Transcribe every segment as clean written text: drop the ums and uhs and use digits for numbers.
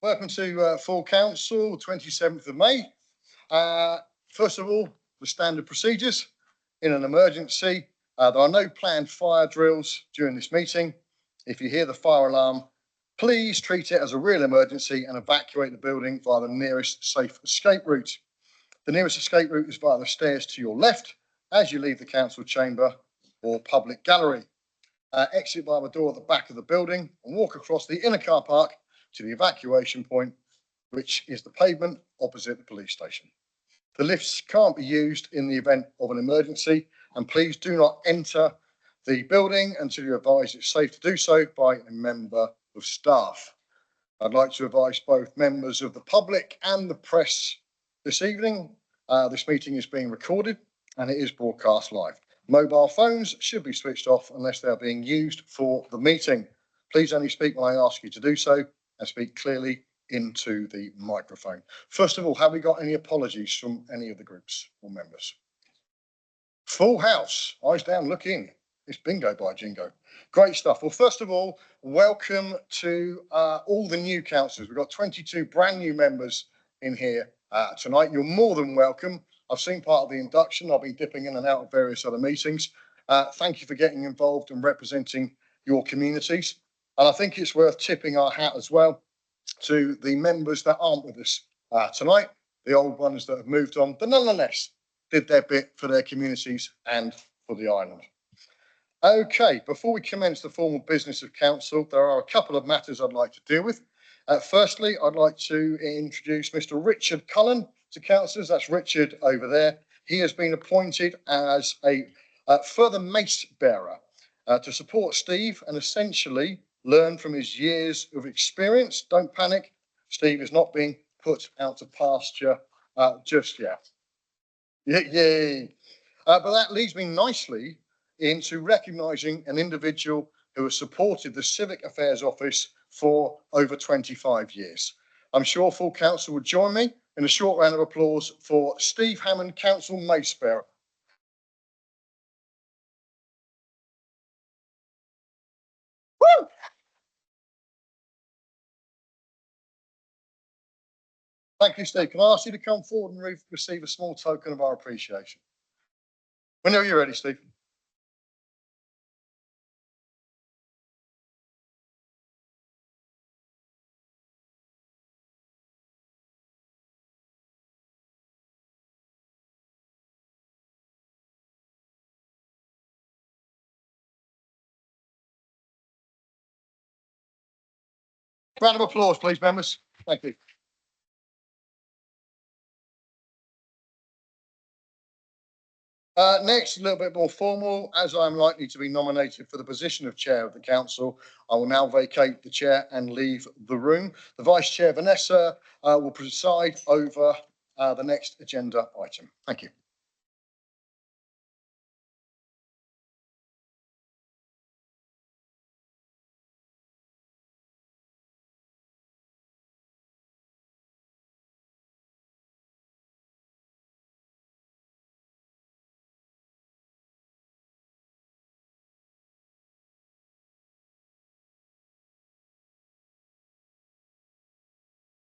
Welcome to full council, 27th of May. First of all, the standard procedures. In an emergency, there are no planned fire drills during this meeting. If you hear the fire alarm, please treat it as a real emergency and evacuate the building via the nearest safe escape route. The nearest escape route is via the stairs to your left as you leave the council chamber or public gallery. Exit by the door at the back of the building and walk across the inner car park to the evacuation point, which is the pavement opposite the police station. The lifts can't be used in the event of an emergency, and please do not enter the building until you're advised it's safe to do so by a member of staff. I'd like to advise both members of the public and the press this evening. This meeting is being recorded and it is broadcast live. Mobile phones should be switched off unless they are being used for the meeting. Please only speak when I ask you to do so and speak clearly into the microphone. First of all, have we got any apologies from any of the groups or members? Full house, eyes down, look in. It's bingo by Jingo. Great stuff. Well, first of all, welcome to all the new councillors. We've got 22 brand new members in here tonight. You're more than welcome. I've seen part of the induction. I've been dipping in and out of various other meetings. Thank you for getting involved and representing your communities. And I think it's worth tipping our hat as well to the members that aren't with us tonight, the old ones that have moved on, but nonetheless did their bit for their communities and for the island. Okay, before we commence the formal business of council, there are a couple of matters I'd like to deal with. Firstly, I'd like to introduce Mr. Richard Cullen to councillors. That's Richard over there. He has been appointed as a further mace bearer to support Steve and essentially learn from his years of experience. Don't panic. Steve is not being put out to pasture just yet. Yay. But that leads me nicely into recognising an individual who has supported the Civic Affairs Office for over 25 years. I'm sure full council would join me in a short round of applause for Steve Hammond, Council Mace Bearer. Woo! Thank you, Steve. Can I ask you to come forward and receive a small token of our appreciation? Whenever you're ready, Steve. Round of applause, please, members. Thank you. Next, a little bit more formal. As I'm likely to be nominated for the position of chair of the council, I will now vacate the chair and leave the room. The vice chair, Vanessa, will preside over the next agenda item. Thank you.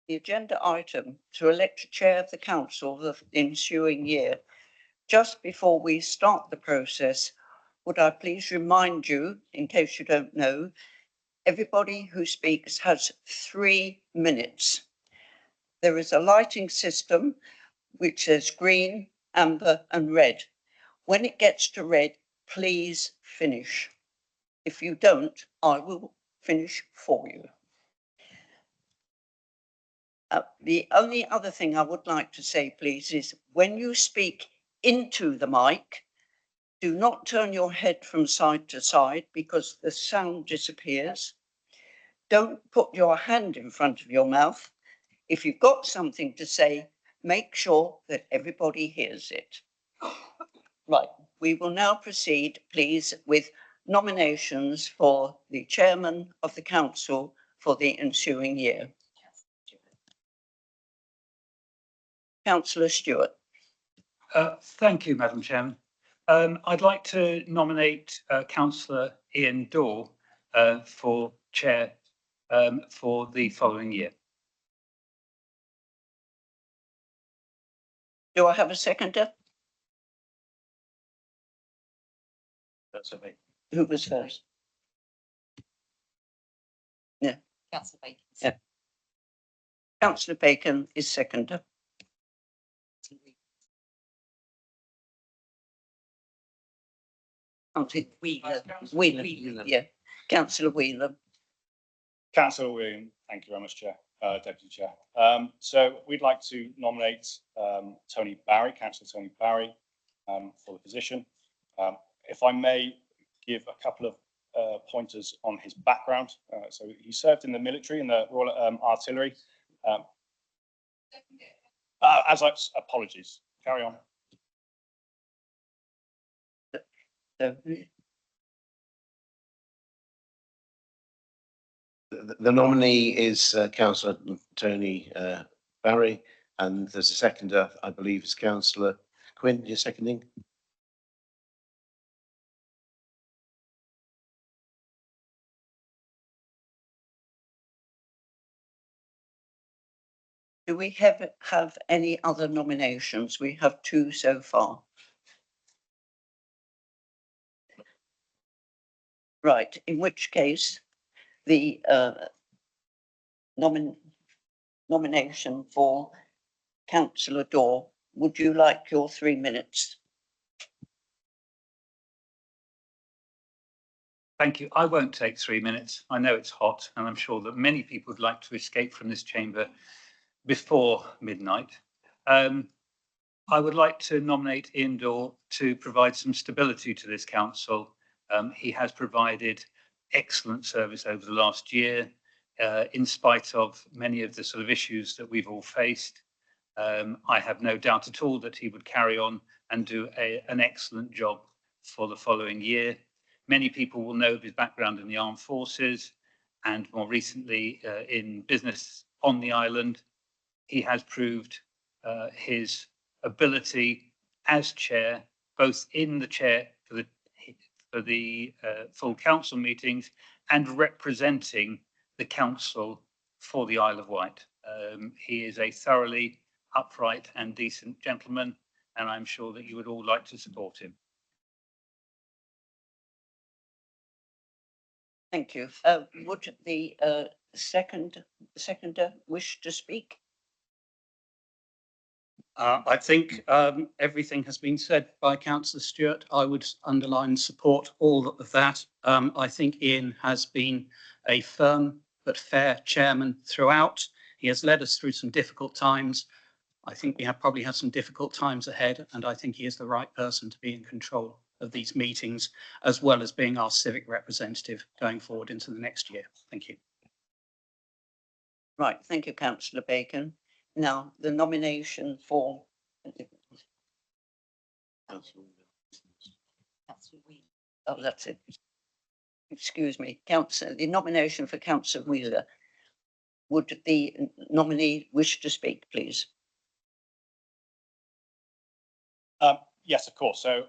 The agenda item to elect a chair of the council for the ensuing year. Just before we start the process, would I please remind you, in case you don't know, everybody who speaks has 3 minutes. There is a lighting system which says green, amber and red. When it gets to red, please finish. If you don't, I will finish for you. The only other thing I would like to say, please, is when you speak into the mic, do not turn your head from side to side because the sound disappears. Don't put your hand in front of your mouth. If you've got something to say, make sure that everybody hears it. Right, we will now proceed, please, with nominations for the chairman of the council for the ensuing year. Councillor Stewart. Thank you, Madam Chairman. I'd like to nominate Councillor Ian Daw for chair for the following year. Do I have a seconder? That's okay. Who was first? Councillor Bacon. Yeah. Councillor Bacon is seconder. Wheeler, yeah. Councillor Wheeler. Councillor William, thank you very much, Chair, Deputy Chair. So we'd like to nominate Tony Barry, Councillor Tony Barry, for the position. If I may give a couple of pointers on his background. So he served in the military, in the Royal Artillery. Apologies, carry on. So, The nominee is Councillor Tony Barry, and there's a seconder, I believe, is Councillor Quinn. You're seconding? do we have any other nominations? We have 2 so far. Right, in which case, the nomination for Councillor Daw, would you like your 3 minutes? Thank you. I won't take 3 minutes. I know it's hot, and I'm sure that many people would like to escape from this chamber before midnight. I would like to nominate Ian Daw to provide some stability to this council. He has provided excellent service over the last year, in spite of many of the sort of issues that we've all faced. I have no doubt at all that he would carry on and do an excellent job for the following year. Many people will know of his background in the armed forces and more recently in business on the island. He has proved his ability as chair, both in the chair for the full council meetings and representing the council for the Isle of Wight. He is a thoroughly upright and decent gentleman, and I'm sure that you would all like to support him. Thank you. Would the seconder wish to speak? I think everything has been said by Councillor Stewart. I would underline and support all of that. I think Ian has been a firm but fair chairman throughout. He has led us through some difficult times. I think we probably have some difficult times ahead, and I think he is the right person to be in control of these meetings, as well as being our civic representative going forward into the next year. Thank you. Right, thank you, Councillor Bacon. Now, the nomination for, Councillor Wheeler. oh, that's it. Excuse me, the nomination for Councillor Wheeler. Would the nominee wish to speak, please? Yes, of course. So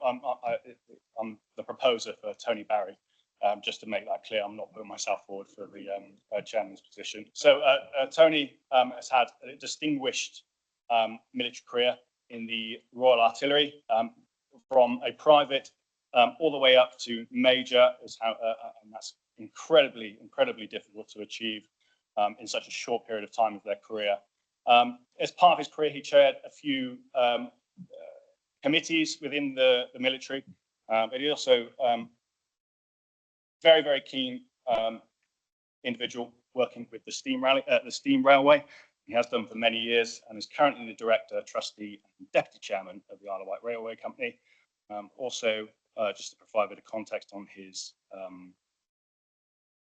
I'm the proposer for Tony Barry. Just to make that clear, I'm not putting myself forward for the chairman's position. So Tony has had a distinguished military career in the Royal Artillery, from a private all the way up to major, and that's incredibly difficult to achieve in such a short period of time of their career. As part of his career, he chaired a few committees within the military, but he also very keen individual working with the steam railway. He has done for many years and is currently the director, trustee, and deputy chairman of the Isle of Wight Railway Company. Also, just to provide a bit of context on his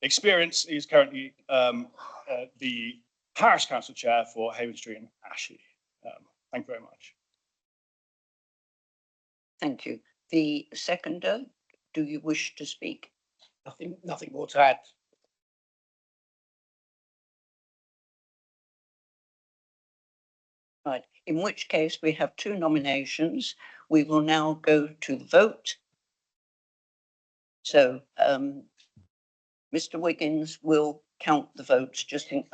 experience, he's currently the parish council chair for Haven Street and Ashley. Thank you very much. Thank you. The seconder, do you wish to speak? Nothing more to add. Right, in which case we have 2 nominations. We will now go to the vote. So Mr. Wiggins will count the votes just in.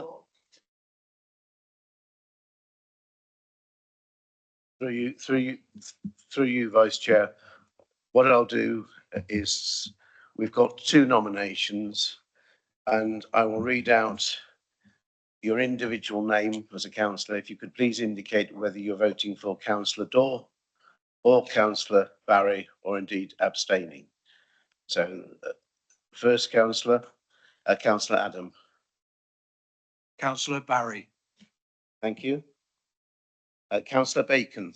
through you, Vice Chair. What I'll do is, we've got two nominations, and I will read out your individual name as a councillor. If you could please indicate whether you're voting for Councillor Daw or Councillor Barry, or indeed abstaining. So, first councillor, Councillor Adam. Councillor Barry. Thank you. Councillor Bacon.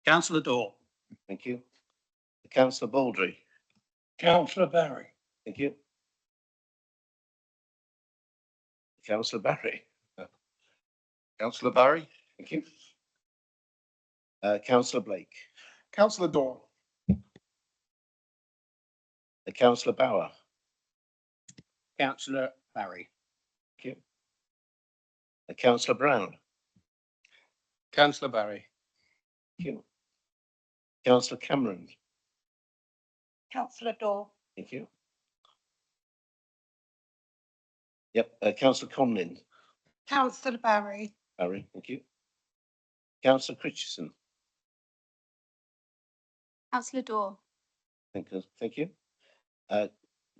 Councillor Daw. Thank you. Councillor Baldry. Councillor Barry. Thank you. Councillor Barry. Councillor Barry. Thank you. Councillor Blake. Councillor Dawn. Councillor Bauer. Councillor Barry. Thank you. Councillor Brown. Councillor Barry. Thank you. Councillor Cameron. Councillor Daw. Thank you. Yep. Councillor Conlin. Councillor Barry. Barry. Thank you. Councillor Christensen. Councillor Daw. Thank you. Thank you.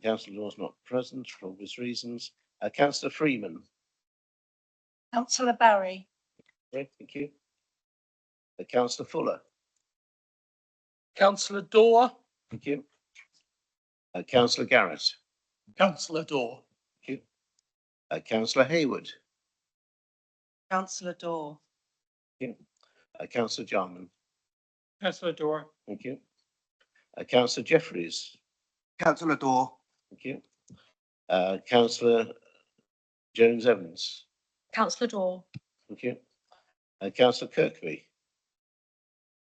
Councillor Law's not present for obvious reasons. Councillor Freeman. Councillor Barry. Right, thank you. Councillor Fuller. Councillor Daw. Thank you. Councillor Garrett. Councillor Daw. Thank you. Councillor Hayward. Councillor Daw. Thank you. Councillor Jarman. Councillor Daw. Thank you. Councillor Jeffries. Councillor Daw. Thank you. Councillor Jones Evans. Councillor Daw. Thank you. Councillor Kirkby.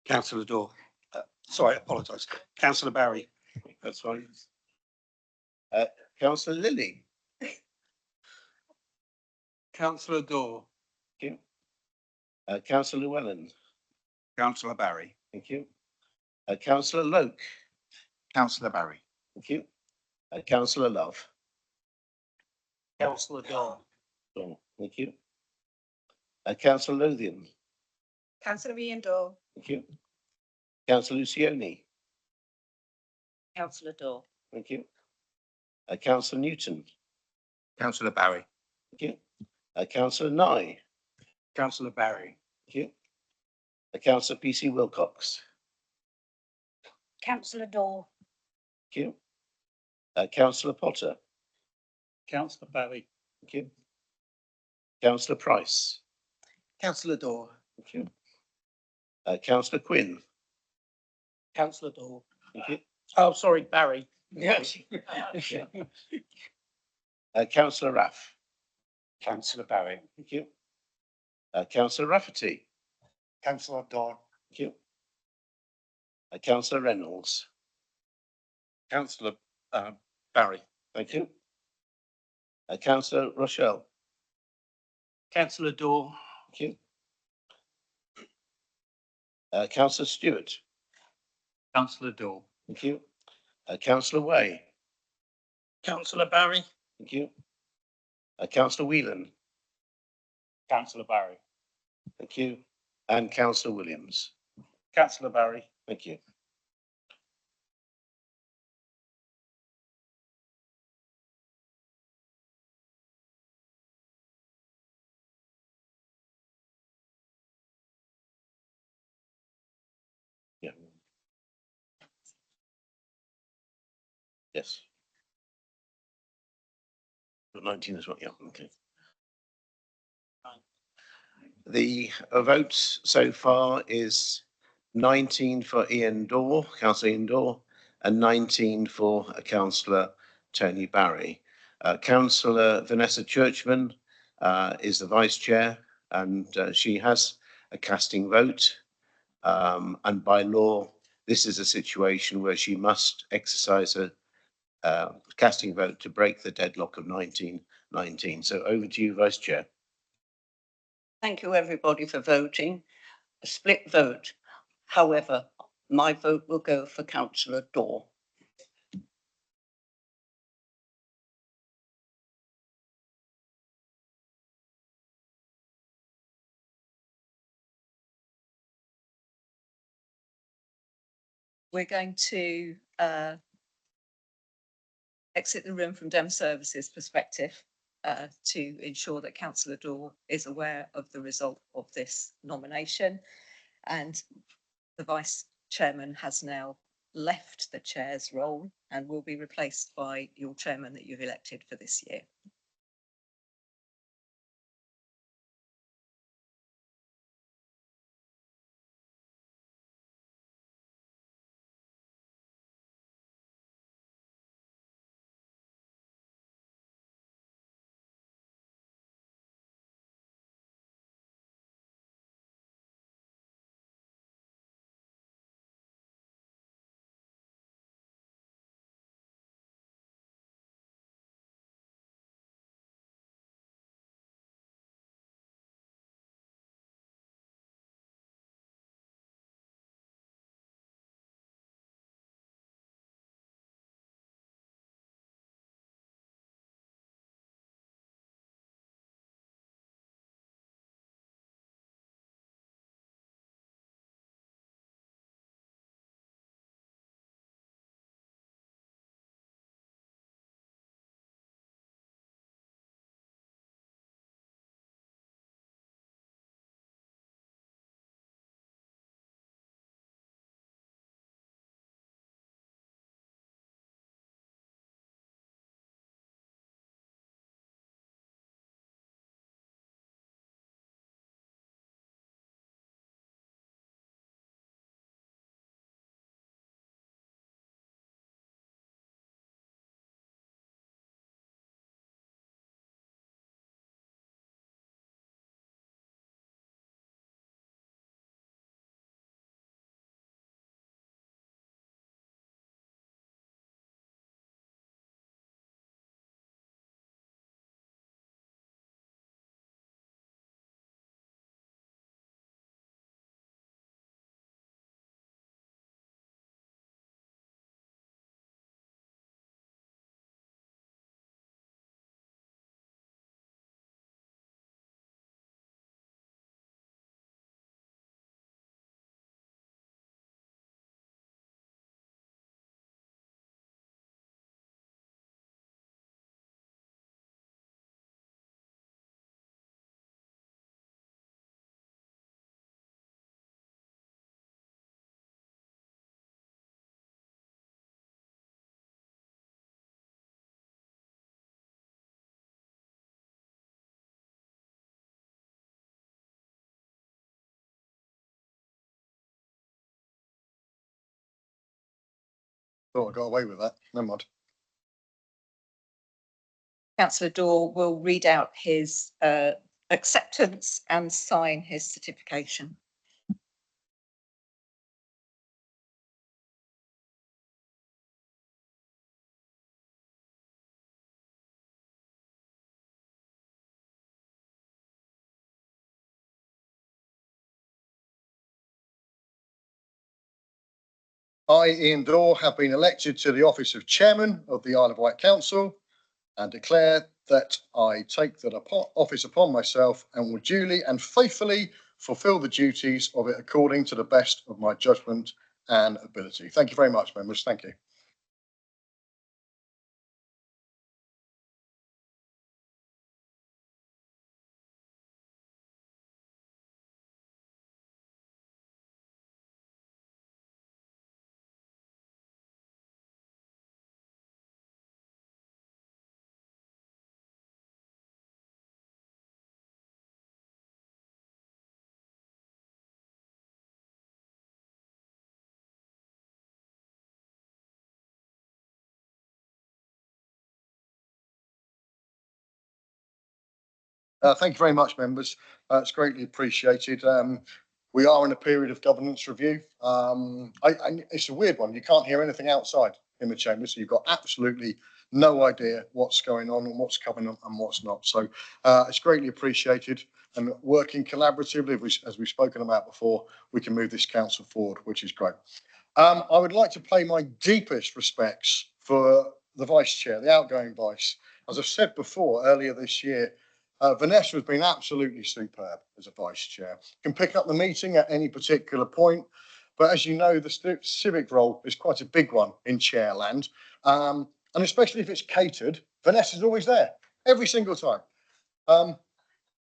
Councillor Daw. Sorry, I apologise. Councillor Barry. That's fine. Councillor Lilly. Councillor Daw. Thank you. Councillor Llewellyn. Councillor Barry. Thank you. Councillor Loke. Councillor Barry. Thank you. Councillor Love. Councillor Daw. Thank you. Councillor Lothian. Councillor Ian Daw. Thank you. Councillor Lucioni. Councillor Daw. Thank you. Councillor Newton. Councillor Barry. Thank you. Councillor Nye. Councillor Barry. Thank you. Councillor PC Wilcox. Councillor Daw. Thank you. Councillor Potter. Councillor Barry. Thank you. Councillor Price. Councillor Daw. Thank you. Councillor Quinn. Councillor Daw. Thank you. Oh, sorry, Barry. Yes. Councillor Raff. Councillor Barry. Thank you. Councillor Rafferty. Councillor Dawn. Thank you. Councillor Reynolds. Councillor Barry. Thank you. Councillor Rochelle. Councillor Daw. Thank you. Councillor Stewart. Councillor Daw. Thank you. Councillor Way. Councillor Barry. Thank you. Councillor Whelan. Councillor Barry. Thank you. And Councillor Williams. Councillor Barry. Thank you. Yeah. Yes. Got 19 as well. Yeah. Okay. The votes so far is 19 for Ian Daw, Councillor Ian Daw, and 19 for Councillor Tony Barry. Councillor Vanessa Churchman is the vice chair, and she has a casting vote. And by law, this is a situation where she must exercise a casting vote to break the deadlock of 1919. So over to you, Vice Chair. Thank you, everybody, for voting. A split vote. However, my vote will go for Councillor Daw. we're going to exit the room from Dem Services perspective to ensure that Councillor Daw is aware of the result of this nomination. And the Vice Chairman has now left the Chair's role and will be replaced by your Chairman that you've elected for this year. Thought I got away with that. Never mind. Councillor Daw will read out his acceptance and sign his certification. I, Ian Daw, have been elected to the office of Chairman of the Isle of Wight Council and declare that I take that office upon myself and will duly and faithfully fulfil the duties of it according to the best of my judgment and ability. Thank you very much, members. Thank you. Thank you very much, members. It's greatly appreciated. We are in a period of governance review. It's a weird one. You can't hear anything outside in the chamber, so you've got absolutely no idea what's going on and what's coming on and what's not. So it's greatly appreciated, and working collaboratively, as we've spoken about before, we can move this council forward, which is great. I would like to pay my deepest respects for the vice chair, the outgoing vice. As I've said before, earlier this year, Vanessa has been absolutely superb as a vice chair. Can pick up the meeting at any particular point, But as you know, the civic role is quite a big one in chairland. And especially if it's catered, Vanessa's always there every single time.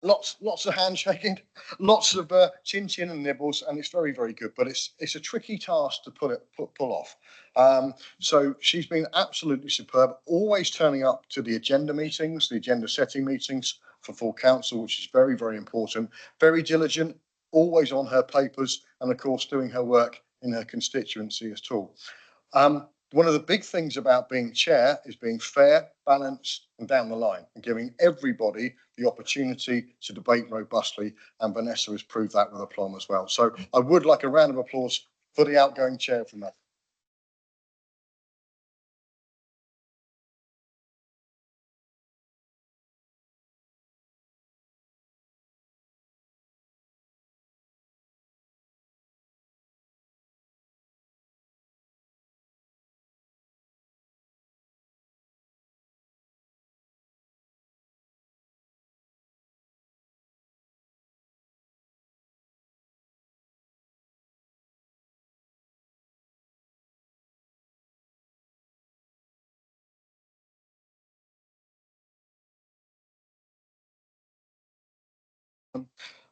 Lots of handshaking, lots of chin and nibbles, and it's very, very good. But it's a tricky task to pull off. So she's been absolutely superb, always turning up to the agenda meetings, the agenda setting meetings for full council, which is very, very important. Very diligent, always on her papers, and of course doing her work in her constituency as well. One of the big things about being chair is being fair, balanced, and down the line, and giving everybody the opportunity to debate robustly. And Vanessa has proved that with aplomb as well. So I would like a round of applause for the outgoing chair from that.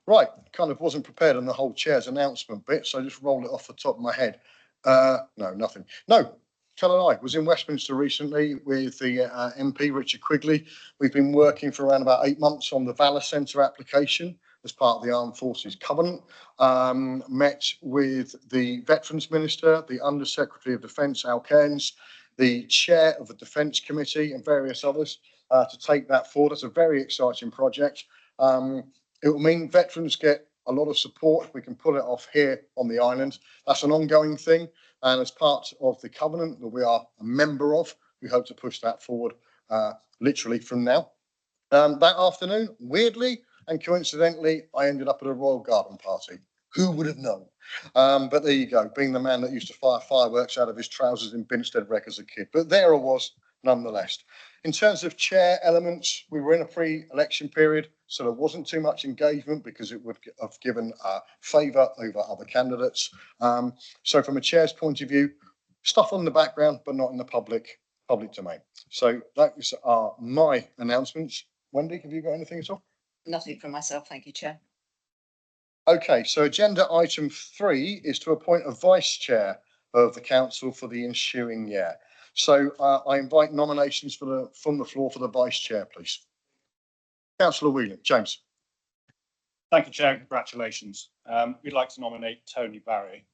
Right, kind of wasn't prepared on the whole chair's announcement bit, so I just rolled it off the top of my head. No, nothing. No, tell a lie. Was in Westminster recently with the MP Richard Quigley. We've been working for around about 8 months on the Valour Centre application as part of the Armed Forces Covenant. Met with the Veterans Minister, the Under Secretary of Defence, Al Cairns, the Chair of the Defence Committee, and various others to take that forward. It's a very exciting project. It will mean veterans get a lot of support if we can pull it off here on the island. That's an ongoing thing. And as part of the covenant that we are a member of, we hope to push that forward literally from now. That afternoon, weirdly and coincidentally, I ended up at a Royal Garden party. Who would have known? But there you go, being the man that used to fire fireworks out of his trousers in Binstead Wreck as a kid. But there I was, nonetheless. In terms of chair elements, we were in a pre-election period, so there wasn't too much engagement because it would have given favour over other candidates. So from a chair's point of view, stuff on the background, but not in the public domain. So that was my announcements. Wendy, have you got anything at all? Nothing from myself, thank you, Chair. Okay, so agenda item 3 is to appoint a vice chair of the council for the ensuing year. So I invite nominations from the floor for the vice chair, please. Councillor Whelan, James. Thank you, Chair. Congratulations. We'd like to nominate Tony Barry.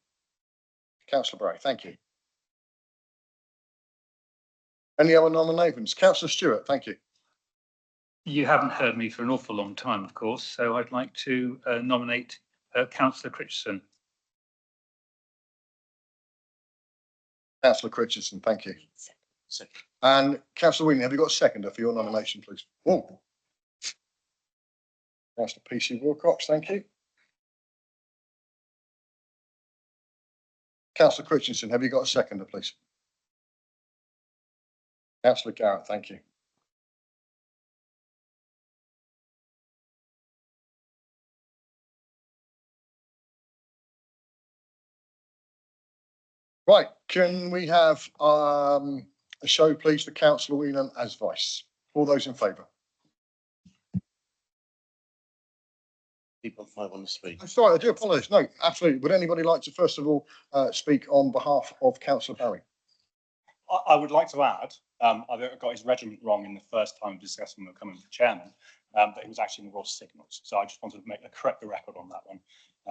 Councillor Barry, thank you. Any other nominations? Councillor Stewart, thank you. You haven't heard me for an awful long time, of course, so I'd like to nominate Councillor Critchson. Councillor Critchson, thank you. And Councillor Whelan, have you got a seconder for your nomination, please? Oh. Councillor PC Wilcox, thank you. Councillor Critchinson, have you got a seconder, please? Councillor Garrett, thank you. Right, can we have a show, please, for Councillor Whelan as vice? All those in favour? People might want to speak. I'm sorry, I do apologise. No, absolutely. Would anybody like to first of all speak on behalf of Councillor Barry? I would like to add, I got his regiment wrong in the first time discussing him becoming chairman, but he was actually in the Royal Signals. So I just wanted to correct the record on that one.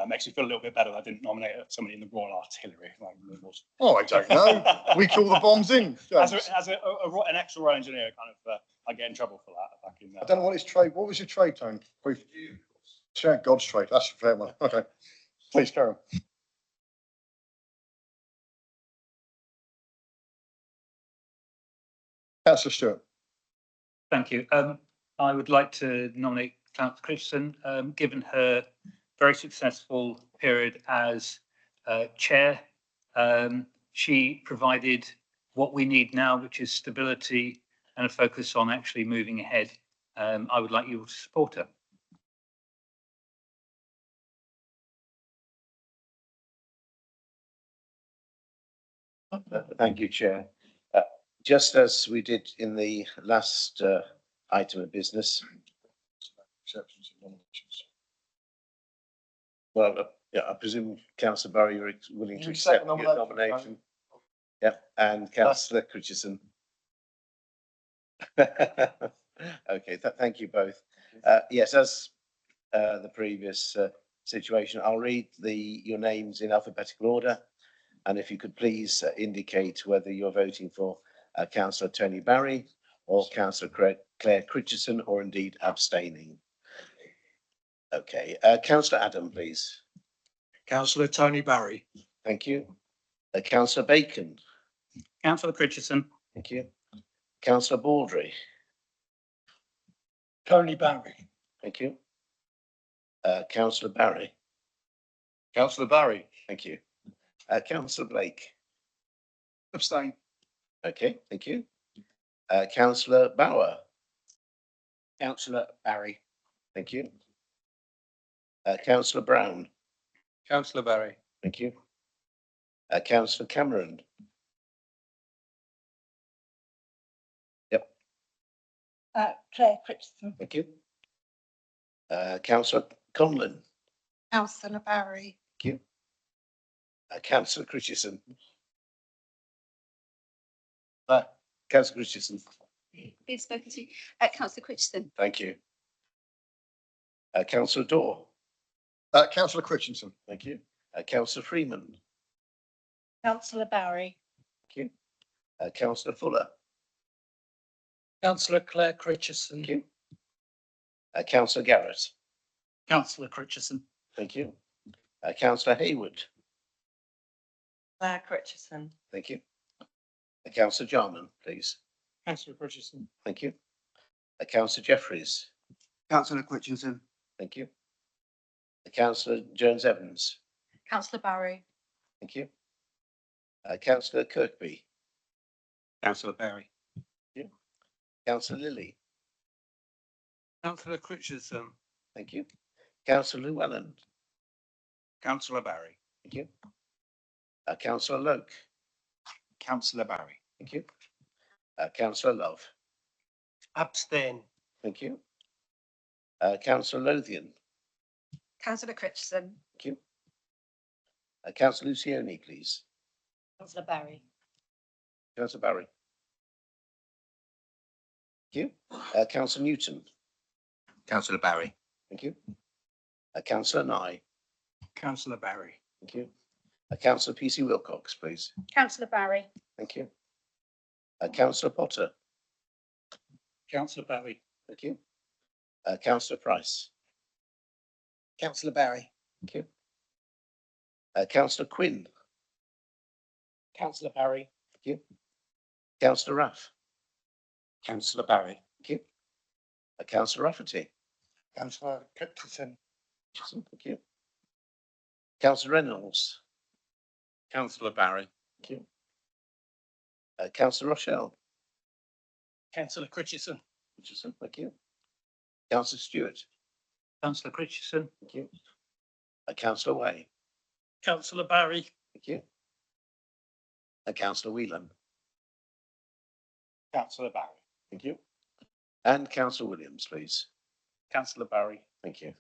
Makes me feel a little bit better that I didn't nominate somebody in the Royal Artillery. Like Oh, I don't know. We call the bombs in. As an extra Royal Engineer, kind of, I get in trouble for that. Back in, I don't know what his trade. What was your trade, Tony? God's trade. That's a fair one. Okay, please carry on. Councillor Stewart. Thank you. I would like to nominate Councillor Critchson, given her very successful period as chair. She provided what we need now, which is stability and a focus on actually moving ahead. I would like you to support her. Thank you, Chair. Just as we did in the last item of business, Exceptions and nominations. well, yeah, I presume Councillor Barry, you're willing You to accept accept the your nomination, nomination? Yep, and Councillor Christensen. Okay, thank you both. Yes, as the previous situation, I'll read your names in alphabetical order. And if you could please indicate whether you're voting for Councillor Tony Barry or Councillor Claire Critchison, or indeed abstaining. Okay, Councillor Adam, please. Councillor Tony Barry. Thank you. Councillor Bacon. Councillor Critchison. Thank you. Councillor Baldry. Tony Barry. Thank you. Councillor Barry. Councillor Barry. Thank you. Councillor Blake. Abstain. Okay, thank you. Councillor Bauer. Councillor Barry. Thank you. Councillor Brown. Councillor Barry. Thank you. Councillor Cameron. Yep, Claire Critchson. thank you. Councillor Conlon. Councillor Barry. Thank you. Councillor Christensen. Councillor Christensen. Been spoken to. Councillor Critchson. Thank you. Councillor Dorr. Councillor Critchinson. Thank you. Councillor Freeman. Councillor Barry. Thank you. Councillor Fuller. Councillor Claire Critchison. Thank you. Councillor Garrett. Councillor Critchison. Thank you. Councillor Hayward. Claire Critchison. Thank you. Councillor Jarman, please. Councillor Critchison. Thank you. Councillor Jeffries. Councillor Critchinson. Thank you. Councillor Jones Evans. Councillor Barry. Thank you. Councillor Kirkby. Councillor Barry. Councillor Lilly. Councillor Critchison. Thank you. Councillor Llewellyn. Councillor Barry. Thank you. Councillor Loke. Councillor Barry. Thank you. Councillor Love. Abstain. Thank you. Councillor Lothian. Councillor Critchson. Thank you. Councillor Lucioni, please. Councillor Barry. Councillor Barry. Thank you. Councillor Newton. Councillor Barry. Thank you. Councillor Nye. Councillor Barry. Thank you. Councillor PC Wilcox, please. Councillor Barry. Thank you. Councillor Potter. Councillor Barry. Thank you. Councillor Price. Councillor Barry. Thank you. Councillor Quinn. Councillor Barry. Thank you. Councillor Raff. Councillor Barry. Thank you. Councillor Rafferty. Councillor Critchison. Thank you. Councillor Reynolds. Councillor Barry. Thank you. Councillor Rochelle. Councillor Critchison. Thank you. Councillor Stewart. Councillor Critchison. Thank you. Councillor Way. Councillor Barry. Thank you. Councillor Whelan. Councillor Barry. Thank you. And Councillor Williams, please. Councillor Barry. Thank you.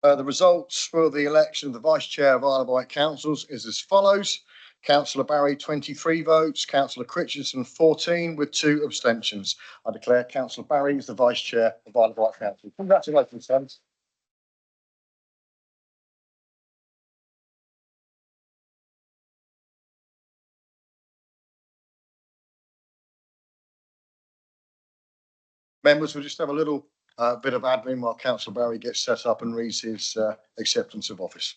The results for the election of the Vice Chair of Isle of Wight Councils is as follows. Councillor Barry, 23 votes. Councillor Critchinson, 14, with 2 abstentions. I declare Councillor Barry is the Vice Chair of Isle of Wight Council. Congratulations, friends. Members, we'll just have a little bit of admin while Councillor Barry gets set up and reads his acceptance of office.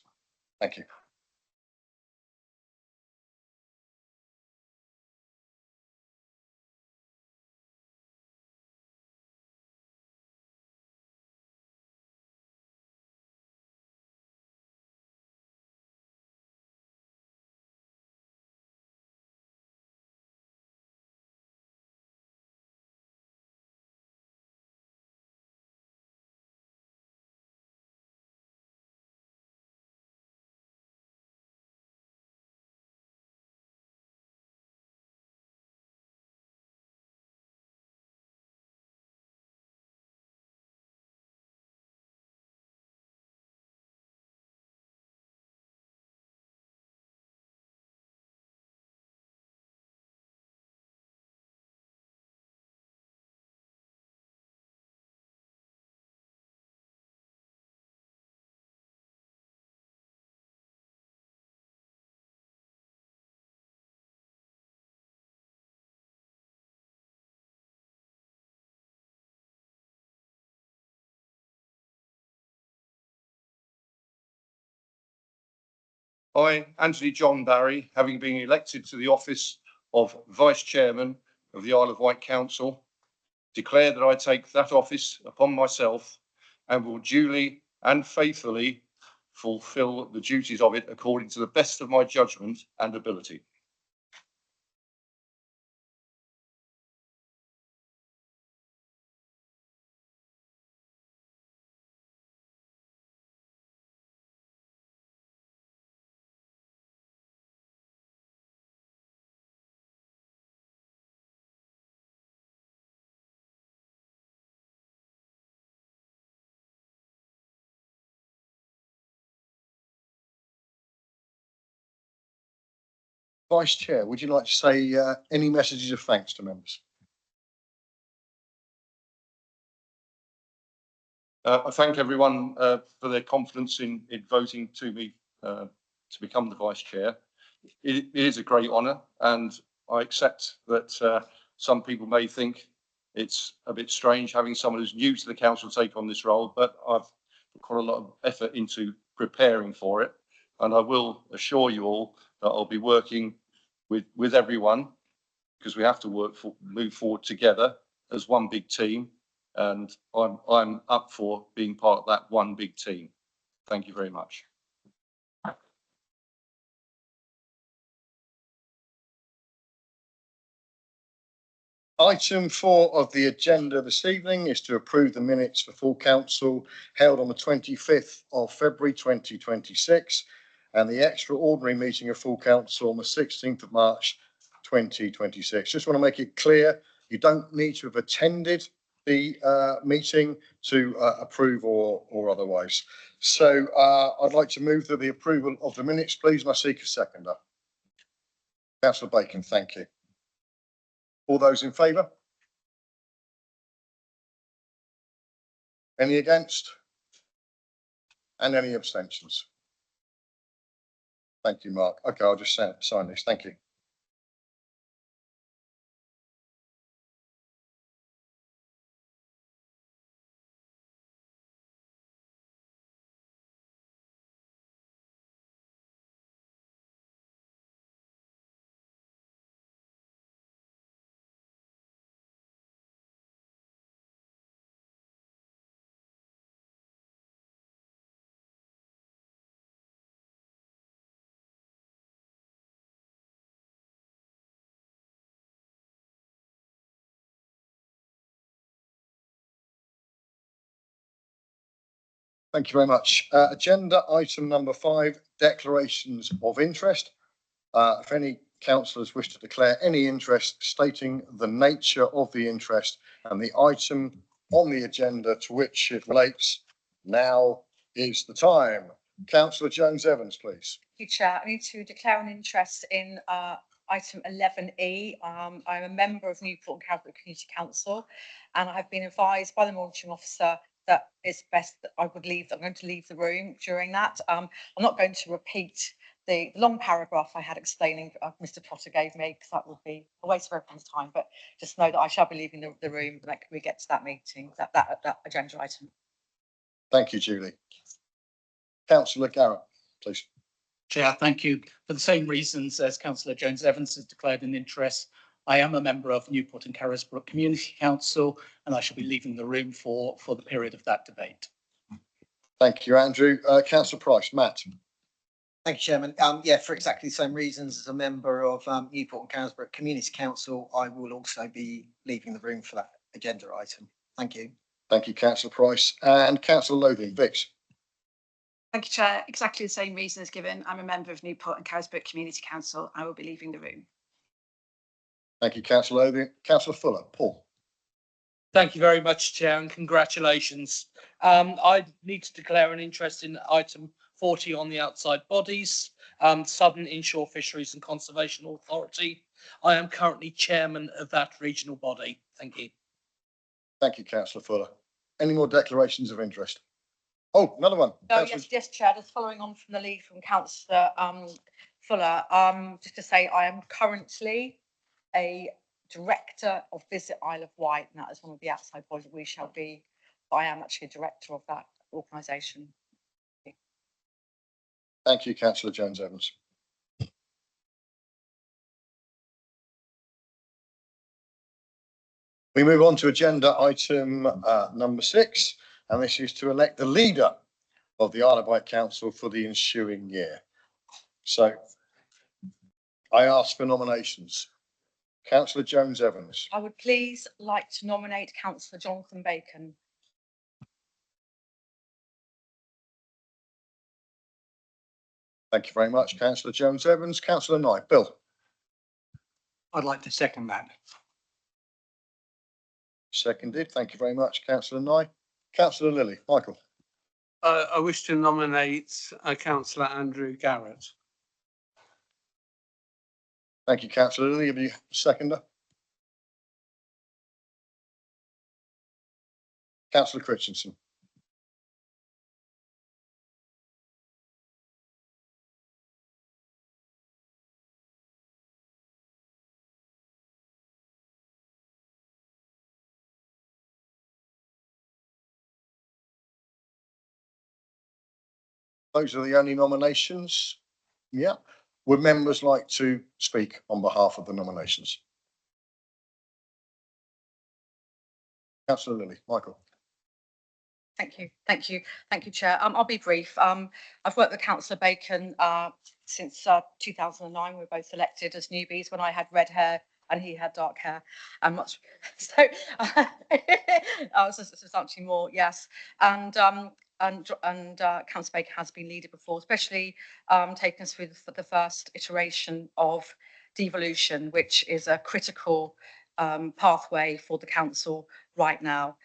Thank you. I, Anthony John Barry, having been elected to the office of Vice Chairman of the Isle of Wight Council, declare that I take that office upon myself and will duly and faithfully fulfil the duties of it according to the best of my judgment and ability. Vice Chair, would you like to say any messages of thanks to members? I thank everyone for their confidence in voting to me to become the Vice Chair. It is a great honour, and I accept that some people may think it's a bit strange having someone who's new to the council take on this role, but I've put quite a lot of effort into preparing for it, and I will assure you all that I'll be working with everyone, because we have to move forward together as one big team, and I'm up for being part of that one big team. Thank you very much. Item 4 of the agenda this evening is to approve the minutes for full council held on the 25th of February 2026 and the extraordinary meeting of full council on the 16th of March 2026. Just want to make it clear, you don't need to have attended the meeting to approve or otherwise. So I'd like to move to the approval of the minutes, please, and I seek a seconder. Councillor Bacon, thank you. All those in favour? Any against? And any abstentions? Thank you, Mark. Okay, I'll just sign this. Thank you. Thank you very much. Agenda item number 5, declarations of interest. If any councillors wish to declare any interest, stating the nature of the interest and the item on the agenda to which it relates, now is the time. Councillor Jones-Evans, please. Thank you, Chair. I need to declare an interest in item 11E. I'm a member of Newport and Carisbrooke Community Council, and I've been advised by the monitoring officer that it's best that I'm going to leave the room during that. I'm not going to repeat the long paragraph I had explaining Mr. Potter gave me, because that would be a waste of everyone's time, but just know that I shall be leaving the room when we get to that meeting, that agenda item. Thank you, Julie. Councillor Garrett, please. Chair, thank you. For the same reasons as Councillor Jones-Evans has declared an interest, I am a member of Newport and Carisbrooke Community Council, and I shall be leaving the room for the period of that debate. Thank you, Andrew. Councillor Price, Matt. Thank you, Chairman. Yeah, for exactly the same reasons as a member of Newport and Carisbrooke Community Council, I will also be leaving the room for that agenda item. Thank you. Thank you, Councillor Price. And Councillor Lothing, Vix. Thank you, Chair. Exactly the same reason as given. I'm a member of Newport and Carisbrooke Community Council. I will be leaving the room. Thank you, Councillor Lothing. Councillor Fuller, Paul. Thank you very much, Chair, and congratulations. I need to declare an interest in item 40 on the outside bodies, Southern Inshore Fisheries and Conservation Authority. I am currently chairman of that regional body. Thank you. Thank you, Councillor Fuller. Any more declarations of interest? Oh, another one. No, yes, Chair. Just following on from the lead from Councillor Fuller, just to say I am currently a director of Visit Isle of Wight, and that is one of the outside bodies we shall be. I am actually a director of that organisation. Thank you, councillor Jones-Evans. We move on to agenda item number 6, and this is to elect the leader of the Isle of Wight Council for the ensuing year. So I ask for nominations. Councillor Jones-Evans. I would please like to nominate councillor Jonathan Bacon. Thank you very much, councillor Jones-Evans. Councillor Knight. Bill. I'd like to second that. Seconded. Thank you very much, councillor Knight. Councillor Lilly. Michael. I wish to nominate councillor Andrew Garrett. Thank you, councillor Lilly. Have you a seconder? Councillor Christensen. Those are the only nominations. Yeah. Would members like to speak on behalf of the nominations? Councillor Lilly. Michael. Thank you, Chair. I'll be brief. I've worked with councillor Bacon since 2009. We were both elected as newbies when I had red hair and he had dark hair, and much so. I was substantially more, yes. And councillor Bacon has been leader before, especially taking us through the first iteration of devolution, which is a critical pathway for the council right now.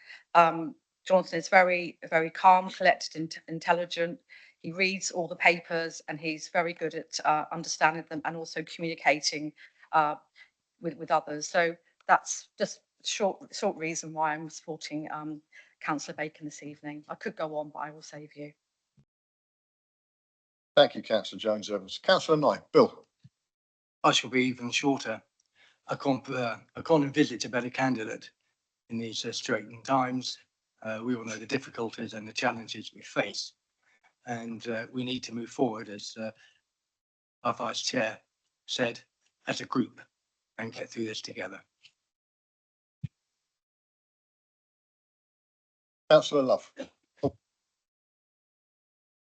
Jonathan is very, very calm, collected, and intelligent. He reads all the papers and he's very good at understanding them and also communicating with others. So that's just short reason why I'm supporting councillor Bacon this evening. I could go on, but I will save you. Thank you, councillor Jones-Evans. Councillor Knight. Bill. I shall be even shorter. I can't envisage a better candidate in these straitened times. We all know the difficulties and the challenges we face, and we need to move forward, as our Vice Chair said, as a group and get through this together. Councillor Love.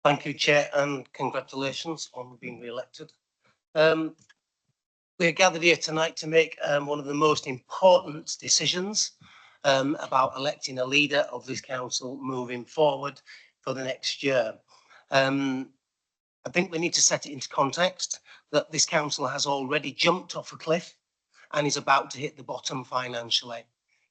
Thank you, Chair, and congratulations on being re-elected. We are gathered here tonight to make one of the most important decisions about electing a leader of this council moving forward for the next year. I think we need to set it into context that this council has already jumped off a cliff and is about to hit the bottom financially.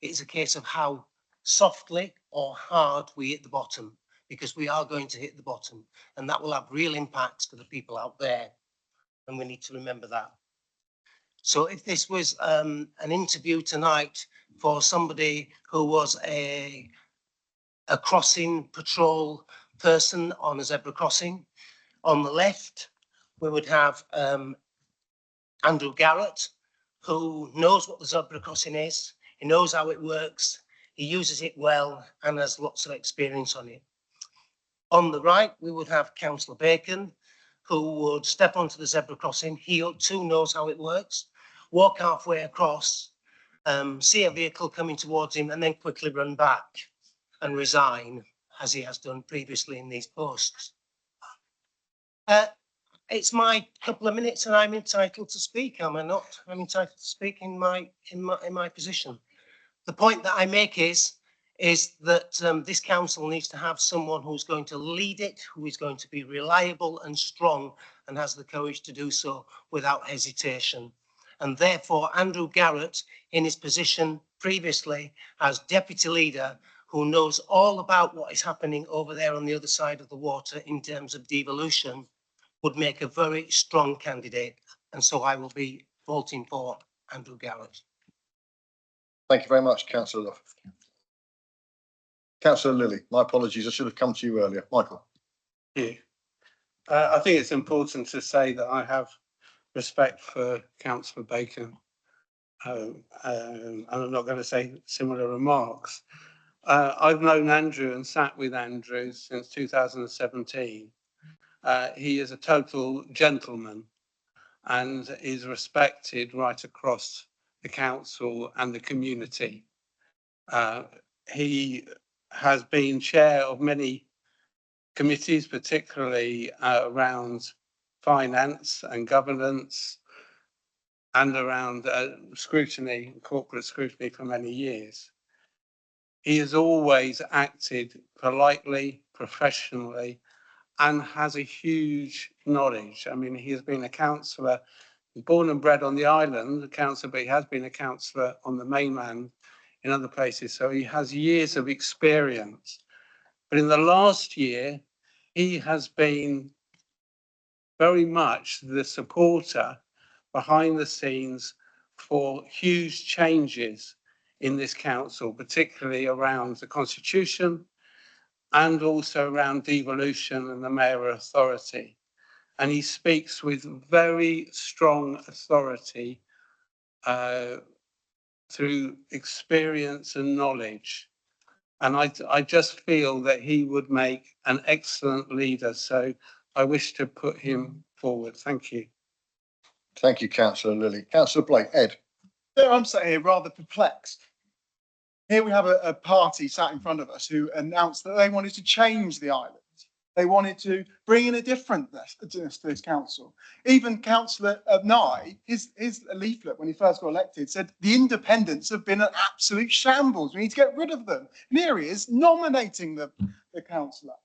It is a case of how softly or hard we hit the bottom, because we are going to hit the bottom, and that will have real impacts for the people out there, and we need to remember that. So if this was an interview tonight for somebody who was a crossing patrol person on a zebra crossing, on the left we would have Andrew Garrett, who knows what the zebra crossing is, he knows how it works, he uses it well and has lots of experience on it. On the right we would have councillor Bacon, who would step onto the zebra crossing. He too knows how it works, walk halfway across, see a vehicle coming towards him and then quickly run back and resign, as he has done previously in these posts. It's my couple of minutes and I'm entitled to speak, am I not? I'm entitled to speak in my position. The point that I make is that this council needs to have someone who's going to lead it, who is going to be reliable and strong and has the courage to do so without hesitation. And therefore, Andrew Garrett, in his position previously as deputy leader, who knows all about what is happening over there on the other side of the water in terms of devolution, would make a very strong candidate. And so I will be voting for Andrew Garrett. Thank you very much, councillor Love. Councillor Lilly, my apologies, I should have come to you earlier. Michael. Thank you. I think it's important to say that I have respect for councillor Bacon, and I'm not going to say similar remarks. I've known Andrew and sat with Andrew since 2017, He is a total gentleman and is respected right across the council and the community. He has been chair of many committees, particularly around finance and governance and around scrutiny, corporate scrutiny for many years. He has always acted politely, professionally, and has a huge knowledge. I mean, he has been a councillor, born and bred on the island, a councillor, but he has been a councillor on the mainland in other places. So he has years of experience. But in the last year, he has been very much the supporter behind the scenes for huge changes in this council, particularly around the constitution and also around devolution and the mayoral authority. And he speaks with very strong authority through experience and knowledge. And I just feel that he would make an excellent leader. So I wish to put him forward. Thank you. Thank you, Councillor Lilly. Councillor Blake, Ed. Yeah, I'm sitting here rather perplexed. Here we have a party sat in front of us who announced that they wanted to change the island. They wanted to bring in a differentness to this council. Even Councillor Nye, his leaflet when he first got elected said the independents have been an absolute shambles. We need to get rid of them. And here he is nominating the councillor.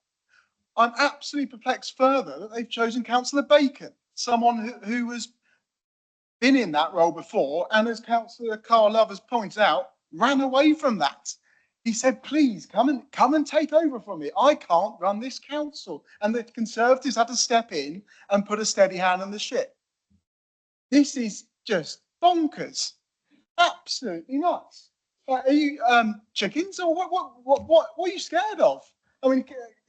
I'm absolutely perplexed further that they've chosen Councillor Bacon, someone who has been in that role before, and as Councillor Carl Lovers pointed out, ran away from that. He said, please come and take over from me. I can't run this council. And the Conservatives had to step in and put a steady hand on the ship. This is just bonkers. Absolutely nuts. Are you chickens or what are you scared of? I mean,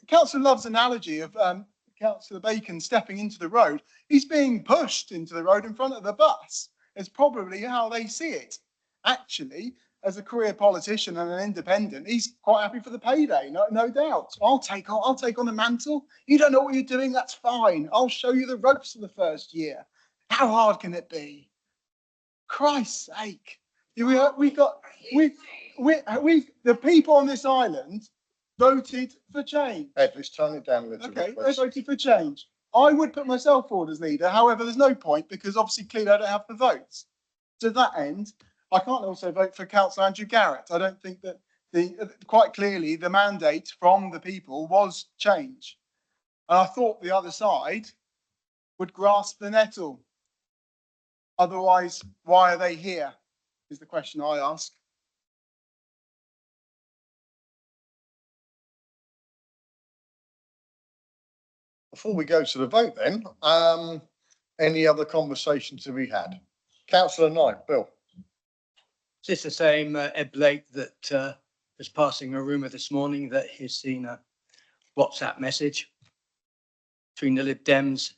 Councillor Love's analogy of Councillor Bacon stepping into the road, he's being pushed into the road in front of the bus. It's probably how they see it. Actually, as a career politician and an independent, he's quite happy for the payday, no doubt. I'll take on the mantle. You don't know what you're doing, that's fine. I'll show you the ropes for the first year. How hard can it be? Christ's sake. The people on this island voted for change. Ed, let's turn it down a little bit. Okay, they voted for change. I would put myself forward as leader. However, there's no point because obviously clearly I don't have the votes. To that end, I can't also vote for Councillor Andrew Garrett. I don't think that quite clearly the mandate from the people was change. And I thought the other side would grasp the nettle. Otherwise, why are they here? Is the question I ask. Before we go to the vote then, any other conversations to be had? Councillor Knight, Bill. Is this the same Ed Blake that was passing a rumour this morning that he's seen a WhatsApp message between the Lib Dems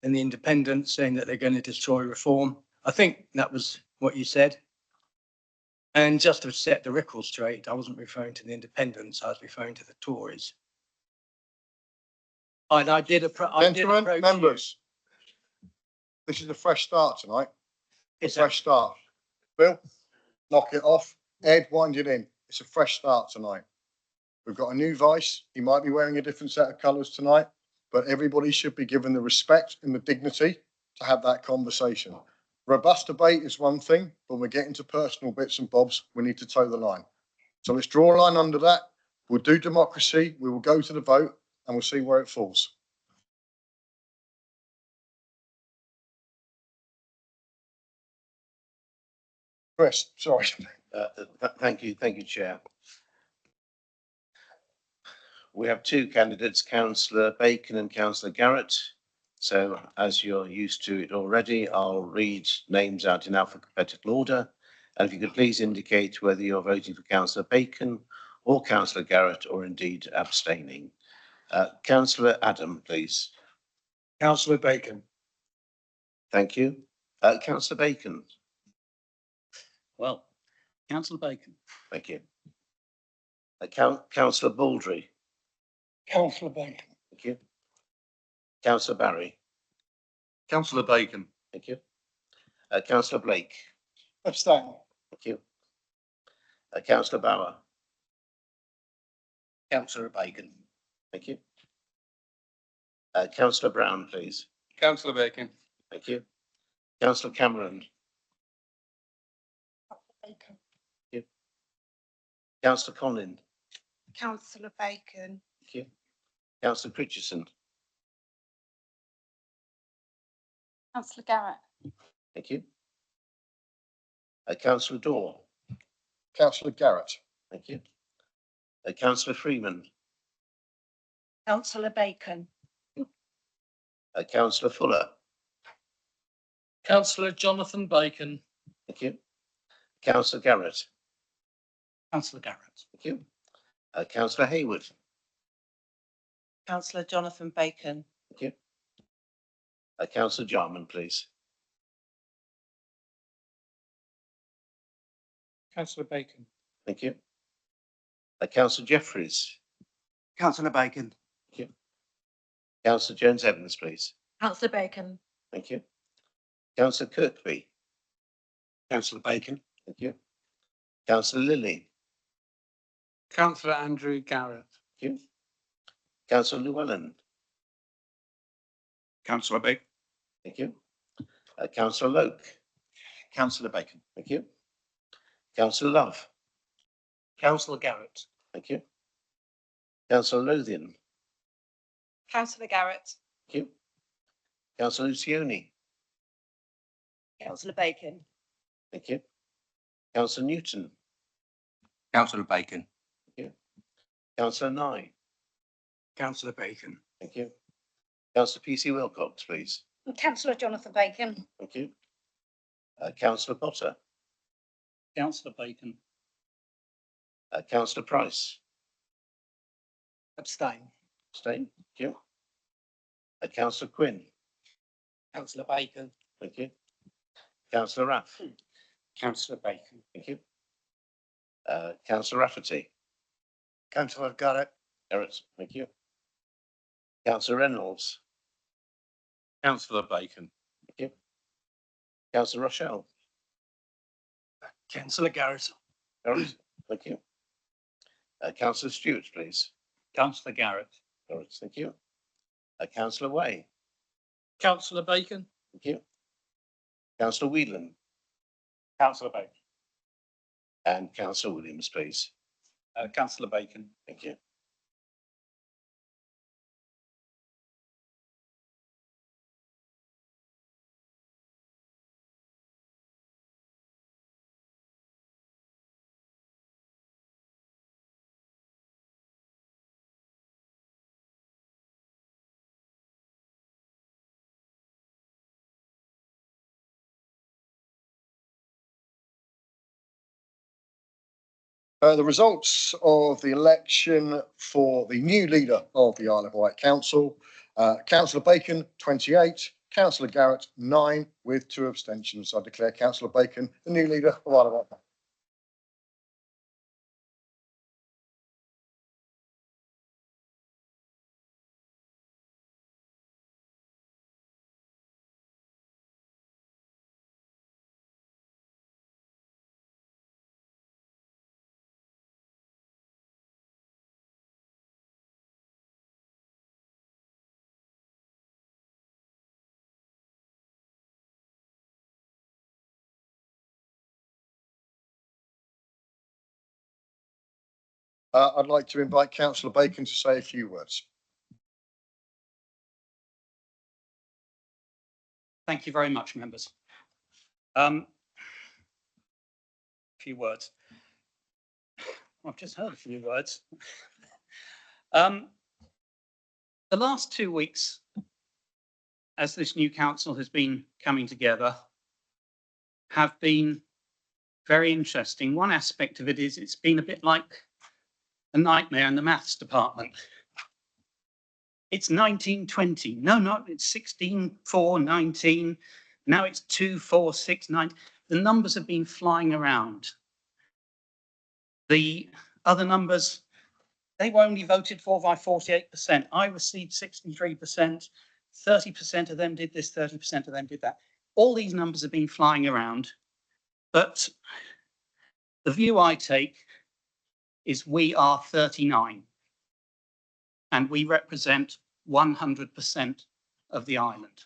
and the Independents saying that they're going to destroy reform? I think that was what you said. And just to set the record straight, I wasn't referring to the Independents, I was referring to the Tories. And I did approach members. This is a fresh start tonight. It's a fresh start. Bill, knock it off. Ed, wind it in. It's a fresh start tonight. We've got a new vice. He might be wearing a different set of colours tonight, but everybody should be given the respect and the dignity to have that conversation. Robust debate is one thing, but when we're getting to personal bits and bobs, we need to toe the line. So let's draw a line under that. We'll do democracy. We will go to the vote and we'll see where it falls. Chris, sorry. Thank you, Chair. We have two candidates, Councillor Bacon and Councillor Garrett. So as you're used to it already, I'll read names out in alphabetical order. And if you could please indicate whether you're voting for Councillor Bacon or Councillor Garrett or indeed abstaining. Councillor Adam, please. Councillor Bacon. Thank you. Councillor Bacon. Well, Councillor Bacon. Thank you. Councillor Baldry. Councillor Bacon. Thank you. Councillor Barry. Councillor Bacon. Thank you. Councillor Blake. Abstain. Thank you. Councillor Bauer. Councillor Bacon. Thank you. Councillor Brown, please. Councillor Bacon. Thank you. Councillor Cameron. Thank you. Councillor Conlon. Councillor Bacon. Thank you. Councillor Christensen. Councillor Garrett. Thank you. Councillor Dorr. Councillor Garrett. Thank you. Councillor Freeman. Councillor Bacon. Councillor Fuller. Councillor Jonathan Bacon. Thank you. Councillor Garrett. Councillor Garrett. Thank you. Councillor Hayward. Councillor Jonathan Bacon. Thank you. Councillor Jarman, please. Councillor Bacon. Thank you. Councillor Jeffries. Councillor Bacon. Thank you. Councillor Jones Evans, please. Councillor Bacon. Thank you. Councillor Kirkby. Councillor Bacon. Thank you. Councillor Lilly. Councillor Andrew Garrett. Thank you. Councillor Llewellyn. Councillor Bacon. Thank you. Councillor Loke. Councillor Bacon. Thank you. Councillor Love. Councillor Garrett. Thank you. Councillor Lothian. Councillor Garrett. Thank you. Councillor Lucioni. Councillor Bacon. Thank you. Councillor Newton. Councillor Bacon. Thank you. Councillor Nye. Councillor Bacon. Thank you. Councillor PC Wilcox, please. Councillor Jonathan Bacon. Thank you. Councillor Potter. Councillor Bacon. Councillor Price. Abstain. Abstain. Thank you. Councillor Quinn. Councillor Bacon. Thank you. Councillor Raff. Councillor Bacon. Thank you. Councillor Rafferty. Councillor Garrett. Garrett. Thank you. Councillor Reynolds. Councillor Bacon. Thank you. Councillor Rochelle. Councillor Garrett. Garrett. Thank you. Councillor Stewart, please. Councillor Garrett. Garrett. Thank you. Councillor Way. Councillor Bacon. Thank you. Councillor Whelan. Councillor Bacon. And Councillor Williams, please. Councillor Bacon. Thank you. The results of the election for the new leader of the Isle of Wight Council, Councillor Bacon, 28, Councillor Garrett, 9, with 2 abstentions. I declare Councillor Bacon the new leader of Isle of Wight. I'd like to invite Councillor Bacon to say a few words. Thank you very much, members. A few words. I've just heard a few words. The last 2 weeks, as this new council has been coming together, have been very interesting. One aspect of it is it's been a bit like a nightmare in the maths department. It's 1920. No, it's 16, 4, 19. Now it's 2, 4, 6, 9. The numbers have been flying around. The other numbers, they were only voted for by 48%. I received 63%. 30% of them did this, 30% of them did that. All these numbers have been flying around, but the view I take is we are 39 and we represent 100% of the island.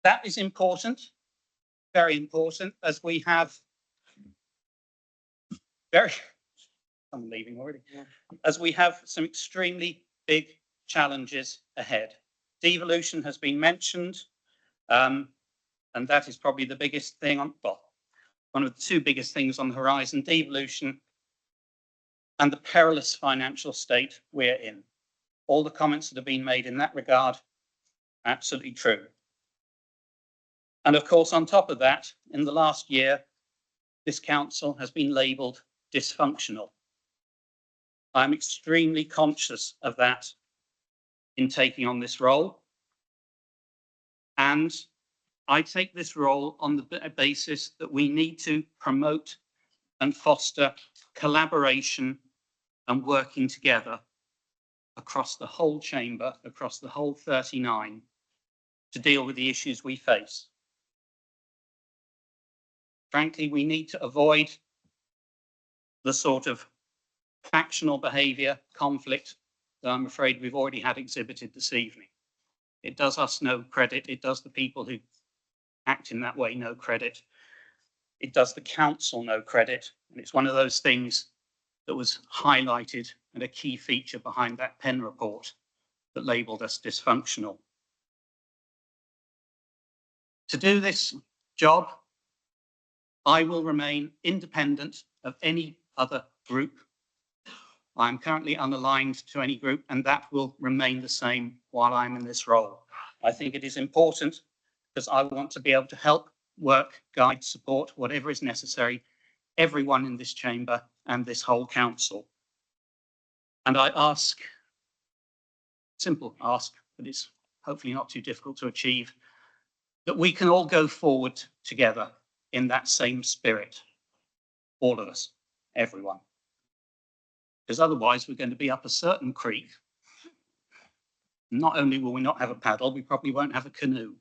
That is important, very important, as we have I'm leaving already. Yeah. As we have some extremely big challenges ahead. Devolution has been mentioned, and that is probably the biggest thing one of the two biggest things on the horizon, devolution and the perilous financial state we're in. All the comments that have been made in that regard, absolutely true. And of course, on top of that, in the last year, this council has been labelled dysfunctional. I'm extremely conscious of that in taking on this role. And I take this role on the basis that we need to promote and foster collaboration and working together across the whole chamber, across the whole 39, to deal with the issues we face. Frankly, we need to avoid the sort of factional behaviour, conflict that I'm afraid we've already had exhibited this evening. It does us no credit. It does the people who act in that way no credit. It does the council no credit. And it's one of those things that was highlighted and a key feature behind that Penn report that labelled us dysfunctional. To do this job, I will remain independent of any other group. I'm currently unaligned to any group, and that will remain the same while I'm in this role. I think it is important because I want to be able to help, work, guide, support, whatever is necessary, everyone in this chamber and this whole council. And I ask, simple ask, but it's hopefully not too difficult to achieve, that we can all go forward together in that same spirit. All of us, everyone. Because otherwise we're going to be up a certain creek. Not only will we not have a paddle, we probably won't have a canoe.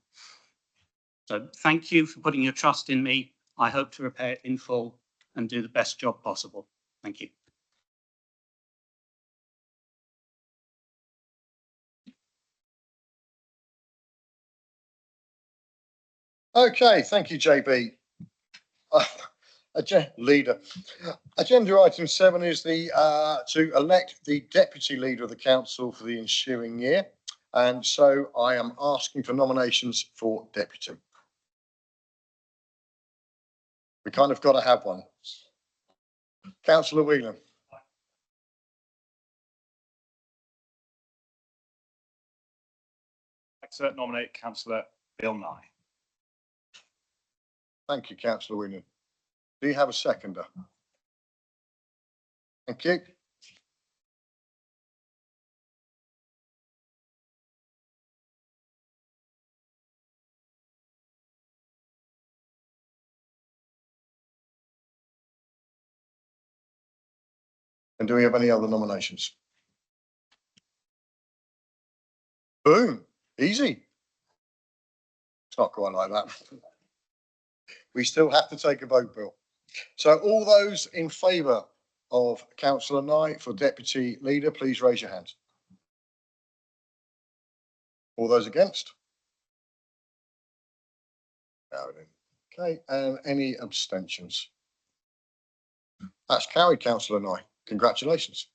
So thank you for putting your trust in me. I hope to repay it in full and do the best job possible. Thank you. Okay, thank you, JB. Leader. Agenda item 7 is to elect the deputy leader of the council for the ensuing year. And so I am asking for nominations for deputy. We kind of got to have one. Councillor Whelan. I nominate Councillor Bill Nye. Thank you, Councillor Whelan. Do you have a seconder? Thank you. And do we have any other nominations? Boom, easy. It's not quite like that. We still have to take a vote, Bill. So all those in favour of Councillor Nye for deputy leader, please raise your hands. All those against? Okay, and any abstentions? That's carried, Councillor Nye. Congratulations.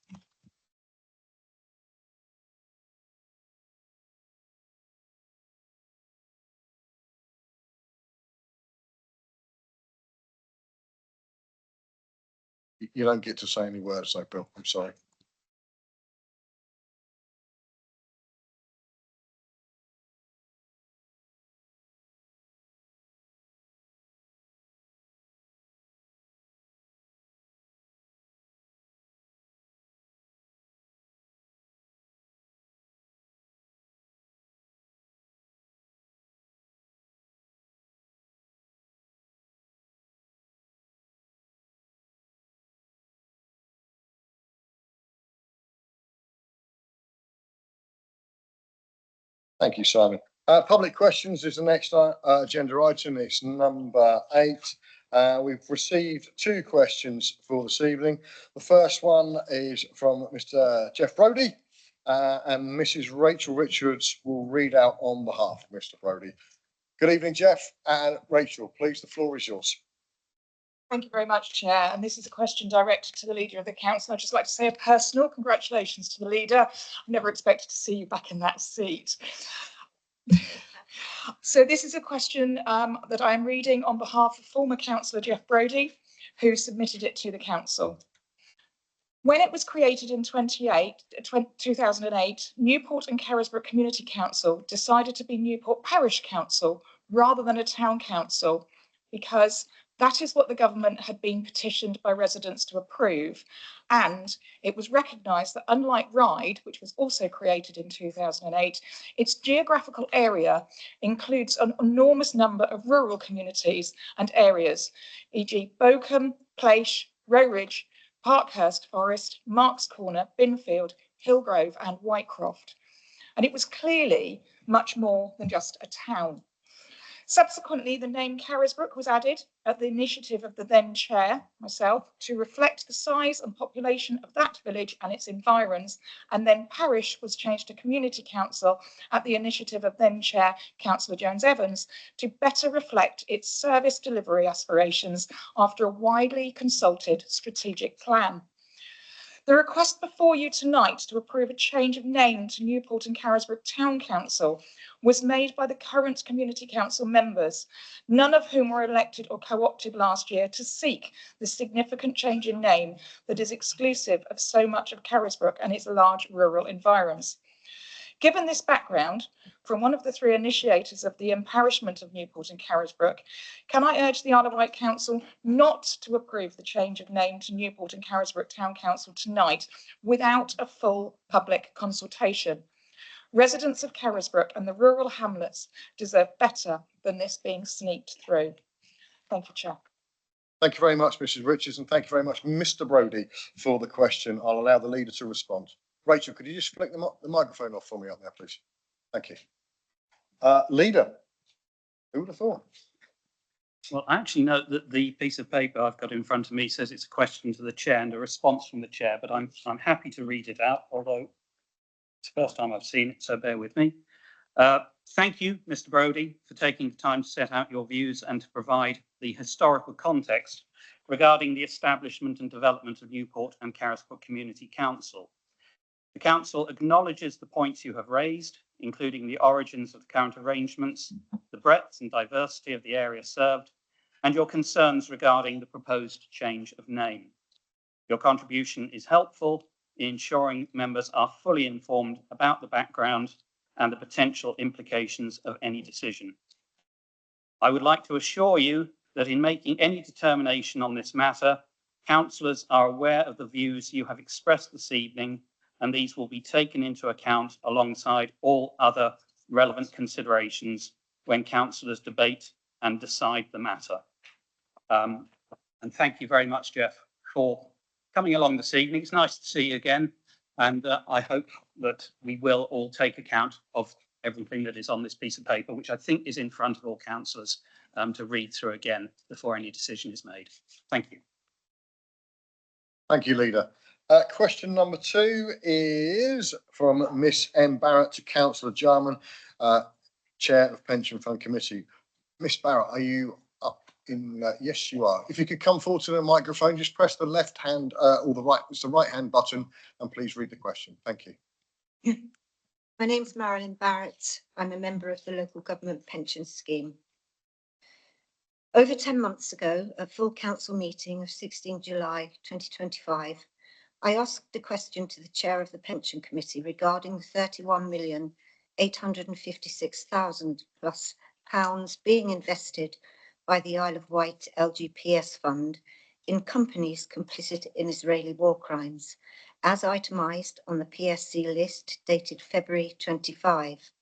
You don't get to say any words though, Bill. I'm sorry. Thank you, Simon. Public questions is the next agenda item. It's number 8. We've received 2 questions for this evening. The first one is from Mr. Jeff Brodie, and Mrs. Rachel Richards will read out on behalf of Mr. Brodie. Good evening, Jeff and Rachel. Please, the floor is yours. Thank you very much, Chair. And this is a question directed to the Leader of the Council. I'd just like to say a personal congratulations to the Leader. I never expected to see you back in that seat. So this is a question that I'm reading on behalf of former Councillor Jeff Brodie, who submitted it to the Council. When it was created in 2008, Newport and Carisbrooke Community Council decided to be Newport Parish Council rather than a town council, because that is what the government had been petitioned by residents to approve. And it was recognised that unlike Ryde, which was also created in 2008, its geographical area includes an enormous number of rural communities and areas, e.g. Bochum, Plaish, Rowridge, Parkhurst Forest, Marks Corner, Binfield, Hillgrove and Whitecroft. And it was clearly much more than just a town. Subsequently, the name Carisbrooke was added at the initiative of the then chair, myself, to reflect the size and population of that village and its environs, and then parish was changed to community council at the initiative of then chair, Councillor Jones-Evans, to better reflect its service delivery aspirations after a widely consulted strategic plan. The request before you tonight to approve a change of name to Newport and Carisbrooke Town Council was made by the current Community Council members, none of whom were elected or co-opted last year to seek the significant change in name that is exclusive of so much of Carisbrooke and its large rural environs. Given this background, from one of the 3 initiators of the emparishment of Newport and Carisbrooke, can I urge the Isle of Wight Council not to approve the change of name to Newport and Carisbrooke Town Council tonight without a full public consultation? Residents of Carisbrooke and the rural hamlets deserve better than this being sneaked through. Thank you, Chair. Thank you very much, Mrs. Richards, and thank you very much, Mr. Brodie, for the question. I'll allow the Leader to respond. Rachel, could you just flick the microphone off for me up there, please? Thank you. Leader, who would have thought? Well, I actually note that the piece of paper I've got in front of me says it's a question to the chair and a response from the chair, but I'm happy to read it out, although it's the first time I've seen it, so bear with me. Thank you, Mr. Brodie, for taking the time to set out your views and to provide the historical context regarding the establishment and development of Newport and Carisbrooke Community Council. The Council acknowledges the points you have raised, including the origins of the current arrangements, the breadth and diversity of the area served, and your concerns regarding the proposed change of name. Your contribution is helpful in ensuring members are fully informed about the background and the potential implications of any decision. I would like to assure you that in making any determination on this matter, councillors are aware of the views you have expressed this evening, and these will be taken into account alongside all other relevant considerations when councillors debate and decide the matter. And thank you very much, Jeff, for coming along this evening. It's nice to see you again, and I hope that we will all take account of everything that is on this piece of paper, which I think is in front of all councillors to read through again before any decision is made. Thank you. Thank you, Leader. Question number 2 is from Miss M. Barrett to Councillor Jarman, Chair of Pension Fund Committee. Miss Barrett, are you up in? Yes, you are. If you could come forward to the microphone, just press the left hand or the right, it's the right hand button, and please read the question. Thank you. My name's Marilyn Barrett. I'm a member of the Local Government Pension Scheme. Over 10 months ago, at full council meeting of 16 July 2025, I asked a question to the chair of the pension committee regarding the £31,856,000 plus being invested by the Isle of Wight LGPS fund in companies complicit in Israeli war crimes, as itemised on the PSC list dated February 25.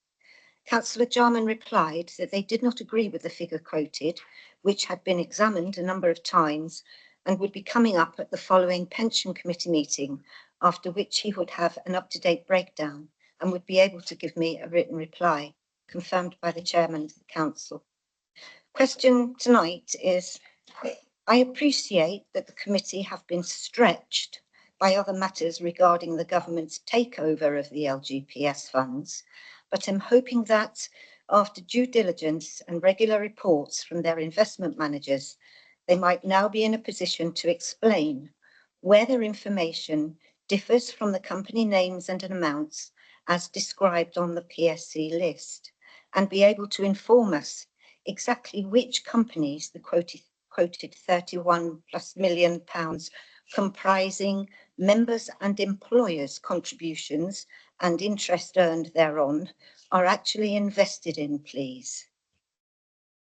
Councillor Jarman replied that they did not agree with the figure quoted, which had been examined a number of times and would be coming up at the following pension committee meeting, after which he would have an up-to-date breakdown and would be able to give me a written reply, confirmed by the chairman of the council. Question tonight is, I appreciate that the committee have been stretched by other matters regarding the government's takeover of the LGPS funds, but I'm hoping that after due diligence and regular reports from their investment managers, they might now be in a position to explain where their information differs from the company names and amounts as described on the PSC list, and be able to inform us exactly which companies the quoted 31+ million pounds comprising members and employers' contributions and interest earned thereon are actually invested in, please.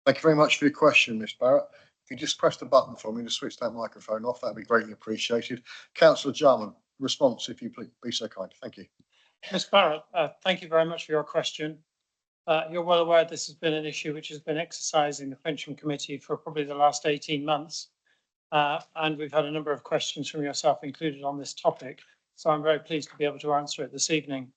Thank you very much for your question, Ms Barrett. If you just press the button for me to switch that microphone off, that'd be greatly appreciated. Councillor Jarman, response, if you please be so kind. Thank you. Ms Barrett, thank you very much for your question. You're well aware this has been an issue which has been exercising the Pension Committee for probably the last 18 months. And we've had a number of questions from yourself included on this topic. So I'm very pleased to be able to answer it this evening.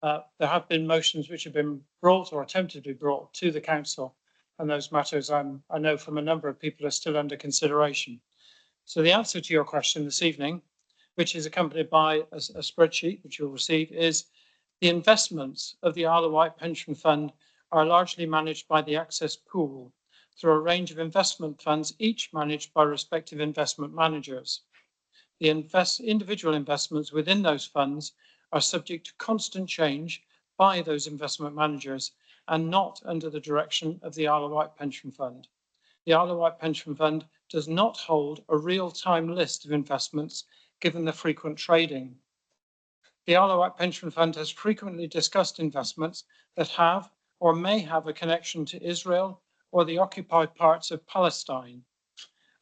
There have been motions which have been brought or attempted to be brought to the council, and those matters I know from a number of people are still under consideration. So the answer to your question this evening, which is accompanied by a spreadsheet which you'll receive, is the investments of the Isle of Wight Pension Fund are largely managed by the Access Pool through a range of investment funds, each managed by respective investment managers. The individual investments within those funds are subject to constant change by those investment managers and not under the direction of the Isle of Wight Pension Fund. The Isle of Wight Pension Fund does not hold a real-time list of investments given the frequent trading. The Isle of Wight Pension Fund has frequently discussed investments that have or may have a connection to Israel or the occupied parts of Palestine.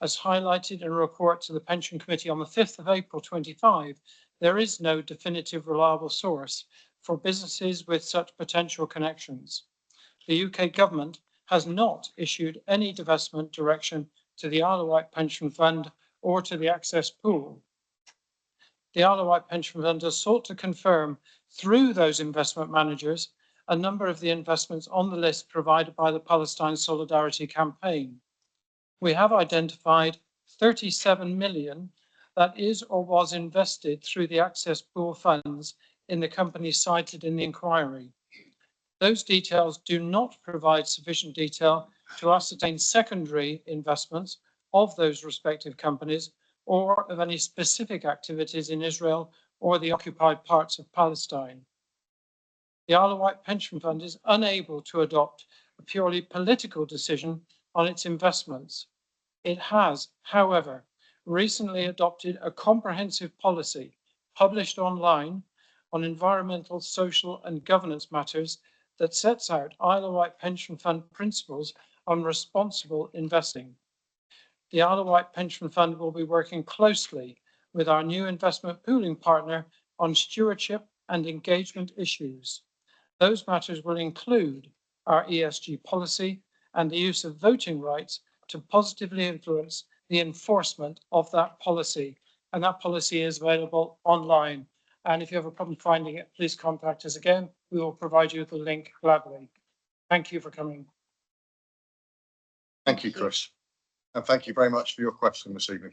As highlighted in a report to the Pension Committee on the 5th of April 25, there is no definitive reliable source for businesses with such potential connections. The UK government has not issued any divestment direction to the Isle of Wight Pension Fund or to the Access Pool. The Isle of Wight Pension Fund has sought to confirm through those investment managers a number of the investments on the list provided by the Palestine Solidarity Campaign. We have identified 37 million that is or was invested through the Access Pool funds in the companies cited in the inquiry. Those details do not provide sufficient detail to ascertain secondary investments of those respective companies or of any specific activities in Israel or the occupied parts of Palestine. The Isle of Wight Pension Fund is unable to adopt a purely political decision on its investments. It has, however, recently adopted a comprehensive policy published online on environmental, social and governance matters that sets out Isle of Wight Pension Fund principles on responsible investing. The Isle of Wight Pension Fund will be working closely with our new investment pooling partner on stewardship and engagement issues. Those matters will include our ESG policy and the use of voting rights to positively influence the enforcement of that policy. And that policy is available online. And if you have a problem finding it, please contact us again. We will provide you with the link gladly. Thank you for coming. Thank you, Chris. And thank you very much for your question this evening.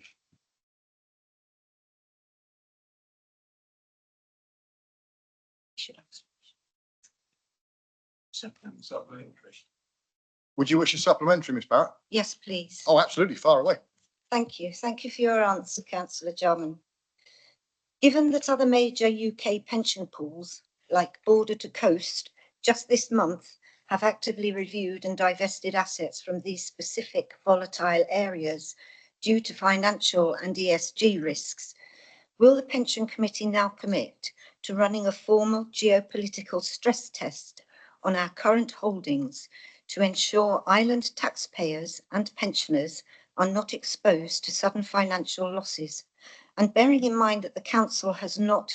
Would you wish a supplementary, Ms Barrett? Yes, please. Oh, absolutely. Far away. Thank you. Thank you for your answer, Councillor Jarman. Given that other major UK pension pools, like Border to Coast, just this month have actively reviewed and divested assets from these specific volatile areas due to financial and ESG risks, will the Pension Committee now commit to running a formal geopolitical stress test on our current holdings to ensure island taxpayers and pensioners are not exposed to sudden financial losses? And bearing in mind that the Council has not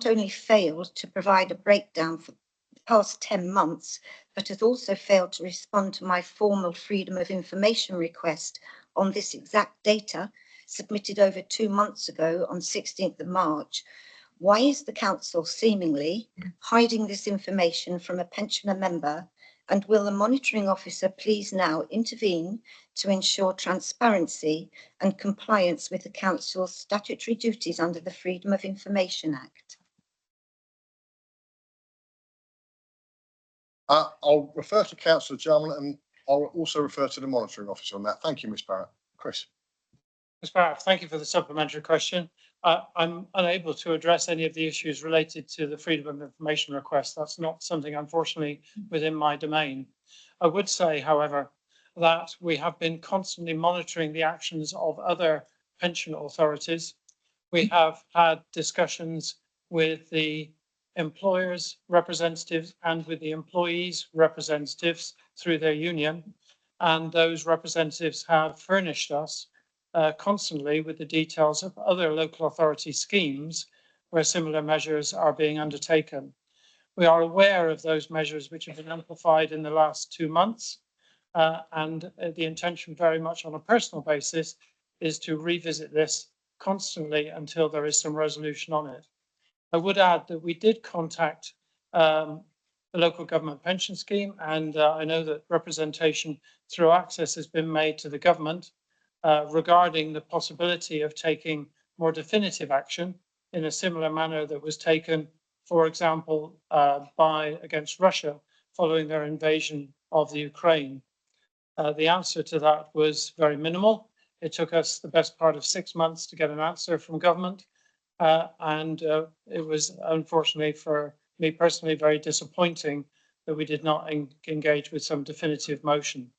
only failed to provide a breakdown for the past 10 months, but has also failed to respond to my formal Freedom of Information request on this exact data submitted over 2 months ago on 16th of March, Why is the council seemingly hiding this information from a pensioner member? And will the monitoring officer please now intervene to ensure transparency and compliance with the council's statutory duties under the Freedom of Information Act? I'll refer to Councillor Jarman and I'll also refer to the monitoring officer on that. Thank you, Ms Barrett. Chris. Ms Barrett, thank you for the supplementary question. I'm unable to address any of the issues related to the Freedom of Information request. That's not something, unfortunately, within my domain. I would say, however, that we have been constantly monitoring the actions of other pension authorities. We have had discussions with the employers' representatives and with the employees' representatives through their union, and those representatives have furnished us constantly with the details of other local authority schemes where similar measures are being undertaken. We are aware of those measures which have been amplified in the last 2 months, and the intention very much on a personal basis is to revisit this constantly until there is some resolution on it. I would add that we did contact the local government pension scheme, and I know that representation through Access has been made to the government regarding the possibility of taking more definitive action in a similar manner that was taken, for example, against Russia following their invasion of the Ukraine. The answer to that was very minimal. It took us the best part of 6 months to get an answer from government, and it was unfortunately for me personally very disappointing that we did not engage with some definitive motion.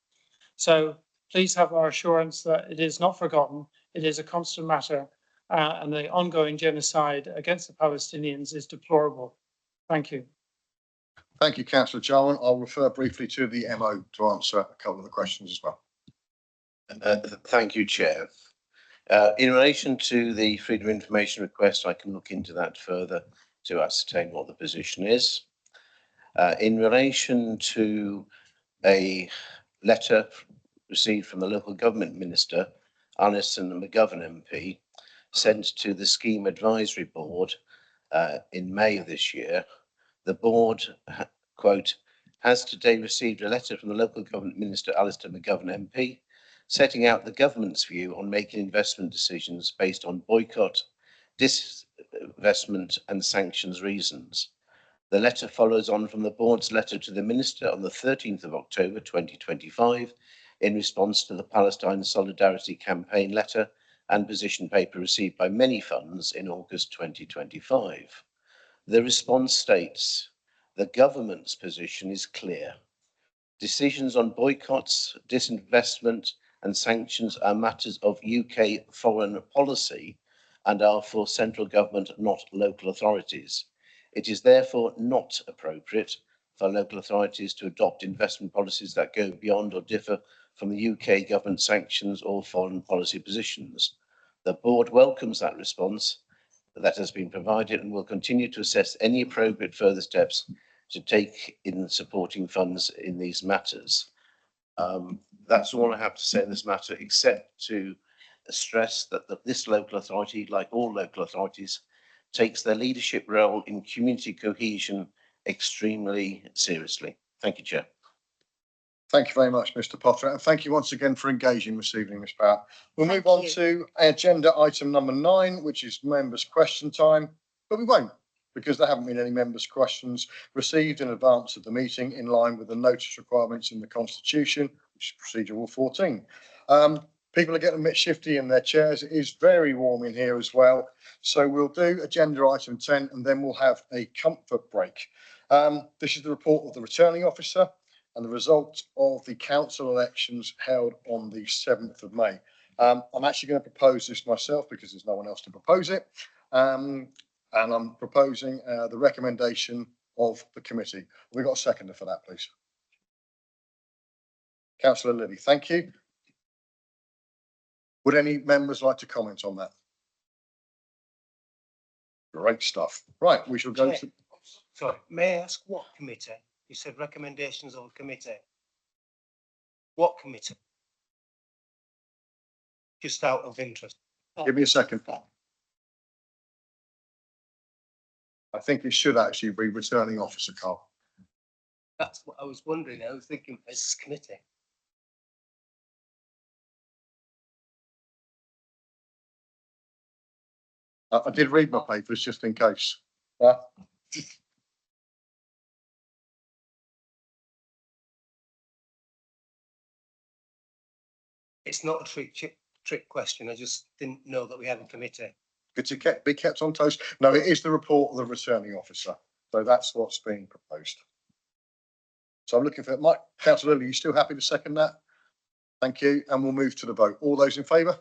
So please have our assurance that it is not forgotten. It is a constant matter, and the ongoing genocide against the Palestinians is deplorable. Thank you. Thank you, Councillor Jarman. I'll refer briefly to the MO to answer a couple of the questions as well. Thank you, Chair. In relation to the Freedom of Information request, I can look into that further to ascertain what the position is. In relation to a letter received from the local government minister, Alison McGovern MP, sent to the Scheme Advisory Board in May of this year, the board, quote, has today received a letter from the local government minister, Alistair McGovern MP, setting out the government's view on making investment decisions based on boycott, disinvestment and sanctions reasons. The letter follows on from the board's letter to the minister on the 13th of October 2025 in response to the Palestine Solidarity Campaign letter and position paper received by many funds in August 2025. The response states, the government's position is clear. Decisions on boycotts, disinvestment and sanctions are matters of UK foreign policy and are for central government, not local authorities. It is therefore not appropriate for local authorities to adopt investment policies that go beyond or differ from the UK government sanctions or foreign policy positions. The board welcomes that response that has been provided and will continue to assess any appropriate further steps to take in supporting funds in these matters. That's all I have to say in this matter, except to stress that this local authority, like all local authorities, takes their leadership role in community cohesion extremely seriously. Thank you, Chair. Thank you very much, Mr Potter, and thank you once again for engaging this evening, Ms Barrett. We'll move on to agenda item number 9, which is members' question time, but we won't, because there haven't been any members' questions received in advance of the meeting in line with the notice requirements in the Constitution, which is Procedure Rule 14. People are getting a bit shifty in their chairs. It is very warm in here as well. So we'll do agenda item 10 and then we'll have a comfort break. This is the report of the returning officer and the result of the council elections held on the 7th of May. I'm actually going to propose this myself because there's no one else to propose it. And I'm proposing the recommendation of the committee. We've got a seconder for that, please. Councillor Lilly, thank you. Would any members like to comment on that? Great stuff. Right, we shall go to... Sorry, may I ask what committee? You said recommendations of a committee. What committee? Just out of interest. Give me a second. I think it should actually be returning officer, Carl. That's what I was wondering. I was thinking as committee. I did read my papers just in case. It's not a trick question. I just didn't know that we had a committee. Good to be kept on toast. No, it is the report of the returning officer. So that's what's being proposed. So I'm looking for Mike. Councillor Lilly, you still happy to second that? Thank you. And we'll move to the vote. All those in favour?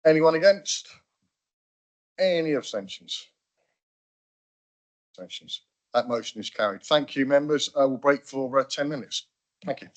Anyone against? Any abstentions? Abstentions. That motion is carried. Thank you, members. I will break for 10 minutes. Thank you.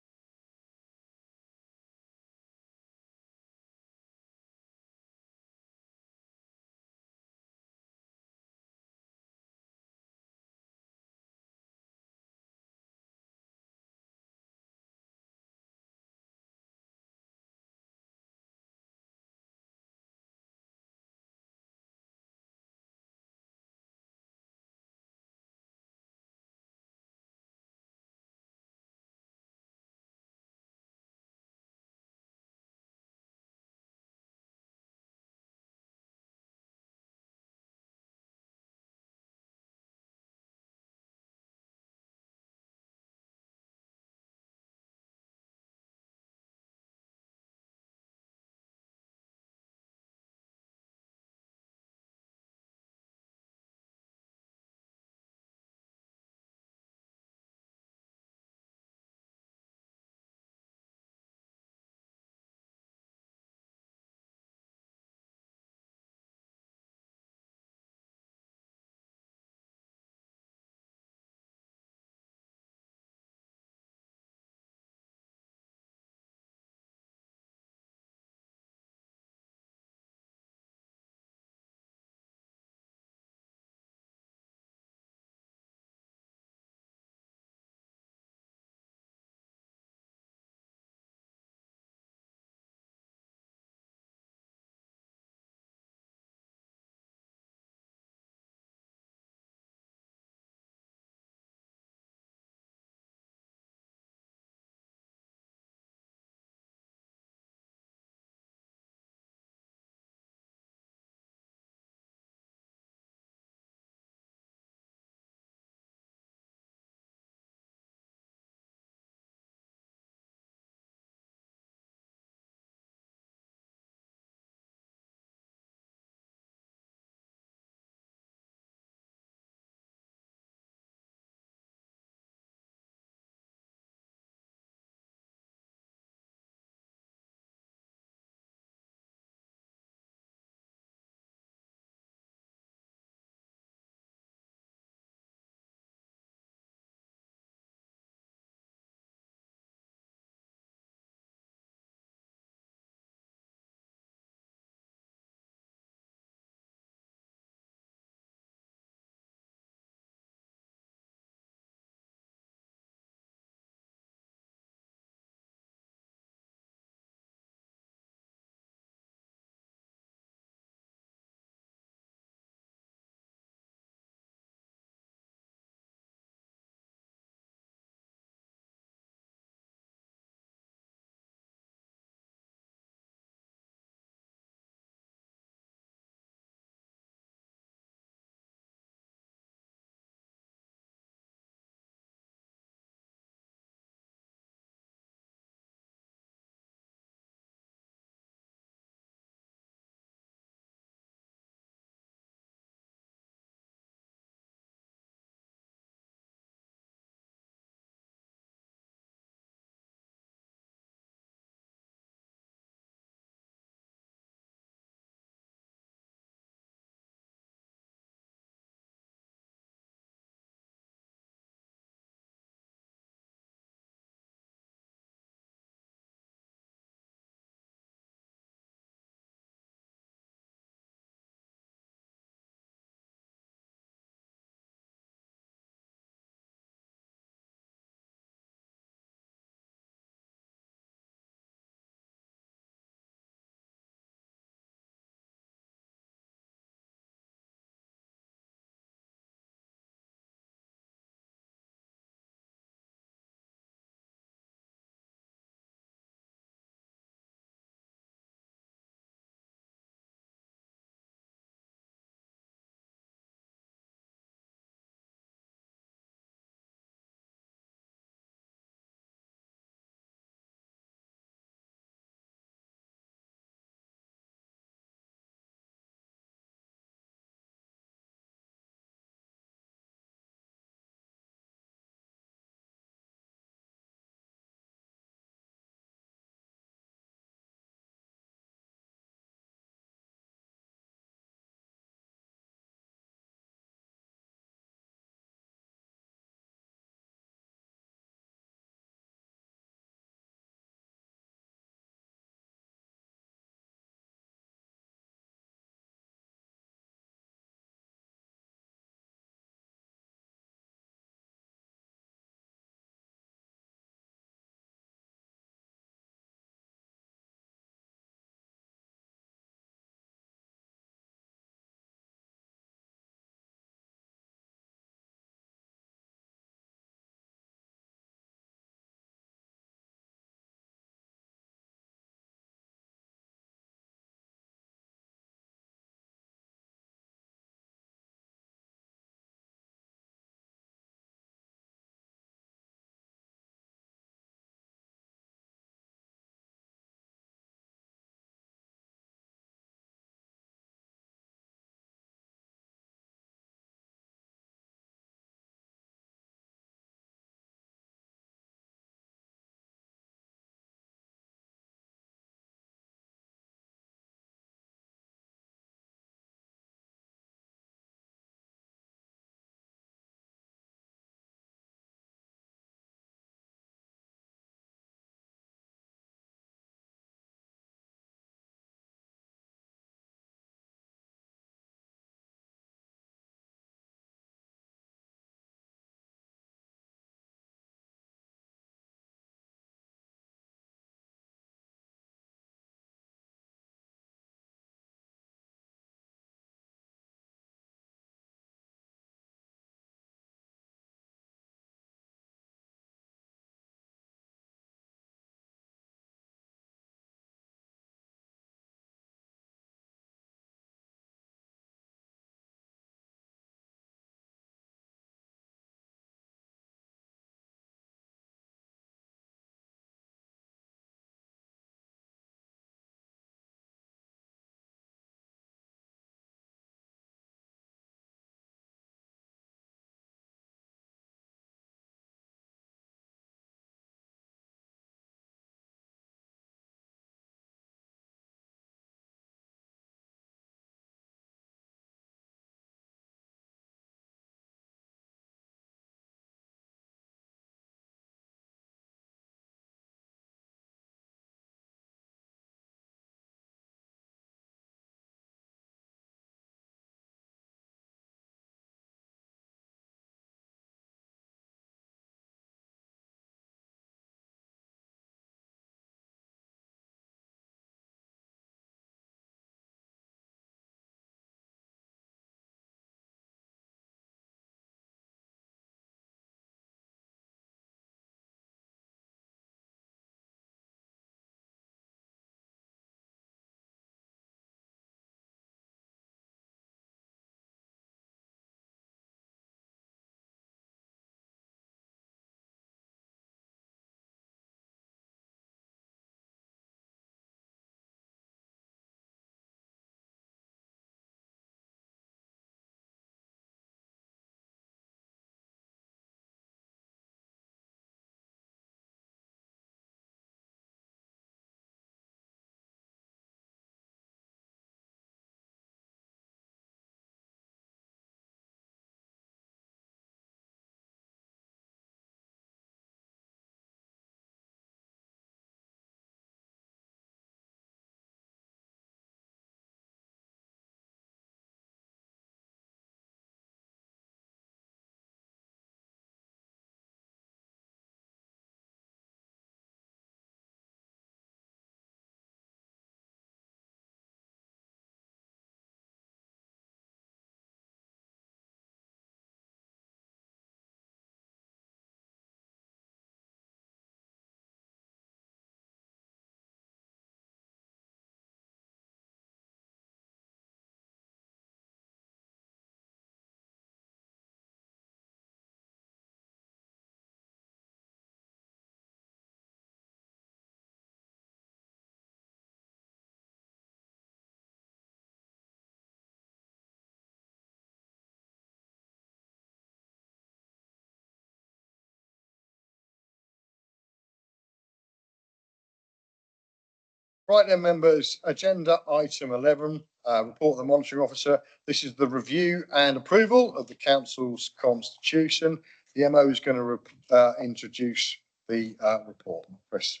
Right then, members, agenda item 11, report of the monitoring officer. This is the review and approval of the council's constitution. The MO is going to introduce the report. Chris.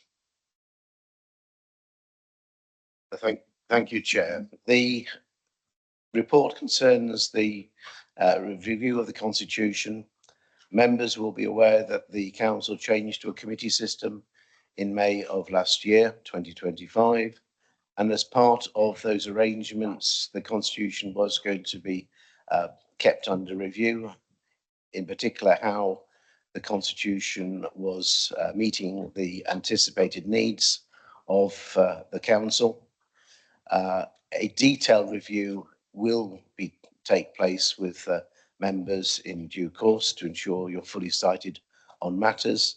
Thank you, Chair. The report concerns the review of the constitution. Members will be aware that the council changed to a committee system in May of last year, 2025. And as part of those arrangements, the constitution was going to be kept under review, in particular how the constitution was meeting the anticipated needs of the council. A detailed review will take place with members in due course to ensure you're fully cited on matters.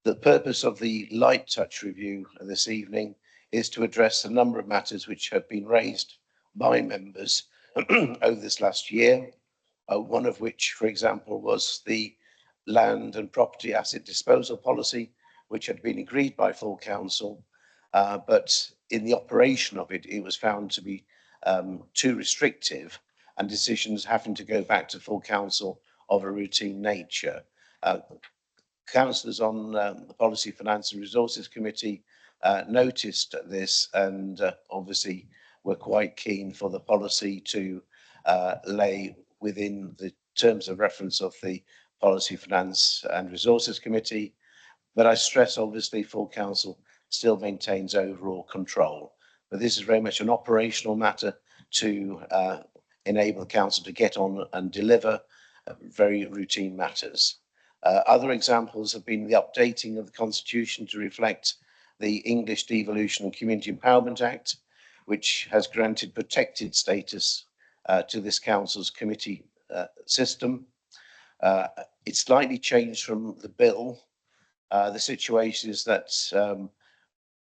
The purpose of the light touch review this evening is to address a number of matters which have been raised by members over this last year. One of which, for example, was the land and property asset disposal policy, which had been agreed by full council, but in the operation of it, it was found to be too restrictive and decisions having to go back to full council of a routine nature. Councillors on the Policy, Finance and Resources Committee noticed this and obviously were quite keen for the policy to lay within the terms of reference of the Policy, Finance and Resources Committee. But I stress, obviously, full council still maintains overall control. But this is very much an operational matter to enable the council to get on and deliver very routine matters. Other examples have been the updating of the constitution to reflect the English Devolution and Community Empowerment Act, which has granted protected status to this council's committee system. It's slightly changed from the bill. The situation is that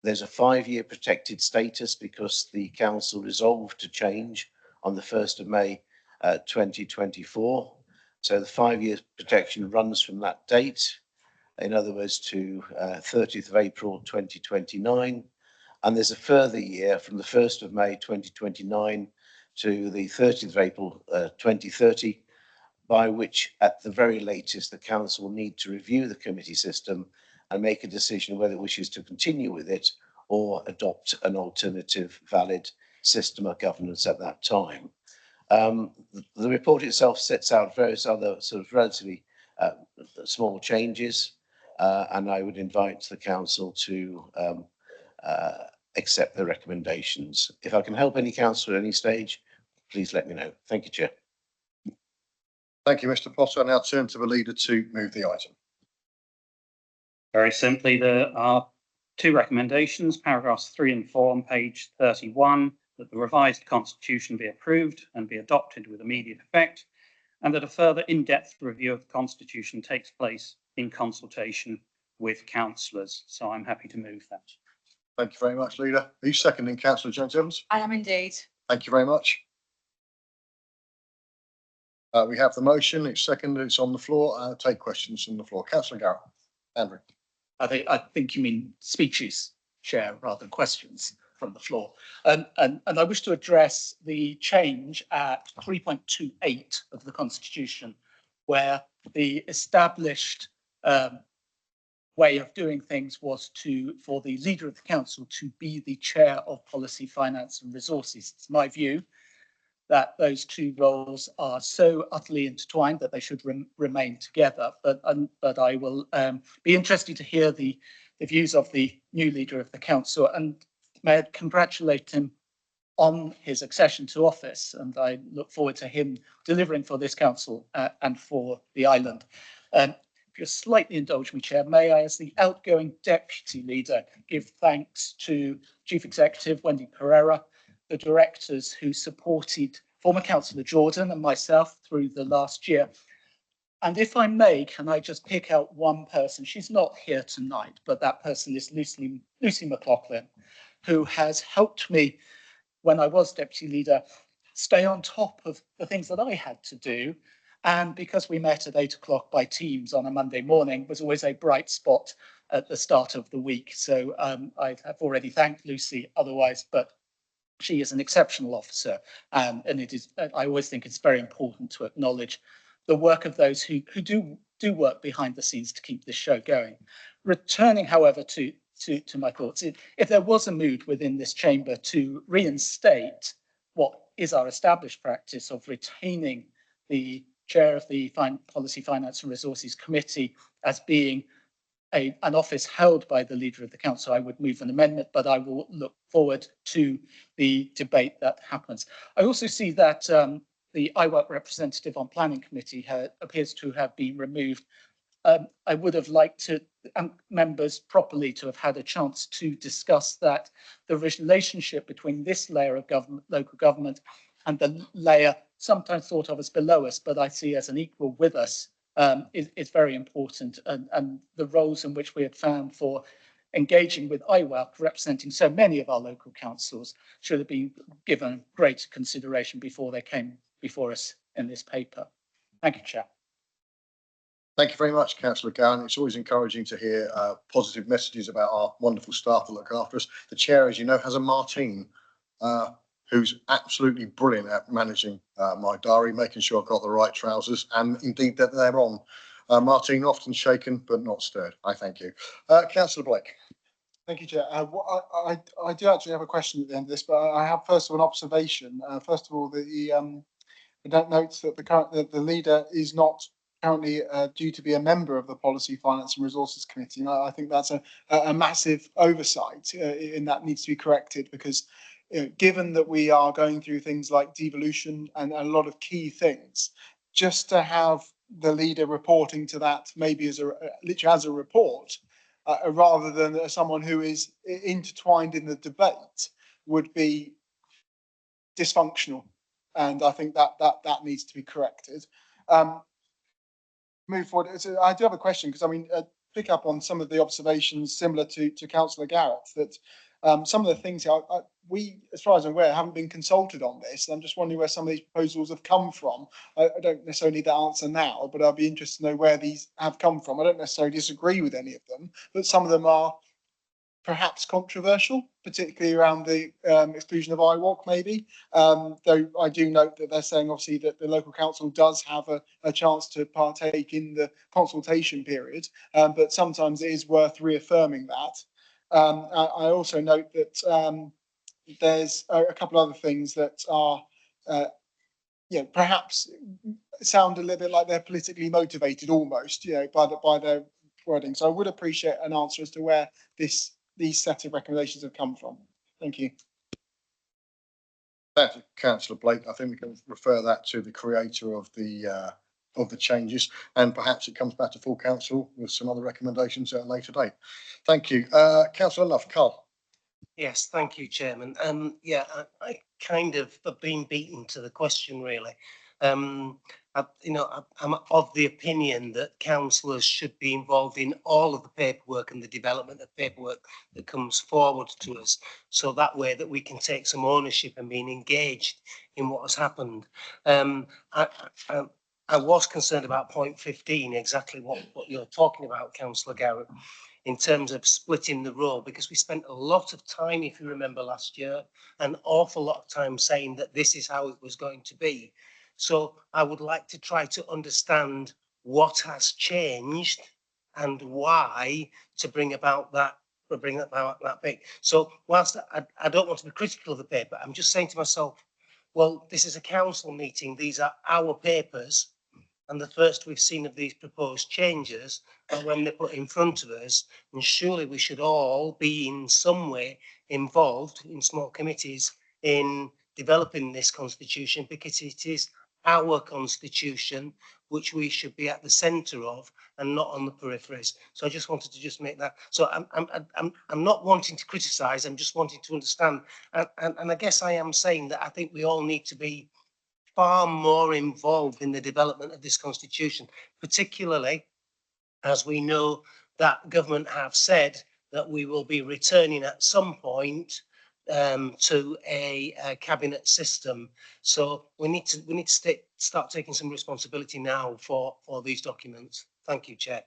there's a 5-year protected status because the council resolved to change on the 1st of May 2024. So the 5-year protection runs from that date, in other words, to 30th of April 2029. And there's a further year from the 1st of May 2029 to the 30th of April 2030, by which at the very latest the council will need to review the committee system and make a decision whether it wishes to continue with it or adopt an alternative valid system of governance at that time. The report itself sets out various other sort of relatively small changes, and I would invite the council to accept the recommendations. If I can help any councillor at any stage, please let me know. Thank you, Chair. Thank you, Mr. Potter. I now turn to the leader to move the item. Very simply, there are 2 recommendations, paragraphs 3 and 4 on page 31, that the revised constitution be approved and be adopted with immediate effect, and that a further in-depth review of the constitution takes place in consultation with councillors. So I'm happy to move that. Thank you very much, leader. Are you seconding, Councillor Jones-Evans? I am indeed. Thank you very much. We have the motion. It's seconded. It's on the floor. I'll take questions from the floor. Councillor Garrett. Andrew. I think you mean speeches, Chair, rather than questions from the floor. And I wish to address the change at 3.28 of the Constitution, where the established way of doing things was for the leader of the council to be the chair of policy, finance and resources. It's my view that those 2 roles are so utterly intertwined that they should remain together. But I will be interested to hear the views of the new leader of the council, and may I congratulate him on his accession to office, and I look forward to him delivering for this council and for the island. If you'll slightly indulge me, Chair, may I, as the outgoing deputy leader, give thanks to Chief Executive Wendy Pereira, the directors who supported former Councillor Jordan and myself through the last year. And if I may, can I just pick out one person? She's not here tonight, but that person is Lucy McLaughlin, who has helped me when I was deputy leader stay on top of the things that I had to do. And because we met at 8 o'clock by Teams on a Monday morning, was always a bright spot at the start of the week. So I have already thanked Lucy otherwise, but she is an exceptional officer, and it is. I always think it's very important to acknowledge the work of those who do work behind the scenes to keep this show going. Returning, however, to my thoughts, if there was a mood within this chamber to reinstate what is our established practice of retaining the chair of the Policy, Finance and Resources Committee as being an office held by the leader of the council, I would move an amendment, but I will look forward to the debate that happens. I also see that the IWAC representative on planning committee appears to have been removed. I would have liked members properly to have had a chance to discuss that the relationship between this layer of government, local government, and the layer sometimes thought of as below us, but I see as an equal with us, is very important, and the roles in which we had found for engaging with IWAC, representing so many of our local councils, should have been given greater consideration before they came before us in this paper. Thank you, Chair. Thank you very much, Councillor Gowan. It's always encouraging to hear positive messages about our wonderful staff that look after us. The chair, as you know, has a Martine who's absolutely brilliant at managing my diary, making sure I've got the right trousers, and indeed that they're on. Martine, often shaken but not stirred. I thank you. Councillor Blake. Thank you, Chair. I do actually have a question at the end of this, but I have first of an observation. First of all, I don't note that the leader is not currently due to be a member of the Policy, Finance and Resources Committee. And I think that's a massive oversight, and that needs to be corrected, because given that we are going through things like devolution and a lot of key things, just to have the leader reporting to that maybe as literally as a report, rather than someone who is intertwined in the debate, would be dysfunctional. And I think that needs to be corrected. Move forward. So I do have a question, because I mean, pick up on some of the observations similar to Councillor Garrett, that some of the things we, as far as I'm aware, haven't been consulted on this. I'm just wondering where some of these proposals have come from. I don't necessarily need the answer now, but I'd be interested to know where these have come from. I don't necessarily disagree with any of them, but some of them are perhaps controversial, particularly around the exclusion of IWAC, maybe. Though I do note that they're saying, obviously, that the local council does have a chance to partake in the consultation period, but sometimes it is worth reaffirming that. I also note that there's a couple other things that are, perhaps sound a little bit like they're politically motivated, almost, by their wording. So I would appreciate an answer as to where these set of recommendations have come from. Thank you. Thank you, Councillor Blake. I think we can refer that to the creator of the changes, and perhaps it comes back to full council with some other recommendations at a later date. Thank you. Councillor Love, Carl. Yes, thank you, Chairman. I kind of have been beaten to the question, really. I'm of the opinion that councillors should be involved in all of the paperwork and the development of paperwork that comes forward to us, so that way that we can take some ownership and being engaged in what has happened. I was concerned about point 15, exactly what you're talking about, Councillor Garrett, in terms of splitting the role, because we spent a lot of time, if you remember last year, an awful lot of time saying that this is how it was going to be. So I would like to try to understand what has changed and why to bring about that big. So whilst I don't want to be critical of the paper, I'm just saying to myself, well, this is a council meeting. These are our papers. And the first we've seen of these proposed changes are when they're put in front of us, and surely we should all be in some way involved in small committees in developing this constitution, because it is our constitution which we should be at the centre of and not on the peripheries. So I just wanted to just make that. So I'm not wanting to criticise. I'm just wanting to understand, and I guess I am saying that I think we all need to be far more involved in the development of this constitution, particularly as we know that government have said that we will be returning at some point to a cabinet system. So we need to start taking some responsibility now for these documents. Thank you, Chair.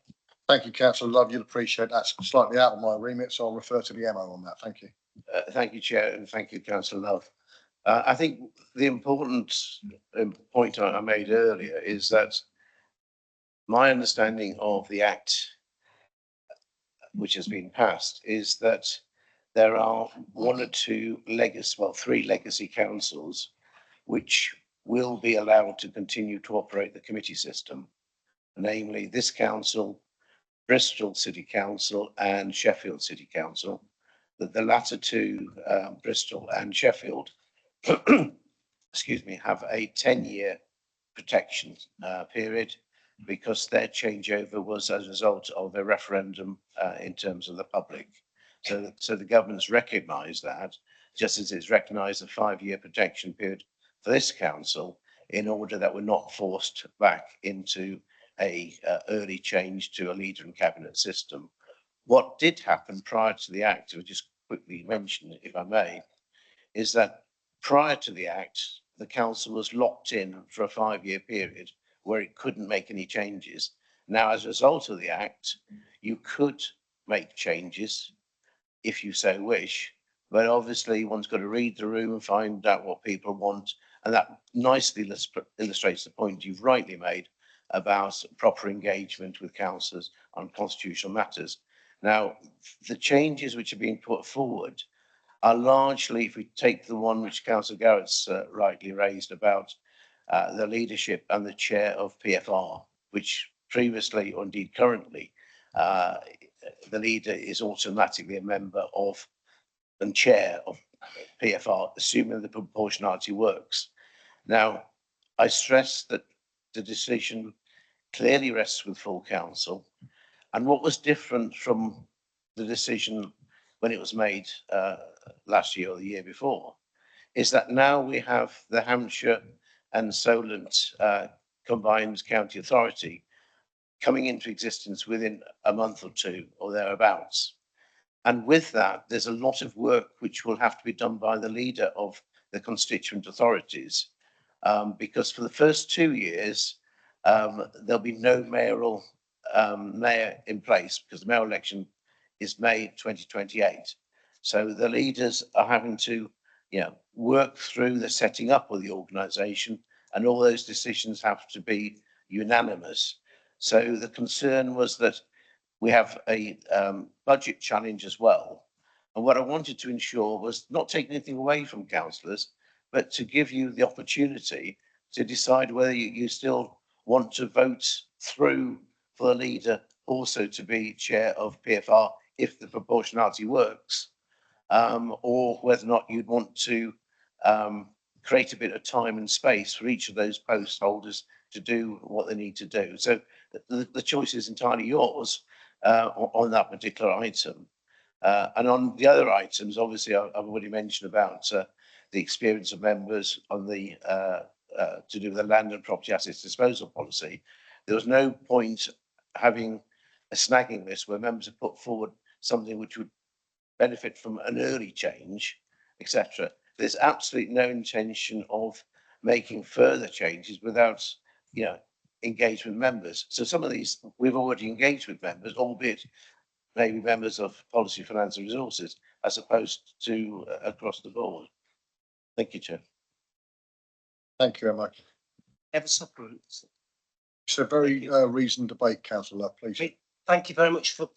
Thank you, Councillor Love. You'll appreciate that's slightly out of my remit, so I'll refer to the MO on that. Thank you. Thank you, Chair, and thank you, Councillor Love. I think the important point I made earlier is that my understanding of the Act which has been passed is that there are one or two legacy, well, three legacy councils which will be allowed to continue to operate the committee system, namely this council, Bristol City Council and Sheffield City Council. That the latter two, Bristol and Sheffield, excuse me, have a 10-year protection period because their changeover was as a result of a referendum in terms of the public. So the government's recognised that, just as it's recognised a 5-year protection period for this council, in order that we're not forced back into a early change to a leader and cabinet system. What did happen prior to the Act, I'll just quickly mention, if I may, is that prior to the Act, the council was locked in for a 5-year period where it couldn't make any changes. Now, as a result of the Act, you could make changes if you so wish, but obviously one's got to read the room and find out what people want. And that nicely illustrates the point you've rightly made about proper engagement with councillors on constitutional matters. Now, the changes which are being put forward are largely, if we take the one which Councillor Garrett's rightly raised about the leadership and the chair of PFR, which previously, or indeed currently, the leader is automatically a member of and chair of PFR, assuming the proportionality works. Now, I stress that the decision clearly rests with full council. And what was different from the decision when it was made last year or the year before is that now we have the Hampshire and Solent combined county authority coming into existence within a month or two or thereabouts. And with that, there's a lot of work which will have to be done by the leader of the constituent authorities, because for the first 2 years, there'll be no mayoral mayor in place because the mayoral election is May 2028. So the leaders are having to, work through the setting up of the organisation, and all those decisions have to be unanimous. So the concern was that we have a budget challenge as well. And what I wanted to ensure was not take anything away from councillors, but to give you the opportunity to decide whether you still want to vote through for the leader also to be chair of PFR if the proportionality works, or whether or not you'd want to create a bit of time and space for each of those post holders to do what they need to do. So the choice is entirely yours on that particular item. And on the other items, obviously, I've already mentioned about the experience of members on the to do with the land and property assets disposal policy. There was no point having a snagging list where members have put forward something which would benefit from an early change, etc. There's absolutely no intention of making further changes without, engagement with members. So some of these we've already engaged with members, albeit maybe members of policy, finance and resources, as opposed to across the board. Thank you, Chair. Thank you very much. Ever separate. It's a very reasoned debate, Councillor Love, please. Thank you very much for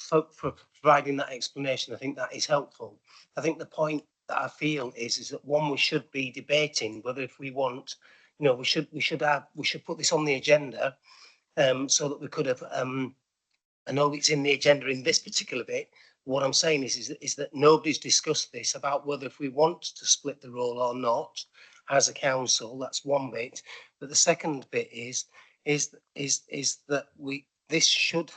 providing that explanation. I think that is helpful. I think the point that I feel is that one, we should be debating whether if we want, we should put this on the agenda so that we could have. I know it's in the agenda in this particular bit. What I'm saying is that nobody's discussed this about whether if we want to split the role or not as a council. That's one bit. But the second bit is that this should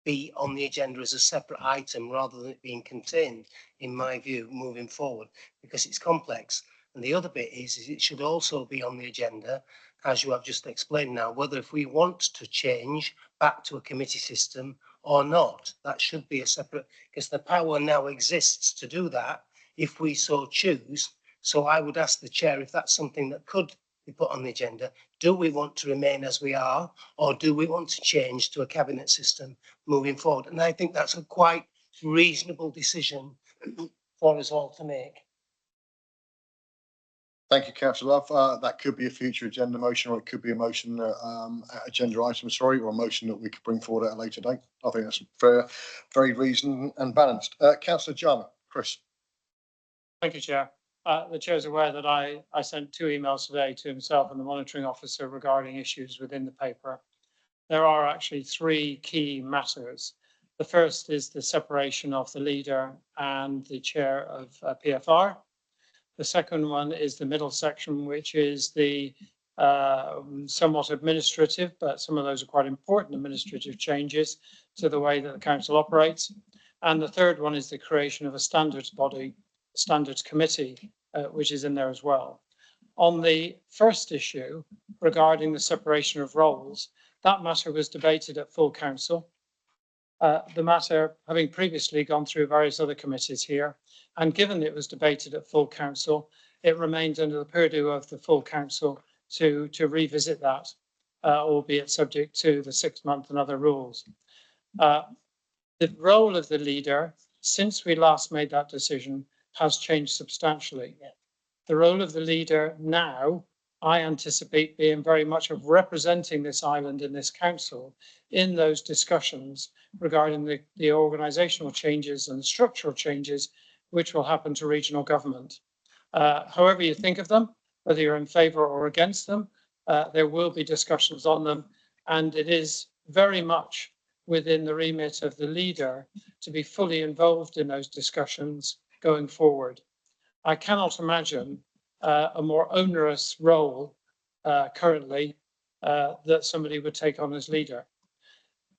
be on the agenda as a separate item rather than it being contained, in my view, moving forward, because it's complex. And the other bit is it should also be on the agenda, as you have just explained now, whether if we want to change back to a committee system or not. That should be a separate, because the power now exists to do that if we so choose. So I would ask the chair if that's something that could be put on the agenda Do we want to remain as we are, or do we want to change to a cabinet system moving forward? And I think that's a quite reasonable decision for us all to make. Thank you, Councillor Love. That could be a future agenda motion, or it could be a motion, agenda item, sorry, or a motion that we could bring forward at a later date. I think that's fair, very reasoned and balanced. Councillor Jarman, Chris. Thank you, Chair. The Chair is aware that I sent 2 emails today to himself and the monitoring officer regarding issues within the paper. There are actually 3 key matters. The first is the separation of the leader and the chair of PFR. The second one is the middle section, which is the somewhat administrative, but some of those are quite important administrative changes to the way that the council operates. And the third one is the creation of a standards body, standards committee, which is in there as well. On the first issue regarding the separation of roles, that matter was debated at full council. The matter having previously gone through various other committees here, and given it was debated at full council, it remains under the purview of the full council to revisit that, albeit subject to the 6-month and other rules. The role of the leader, since we last made that decision, has changed substantially. The role of the leader now, I anticipate being very much of representing this island in this council in those discussions regarding the organisational changes and structural changes which will happen to regional government. However you think of them, whether you're in favour or against them, there will be discussions on them, and it is very much within the remit of the leader to be fully involved in those discussions going forward. I cannot imagine a more onerous role currently that somebody would take on as leader.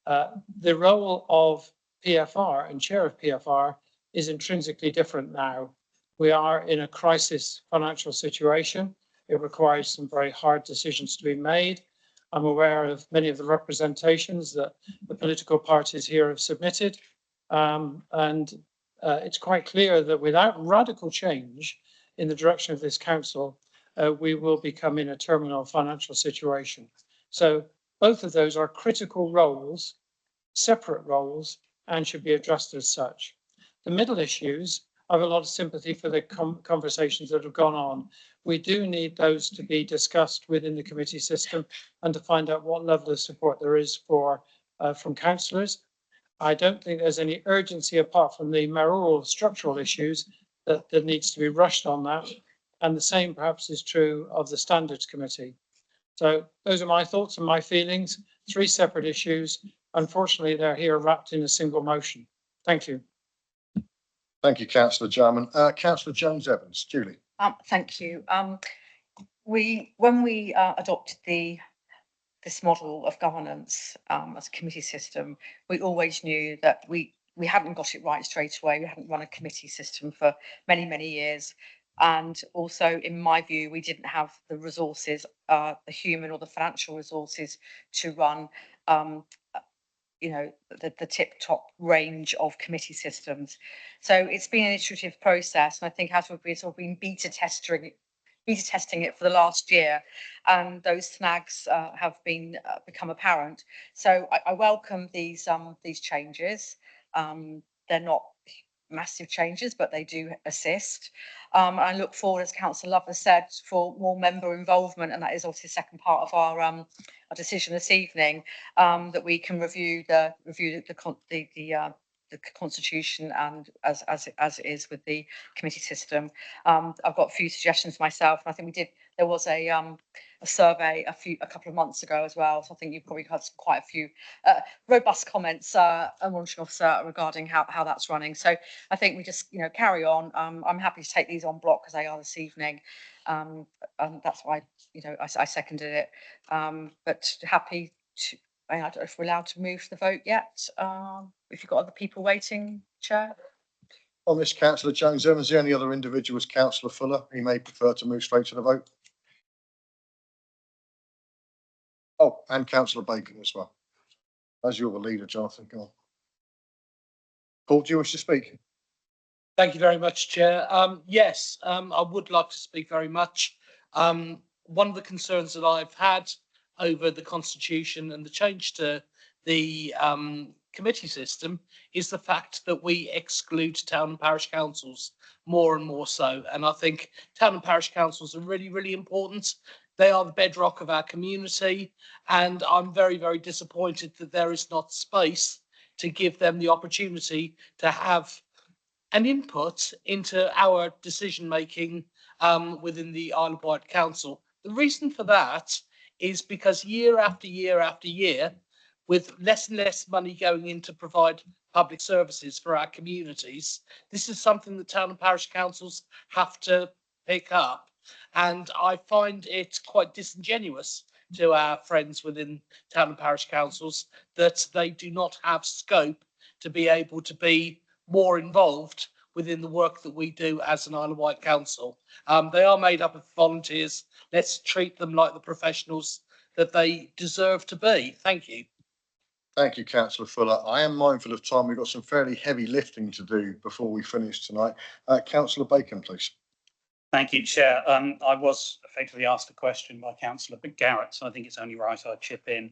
The role of PFR and chair of PFR is intrinsically different now. We are in a crisis financial situation. It requires some very hard decisions to be made. I'm aware of many of the representations that the political parties here have submitted. It's quite clear that without radical change in the direction of this council, we will become in a terminal financial situation. So both of those are critical roles, separate roles, and should be addressed as such. The middle issues, I have a lot of sympathy for the conversations that have gone on. We do need those to be discussed within the committee system and to find out what level of support there is for from councillors. I don't think there's any urgency apart from the mayoral structural issues that needs to be rushed on that. And the same perhaps is true of the standards committee. So those are my thoughts and my feelings. 3 separate issues. Unfortunately, they're here wrapped in a single motion. Thank you. Thank you, Councillor Jarman. Councillor Jones-Evans, Julie. Thank you. When we adopted this model of governance as a committee system, we always knew that we hadn't got it right straight away. We hadn't run a committee system for many, many years. And also, in my view, we didn't have the resources, the human or the financial resources to run the tip-top range of committee systems. So it's been an iterative process, and I think as we've sort of been beta testing it for the last year, and those snags have been become apparent. So I welcome these changes. They're not massive changes, but they do assist. I look forward, as Councillor Love has said, for more member involvement, and that is obviously the second part of our decision this evening, that we can review the constitution and as it is with the committee system. I've got a few suggestions myself, and I think there was a survey a couple of months ago as well. So I think you've probably had quite a few robust comments, monitoring officer, regarding how that's running. So I think we just carry on. I'm happy to take these on block as they are this evening, and that's why I seconded it. But happy to. I don't know if we're allowed to move to the vote yet. If you've got other people waiting, Chair. On this, Councillor Jones-Evans, the only other individual is Councillor Fuller. He may prefer to move straight to the vote. Oh, and Councillor Bacon as well. As you're the leader, Jonathan, go on. Paul, do you wish to speak? Thank you very much, Chair. Yes, I would like to speak very much. one of the concerns that I've had over the constitution and the change to the committee system is the fact that we exclude town and parish councils more and more so. And I think town and parish councils are really, really important. They are the bedrock of our community. And I'm very, very disappointed that there is not space to give them the opportunity to have an input into our decision making within the Isle of Wight Council. The reason for that is because year after year after year, with less and less money going in to provide public services for our communities, this is something that town and parish councils have to pick up. And I find it quite disingenuous to our friends within town and parish councils that they do not have scope to be able to be more involved within the work that we do as an Isle of Wight Council. They are made up of volunteers. Let's treat them like the professionals that they deserve to be. Thank you. Thank you, Councillor Fuller. I am mindful of time. We've got some fairly heavy lifting to do before we finish tonight. Councillor Bacon, please. Thank you, Chair. I was effectively asked a question by Councillor Garrett, so I think it's only right I chip in.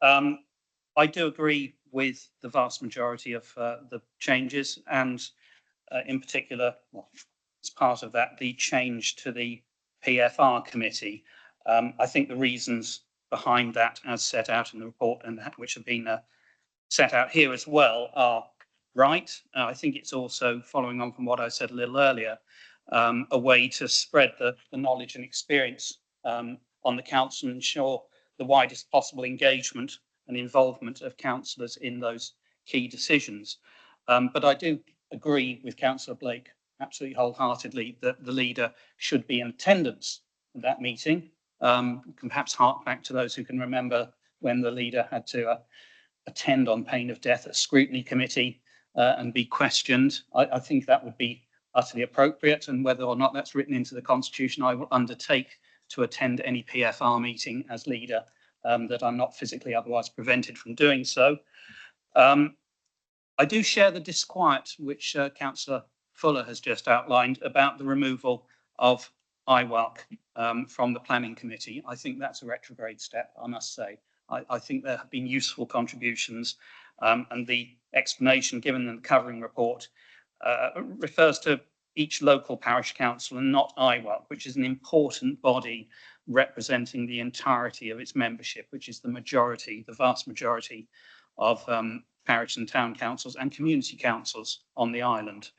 I do agree with the vast majority of the changes, and in particular, well, as part of that, the change to the PFR committee. I think the reasons behind that, as set out in the report and which have been set out here as well, are right. I think it's also, following on from what I said a little earlier, a way to spread the knowledge and experience on the council and ensure the widest possible engagement and involvement of councillors in those key decisions. But I do agree with Councillor Blake absolutely wholeheartedly that the leader should be in attendance at that meeting. Can perhaps hark back to those who can remember when the leader had to attend on pain of death at scrutiny committee and be questioned. I think that would be utterly appropriate, and whether or not that's written into the constitution, I will undertake to attend any PFR meeting as leader that I'm not physically otherwise prevented from doing so. I do share the disquiet which Councillor Fuller has just outlined about the removal of IWALC from the planning committee. I think that's a retrograde step, I must say. I think there have been useful contributions, and the explanation given in the covering report refers to each local parish council and not IWALC, which is an important body representing the entirety of its membership, which is the majority, the vast majority of parish and town councils and community councils on the island.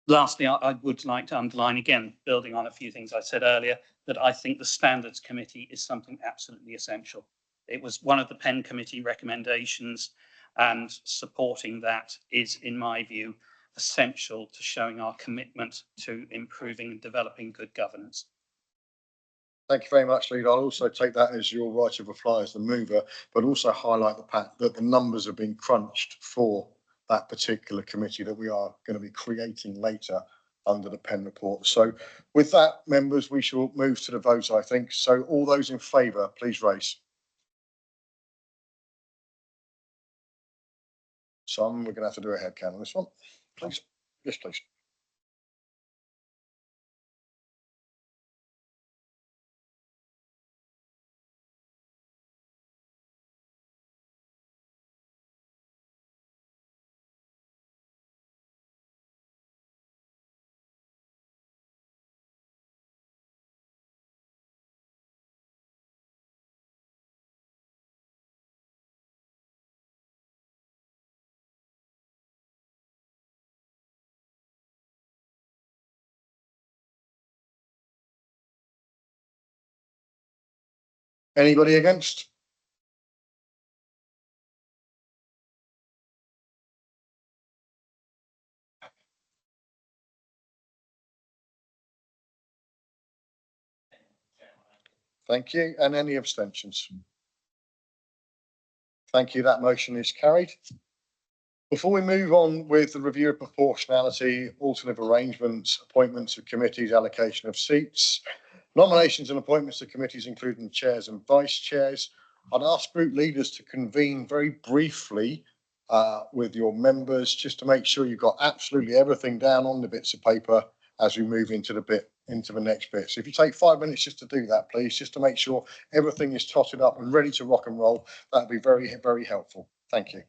Lastly, I would like to underline again, building on a few things I said earlier, that I think the Standards Committee is something absolutely essential. It was one of the Penn Committee recommendations, and supporting that is, in my view, essential to showing our commitment to improving and developing good governance. Thank you very much, Leader. I'll also take that as your right of reply as the mover, but also highlight the fact that the numbers have been crunched for that particular committee that we are going to be creating later under the Penn report. So with that, members, we shall move to the vote, I think. So all those in favour, please raise. Some, we're going to have to do a head count on this one, please. Yes, please. Anybody against? Thank you. And any abstentions? Thank you. That motion is carried. Before we move on with the review of proportionality, alternative arrangements, appointments of committees, allocation of seats, nominations and appointments to committees, including chairs and vice chairs, I'd ask group leaders to convene very briefly with your members, just to make sure you've got absolutely everything down on the bits of paper as we move into the bit into the next bit. So if you take 5 minutes just to do that, please, just to make sure everything is totted up and ready to rock and roll, that'd be very, very helpful. Thank you.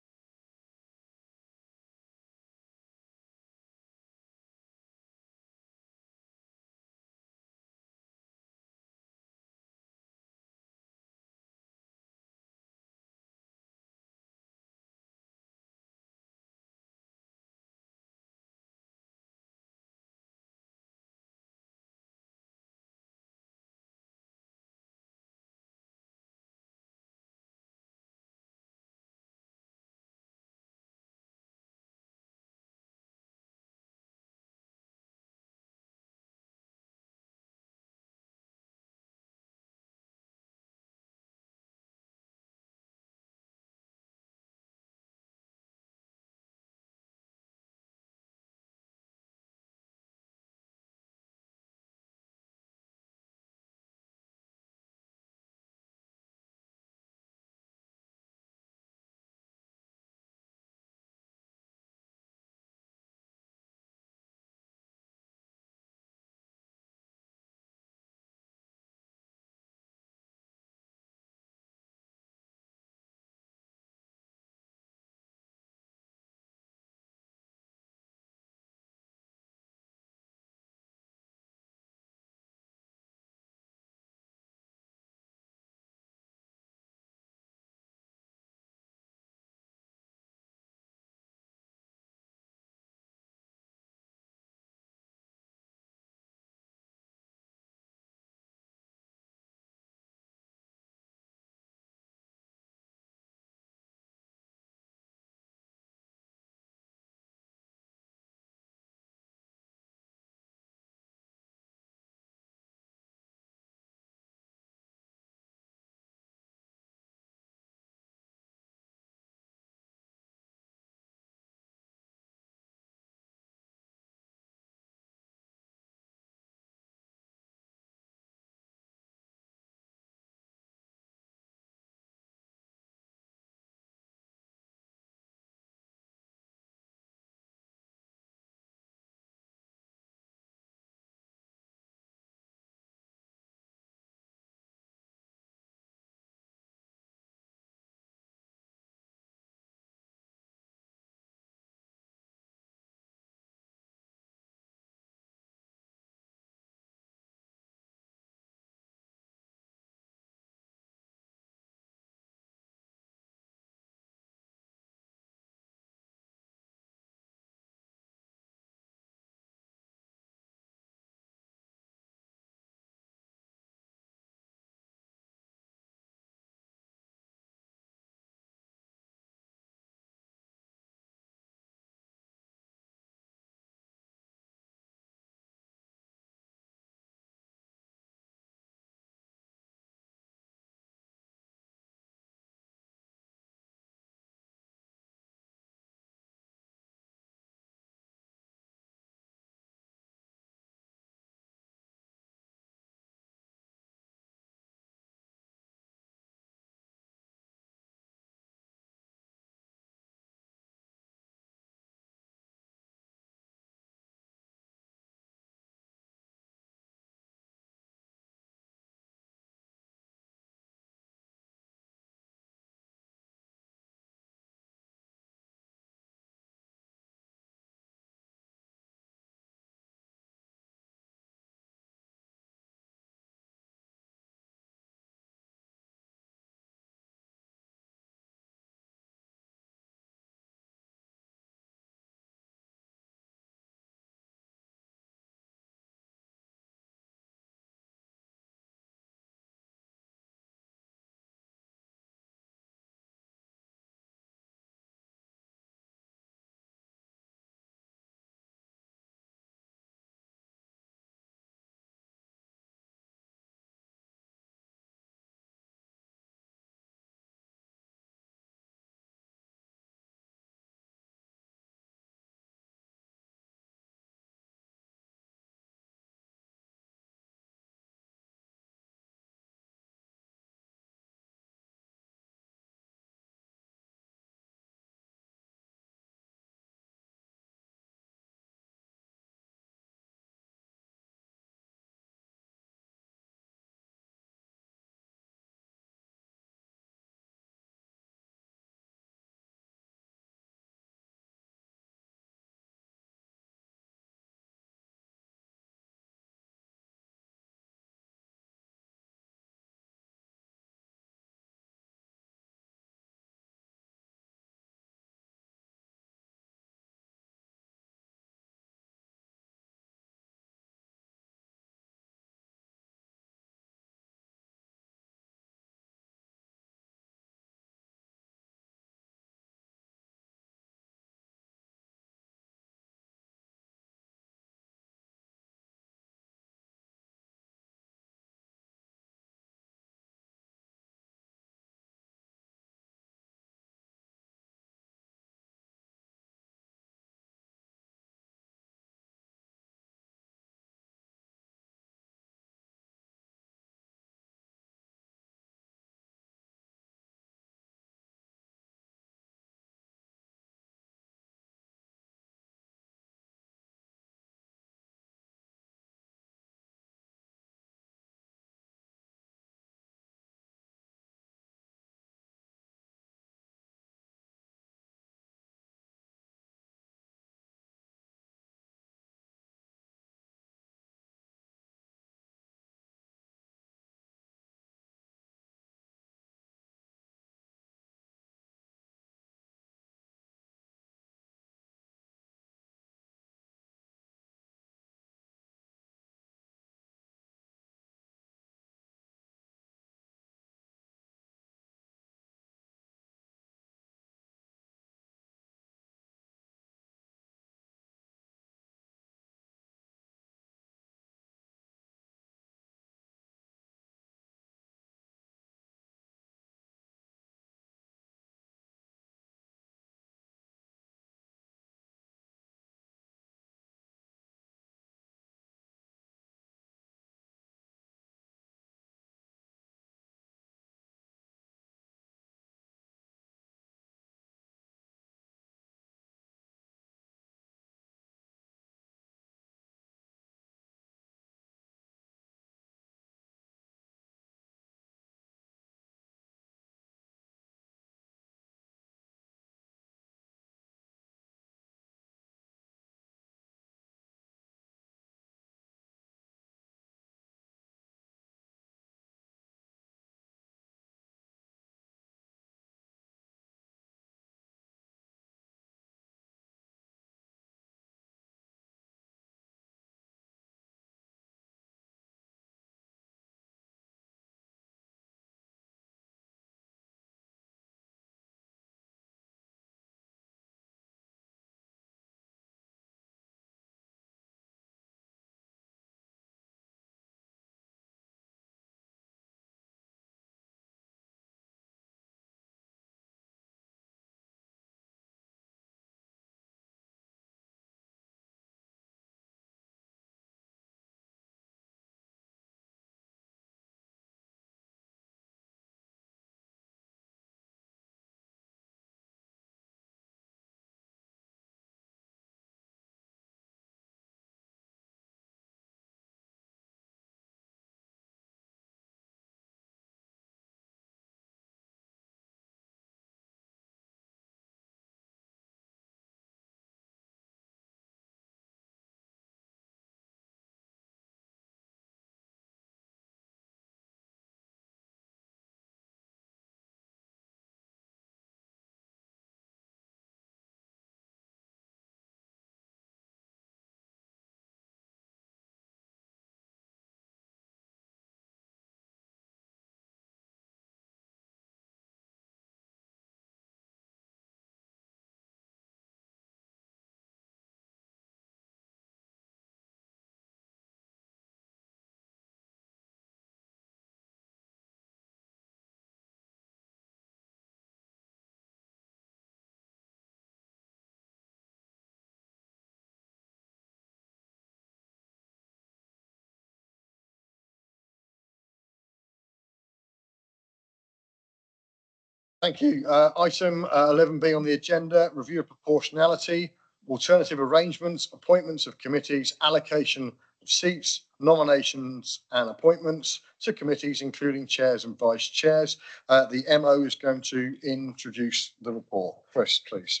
Thank you. Item 11B on the agenda, review of proportionality, alternative arrangements, appointments of committees, allocation of seats, nominations and appointments to committees, including chairs and vice chairs. The MO is going to introduce the report. Chris, please.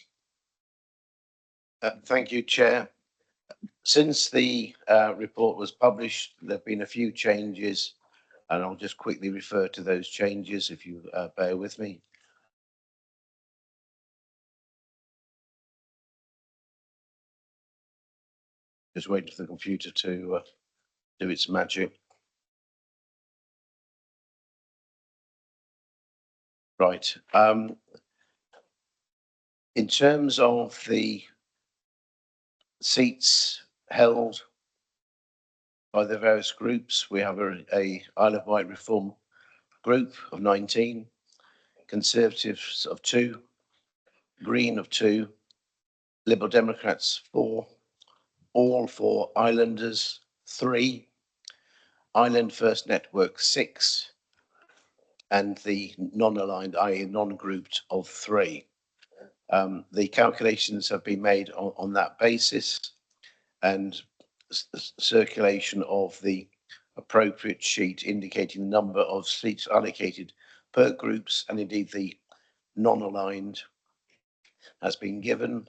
Thank you, Chair. Since the report was published, there have been a few changes, and I'll just quickly refer to those changes if you bear with me. Just waiting for the computer to do its magic. Right. In terms of the seats held by the various groups, we have a Isle of Wight Reform group of 19, Conservatives of 2, Green of 2, Liberal Democrats 4, All for Islanders 3, Island First Network 6, and the non-aligned, i.e. non-grouped, of 3. The calculations have been made on that basis, and circulation of the appropriate sheet indicating the number of seats allocated per groups, and indeed the non-aligned, has been given.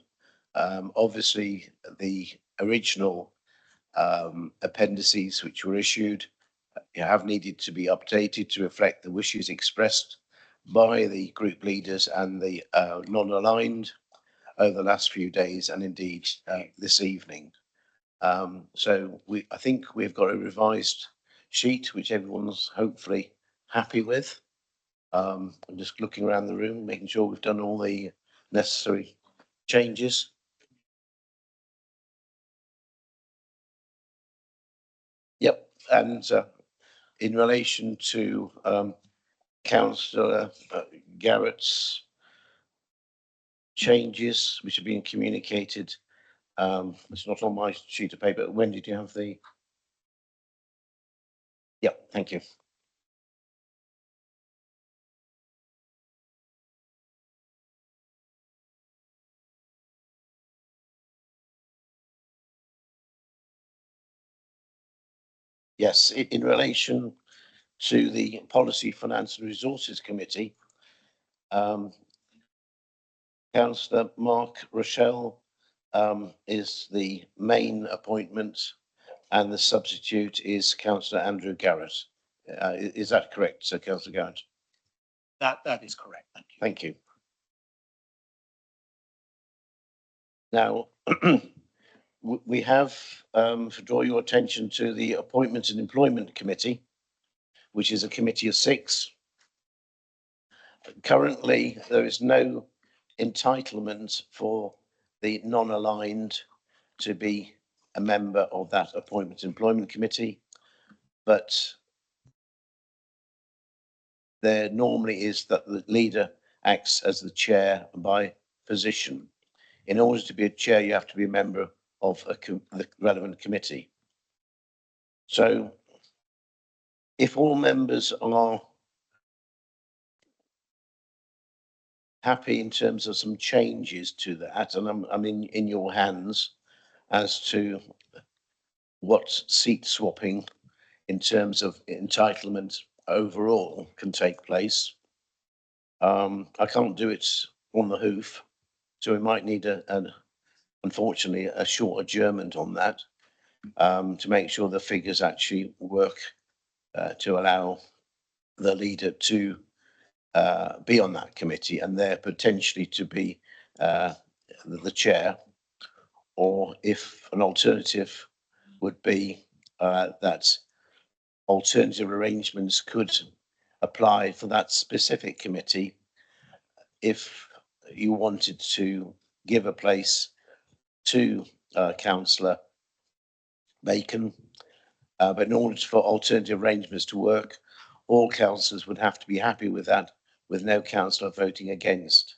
Obviously, the original appendices which were issued have needed to be updated to reflect the wishes expressed by the group leaders and the non-aligned over the last few days, and indeed this evening. So I think we've got a revised sheet which everyone's hopefully happy with. I'm just looking around the room, making sure we've done all the necessary changes. Yep, and in relation to Councillor Garrett's changes, which have been communicated, it's not on my sheet of paper. When did you have the? Yep, thank you. Yes, in relation to the Policy, Finance and Resources Committee, Councillor Mark Rochelle is the main appointment, and the substitute is Councillor Andrew Garrett. Is that correct, Sir Councillor Garrett? That is correct. Thank you. Thank you. Now, we have to draw your attention to the Appointment and Employment Committee, which is a committee of 6. Currently, there is no entitlement for the non-aligned to be a member of that Appointment and Employment Committee, but there normally is that the leader acts as the chair by position. In order to be a chair, you have to be a member of the relevant committee. So if all members are happy in terms of some changes to that, and I'm in your hands as to what seat swapping in terms of entitlement overall can take place. I can't do it on the hoof, so we might need unfortunately a short adjournment on that to make sure the figures actually work to allow the leader to be on that committee, and there potentially to be the chair, or if an alternative would be that alternative arrangements could apply for that specific committee if you wanted to give a place to Councillor Bacon. But in order for alternative arrangements to work, all councillors would have to be happy with that, with no councillor voting against.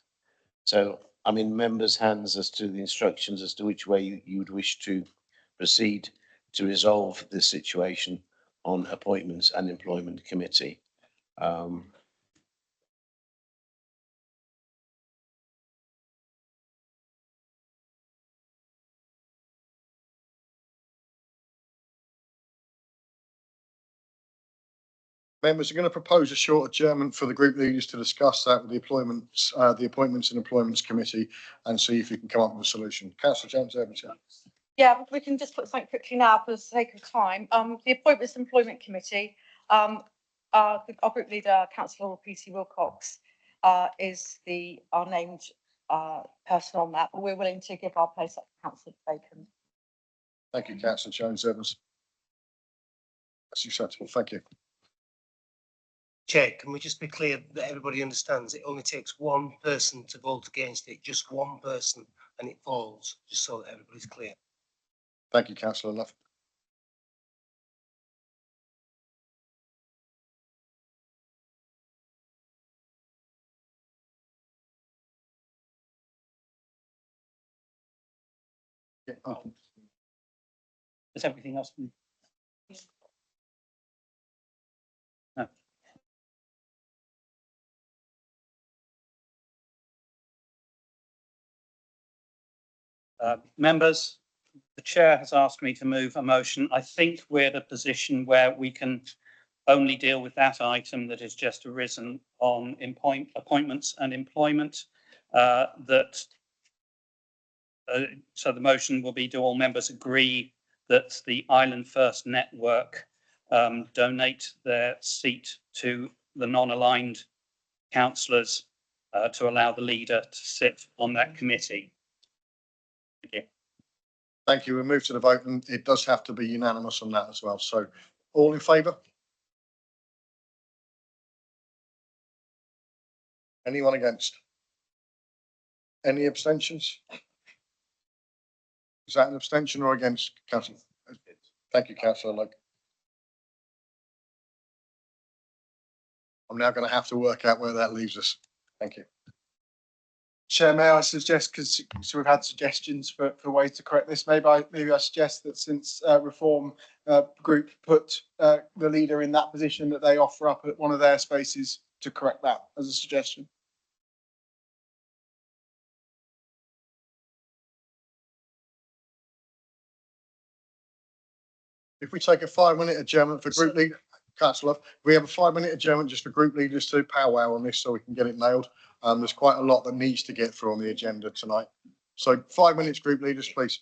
So I'm in members' hands as to the instructions as to which way you would wish to proceed to resolve this situation on Appointments and Employment Committee. Members are going to propose a short adjournment for the group leaders to discuss that with the appointments and employments committee and see if you can come up with a solution. Councillor James Evans. Yeah, we can just put something quickly now for the sake of time. The Appointments and Employment Committee, our group leader, Councillor PC Wilcox, is our named person on that, but we're willing to give our place up to Councillor Bacon. Thank you, Councillor Jones Evans. That's acceptable. Thank you. Chair, can we just be clear that everybody understands it only takes one person to vote against it, just one person, and it falls, just so that everybody's clear. Thank you, Councillor Love. Is everything else been? No. Members, the chair has asked me to move a motion. I think we're in a position where we can only deal with that item that has just arisen on appointments and employment. So the motion will be, do all members agree that the Island First Network donate their seat to the non-aligned councillors to allow the leader to sit on that committee? Thank you. Thank you. We'll move to the vote, and it does have to be unanimous on that as well. So all in favour? Anyone against? Any abstentions? Is that an abstention or against, Councillor? Thank you, Councillor Logue. I'm now going to have to work out where that leaves us. Thank you. Chair, may I suggest, because we've had suggestions for ways to correct this, maybe I suggest that since Reform Group put the leader in that position, that they offer up at one of their spaces to correct that as a suggestion. If we take a 5-minute adjournment for group leader, Councillor, we have a 5-minute adjournment just for group leaders to powwow on this so we can get it nailed. There's quite a lot that needs to get through on the agenda tonight. So 5 minutes, group leaders, please.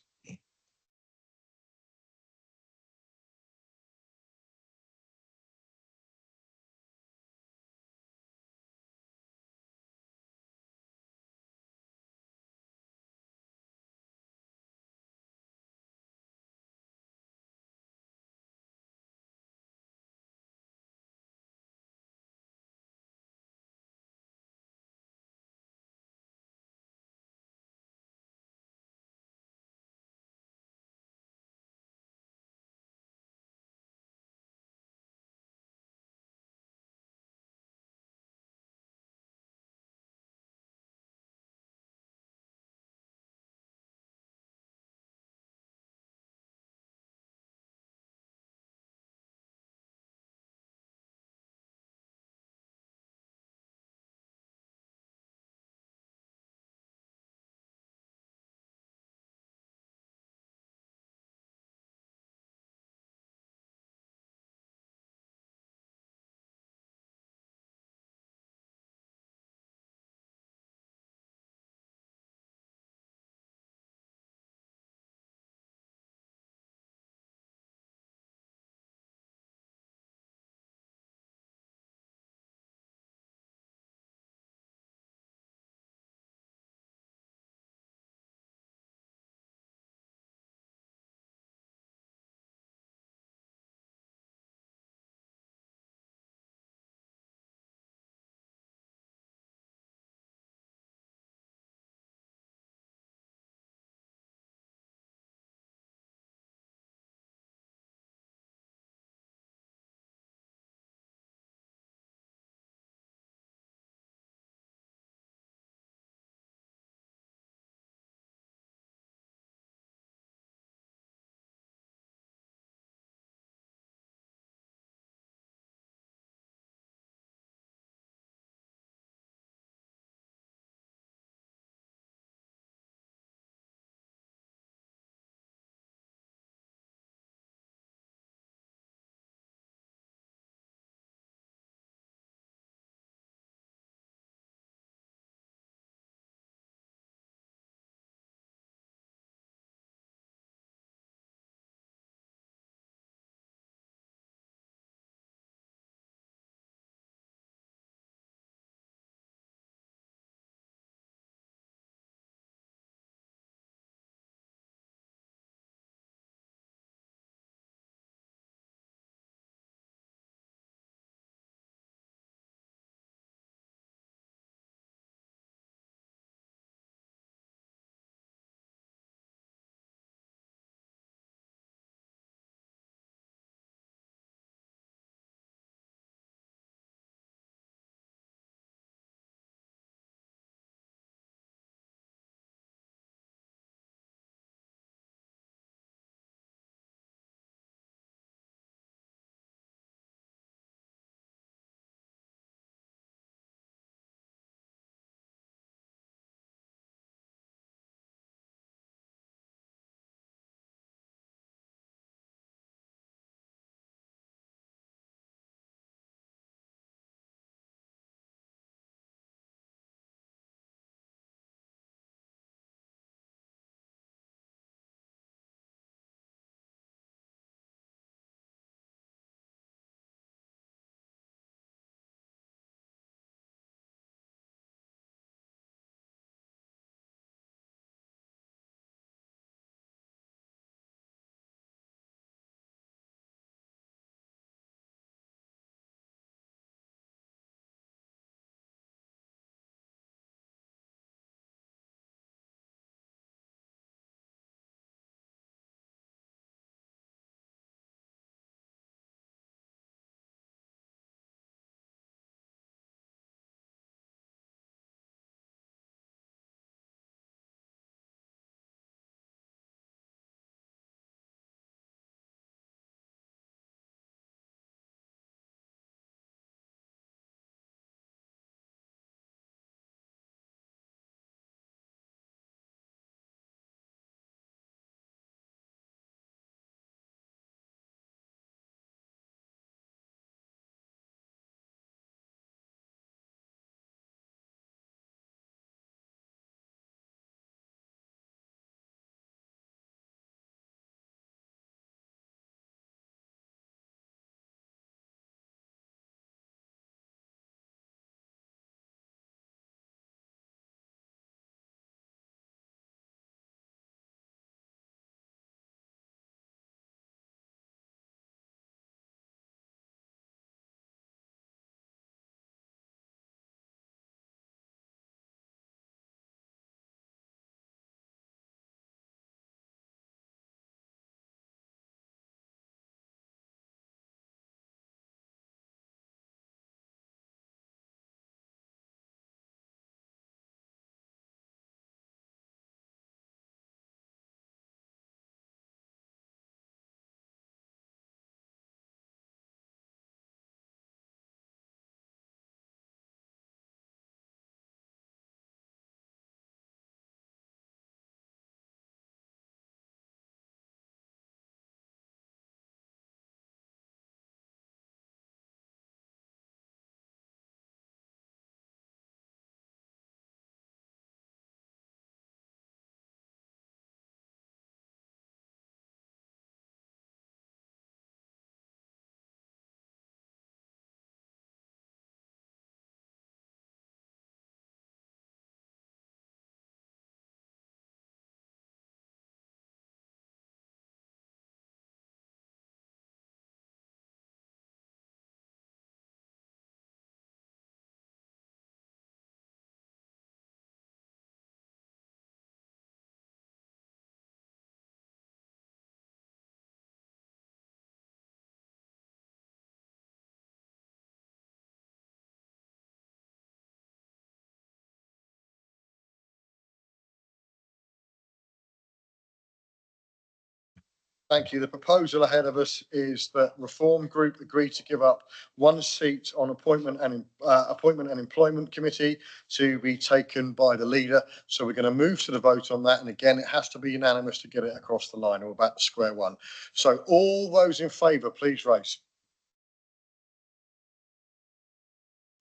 Thank you. The proposal ahead of us is that Reform Group agree to give up one seat on Appointment and Employment Committee to be taken by the leader. So we're going to move to the vote on that. And again, it has to be unanimous to get it across the line, or about square one. So all those in favour, please raise.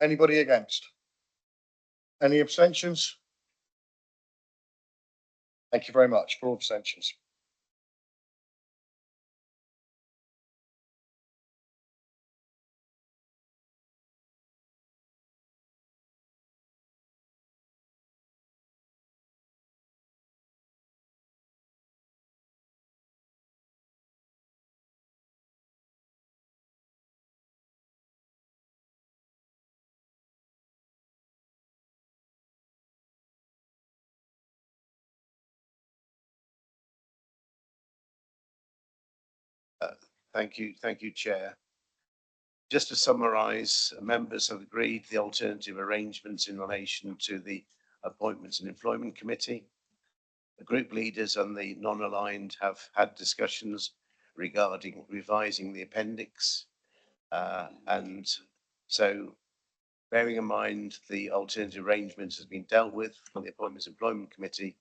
Anybody against? Any abstentions? Thank you very much for all abstentions. Thank you, Chair. Just to summarise, members have agreed the alternative arrangements in relation to the Appointments and Employment Committee. The group leaders and the non-aligned have had discussions regarding revising the appendix. And so, bearing in mind the alternative arrangements has been dealt with for the Appointments and Employment Committee,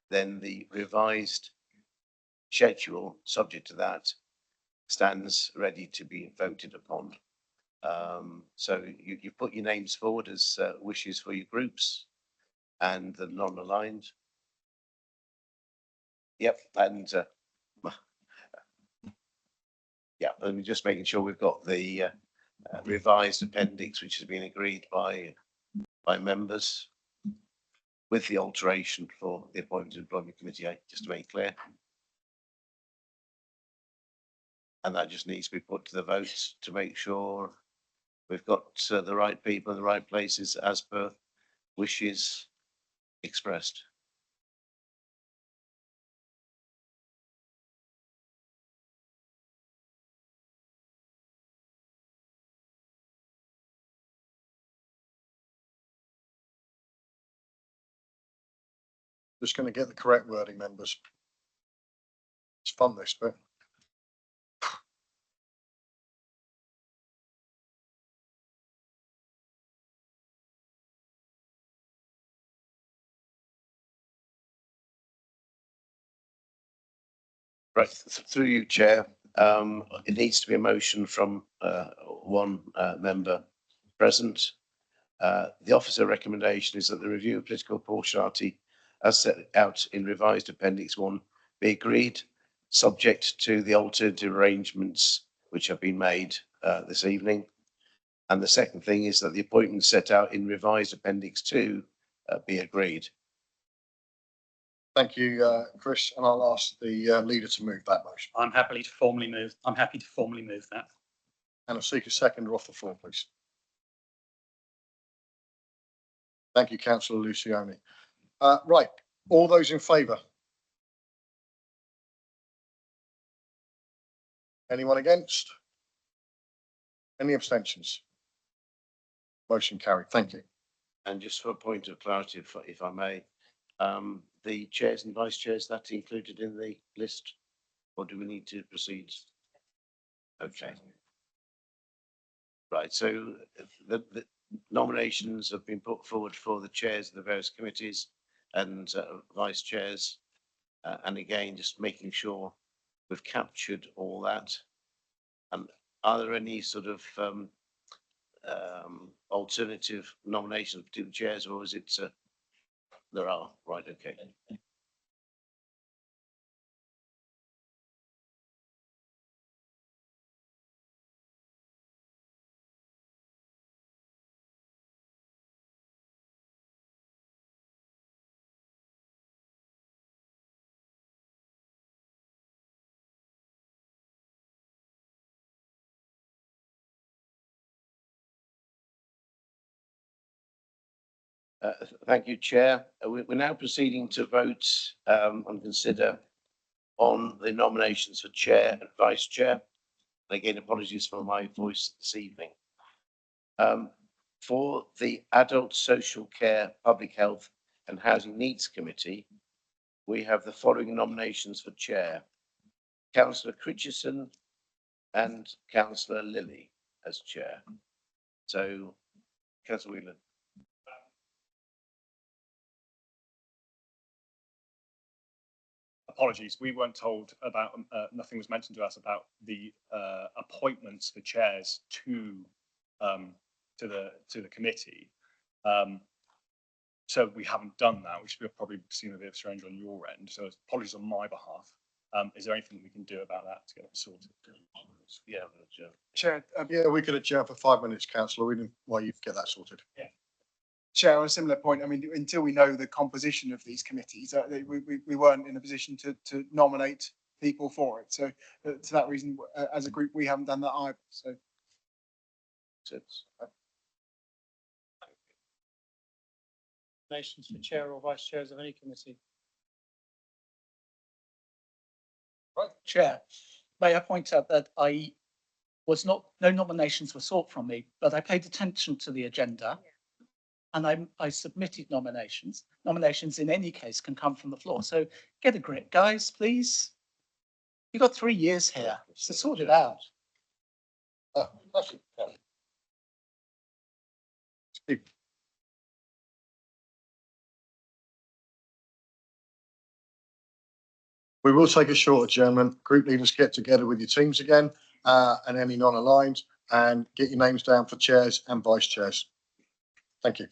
then the revised schedule, subject to that, stands ready to be voted upon. So you put your names forward as wishes for your groups and the non-aligned. Yep, and yeah, and just making sure we've got the revised appendix, which has been agreed by members with the alteration for the Appointment and Employment Committee, just to make clear. And that just needs to be put to the vote to make sure we've got the right people in the right places as per wishes expressed. Just going to get the correct wording, members. It's fun, this bit. Right, through you, Chair. It needs to be a motion from one member present. The officer recommendation is that the review of political proportionality as set out in revised Appendix 1 be agreed, subject to the alternative arrangements which have been made this evening. And the second thing is that the appointments set out in revised Appendix 2 be agreed. Thank you, Chris, and I'll ask the leader to move that motion. I'm happy to formally move that. And I'll seek a seconder off the floor, please. Thank you, Councillor Lucioni. Right, all those in favour? Anyone against? Any abstentions? Motion carried. Thank you. And just for a point of clarity, if I may, the chairs and vice chairs, that's included in the list, or do we need to proceed? Okay. Right, so the nominations have been put forward for the chairs of the various committees and vice chairs. And again, just making sure we've captured all that. Are there any sort of alternative nominations for two chairs, or is it there are? Right, okay. Thank you, Chair. We're now proceeding to vote and consider on the nominations for Chair and Vice Chair. And again, apologies for my voice this evening. For the Adult Social Care, Public Health and Housing Needs Committee, we have the following nominations for Chair. Councillor Critchison and Councillor Lilly as chair. So, Councillor Whelan. Apologies, we weren't told about, nothing was mentioned to us about the appointments for chairs to the committee. So we haven't done that, which will probably seem a bit strange on your end. So apologies on my behalf. Is there anything we can do about that to get it sorted? Yeah, Chair, Yeah, we could adjourn for 5 minutes, councillor. We didn't, well, you get that sorted. Yeah. Chair, on a similar point, I mean, until we know the composition of these committees, we weren't in a position to nominate people for it. So, to that reason, as a group, we haven't done that either. So, Nominations for chair or vice chairs of any committee. Right, Chair, may I point out that no nominations were sought from me, but I paid attention to the agenda and I submitted nominations. Nominations in any case can come from the floor. So get a grip, guys, please. You've got 3 years here, so sort it out. We will take a short adjournment. Group leaders get together with your teams again, and any non-aligned, and get your names down for chairs and vice chairs. Thank you.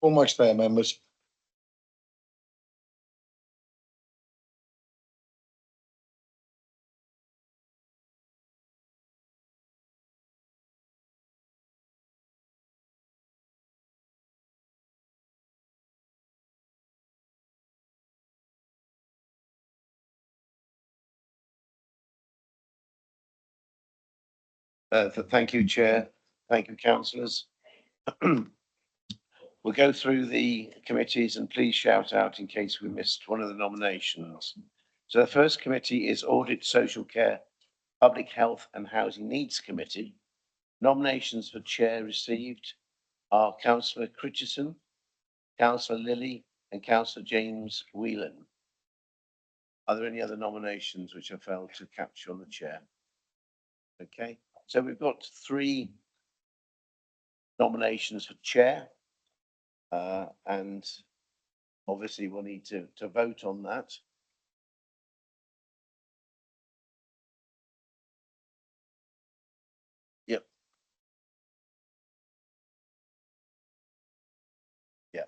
Almost there, members. Thank you, Chair. Thank you, councillors. We'll go through the committees and please shout out in case we missed one of the nominations. So the first committee is Audit, Social Care, Public Health and Housing Needs Committee. Nominations for chair received are Councillor Critchison, Councillor Lilly and Councillor James Whelan. Are there any other nominations which I failed to capture on the chair? Okay, so we've got 3 nominations for chair. And obviously we'll need to vote on that. Yep. Yeah,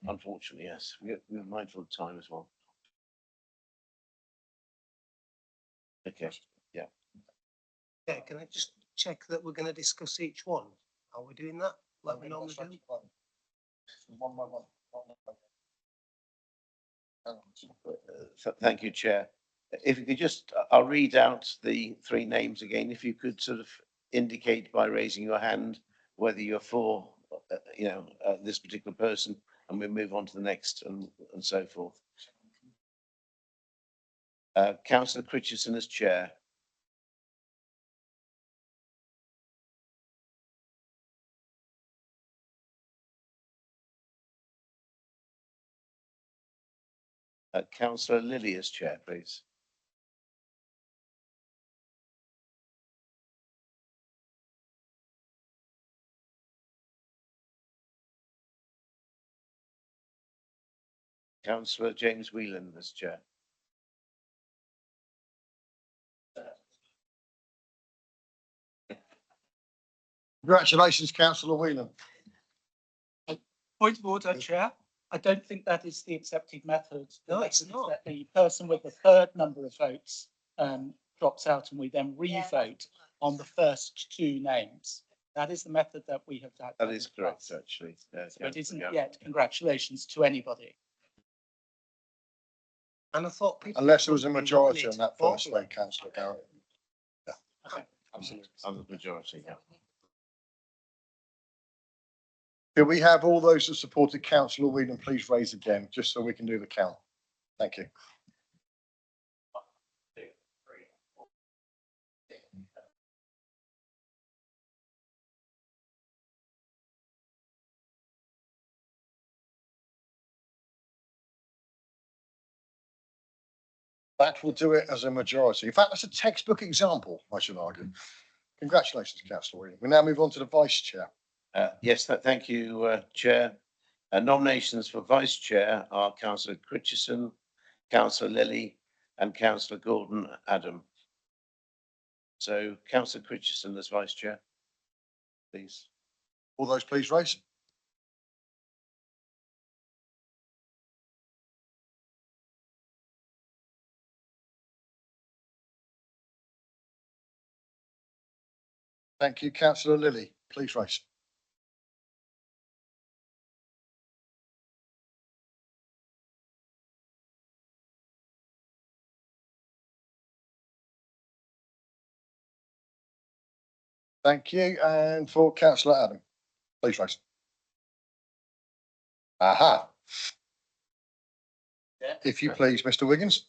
unfortunately, yes. We're mindful of time as well. Okay, yeah. Yeah, can I just check that we're going to discuss each one? Are we doing that like we normally do? One by one. Thank you, Chair. If you could just, I'll read out the 3 names again. If you could sort of indicate by raising your hand whether you're for, this particular person, and we'll move on to the next and so forth. Councillor Critchison as chair. Councillor Lilly as chair, please. Councillor James Whelan as chair. Congratulations, Councillor Whelan. Point of order, Chair. I don't think that is the accepted method. No, it's not. That the person with the 3rd number of votes drops out and we then re-vote on the first 2 names. That is the method that we have had. That is correct, actually. So it isn't yet. Congratulations to anybody. And I thought people. Unless there was a majority on that first vote, Councillor Garrett. Yeah. Okay. Absolutely. I'm the majority, yeah. Can we have all those that supported Councillor Whelan please raise again, just so we can do the count? Thank you. That will do it as a majority. In fact, that's a textbook example, I should argue. Congratulations, Councillor Whelan. We now move on to the Vice Chair. Yes, thank you, Chair. Nominations for Vice Chair are Councillor Critchison, Councillor Lilly and Councillor Gordon Adam. So Councillor Critchison as Vice Chair, please. All those please raise. Thank you, Councillor Lilly. Please raise. Thank you. And for Councillor Adam, please raise. Aha. If you please, Mr. Wiggins.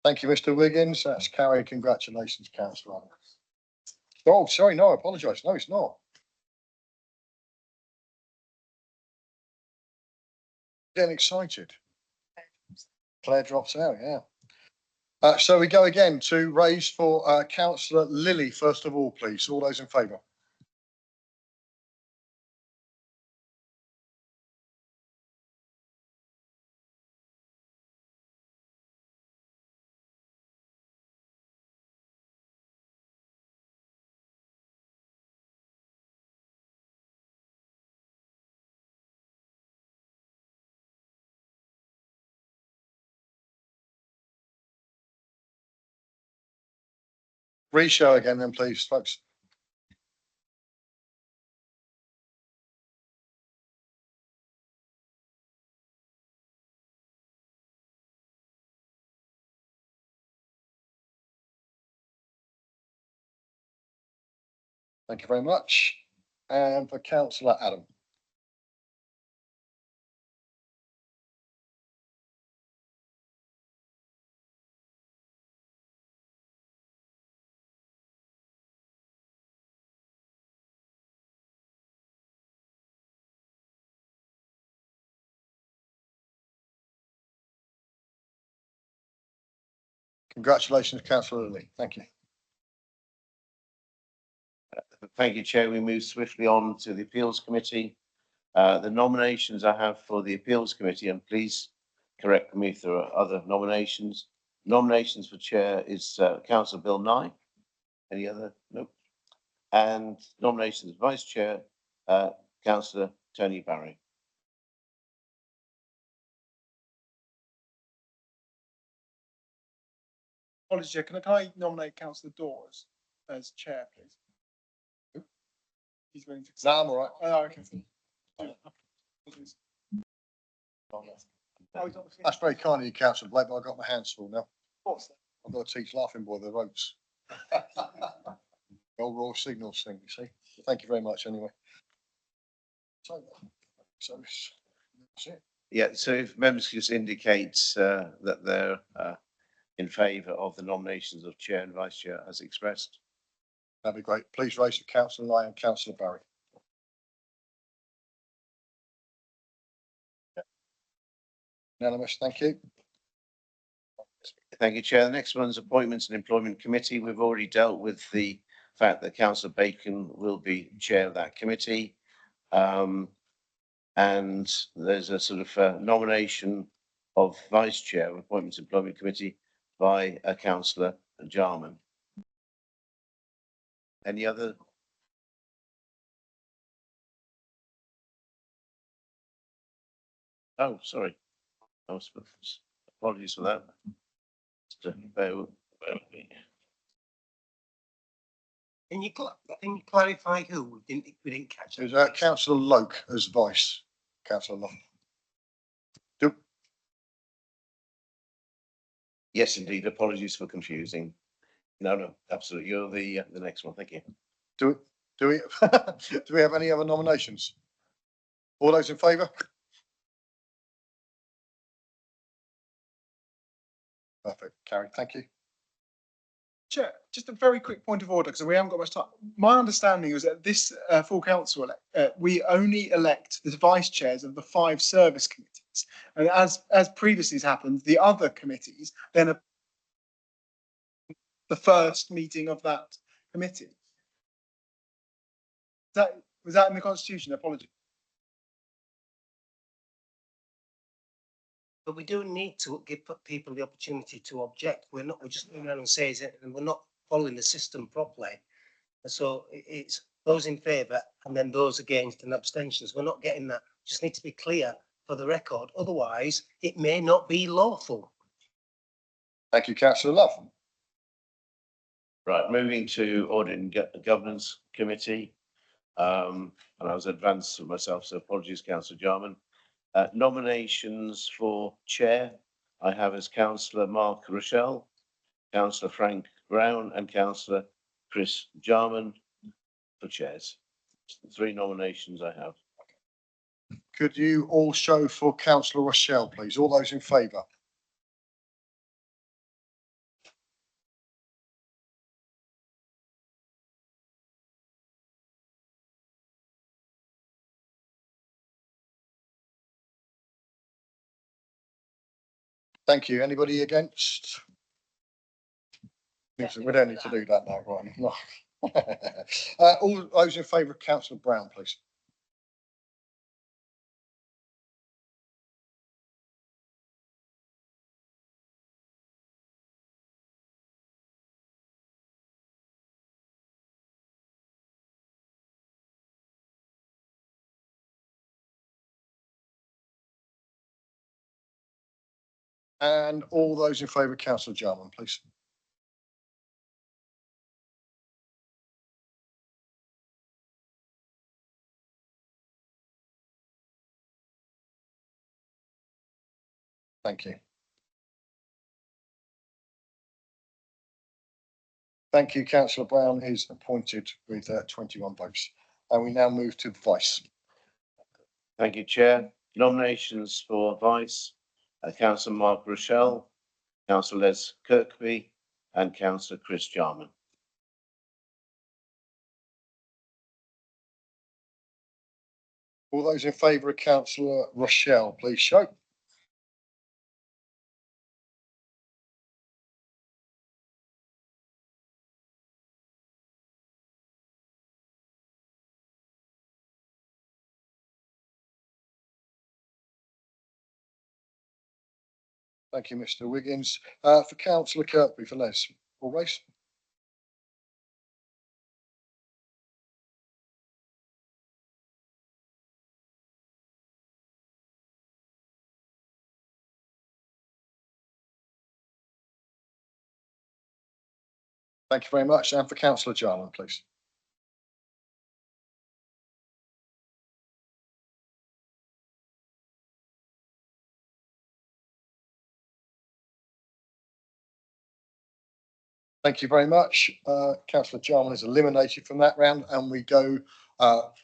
Thank you, Mr. Wiggins. That's carried. Congratulations, Councillor Adam. Oh, sorry, no, I apologise. No, it's not. Getting excited. Claire drops out, yeah. So we go again to raise for Councillor Lilly, first of all, please. All those in favour? Re-show again then, please, folks. Thank you very much. And for councillor Adam. Congratulations, councillor Lilly. Thank you. Thank you, Chair. We move swiftly on to the Appeals Committee. The nominations I have for the Appeals Committee, and please correct me if there are other nominations. Nominations for Chair is Councillor Bill Nye. Any other? Nope. And nominations for Vice Chair, Councillor Tony Barry. Apologies, Chair. Can I nominate Councillor Dawes as chair, please? He's willing to. No, I'm all right. Oh, okay. That's very kind of you, councillor Blake, but I've got my hands full now. What's that? I've got to teach Laughing Boy the ropes. The old Royal Signal thing, you see. Thank you very much anyway. So that's it. Yeah, so if members could just indicate that they're in favour of the nominations of Chair and Vice Chair as expressed. That'd be great. Please raise for Councillor Nye and Councillor Barry. Unanimous, thank you. Thank you, Chair. The next one's Appointments and Employment Committee. We've already dealt with the fact that Councillor Bacon will be chair of that committee. And there's a sort of nomination of Vice Chair of Appointments and Employment Committee by Councillor Jarman. Any other? Oh, sorry. Apologies for that. Bear with me. Can you clarify who? We didn't catch There's that. Councillor Loke as vice. Councillor Loke. Yes, indeed. Apologies for confusing. No, absolutely. You're the next one. Thank you. Do we do we have any other nominations? All those in favour? Perfect. Carried. Thank you. Chair, just a very quick point of order because we haven't got much time. My understanding is that this full council, we only elect the vice chairs of the 5 service committees, and as previously has happened, the other committees then are the first meeting of that committee. Was that in the constitution? Apologies. But we do need to give people the opportunity to object. We're just going around and saying it, and we're not following the system properly. And so it's those in favour and then those against and abstentions. We're not getting that. Just need to be clear for the record. Otherwise, it may not be lawful. Thank you, Councillor Love. Right, moving to Audit and Governance Committee. And I was advanced for myself, so apologies, Councillor Jarman. Nominations for chair, I have as Councillor Mark Rochelle, Councillor Frank Brown and Councillor Chris Jarman for chairs. 3 nominations I have. Could you all show for Councillor Rochelle, please? All those in favour? Thank you. Anybody against? We don't need to do that now, right? No. All those in favour of Councillor Brown, please. And all those in favour of Councillor Jarman, please. Thank you. Thank you. Councillor Brown is appointed with 21 votes. And we now move to vice. Thank you, Chair. Nominations for vice, Councillor Mark Rochelle, Councillor Les Kirkby and Councillor Chris Jarman. All those in favour of Councillor Rochelle, please show. Thank you, Mr Wiggins. For Councillor Kirkby, for Les. All race. Thank you very much. And for Councillor Jarman, please. Thank you very much. Councillor Jarman is eliminated from that round, and we go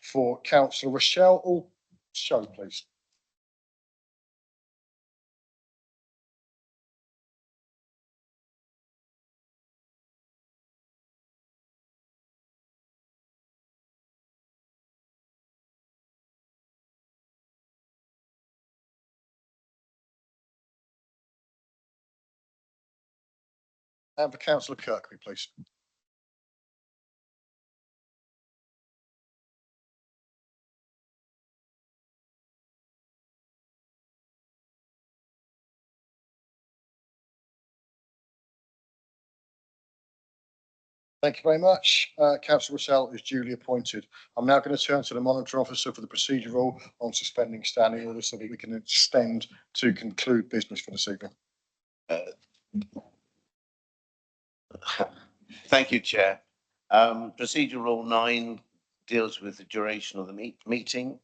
for Councillor Rochelle. All show, please. And for Councillor Kirkby, please. Thank you very much. Councillor Rochelle is duly appointed. I'm now going to turn to the Monitoring Officer for the procedural on suspending standing orders so that we can extend to conclude business for this evening. Thank you, Chair. Procedure Rule 9 deals with the duration of the meeting.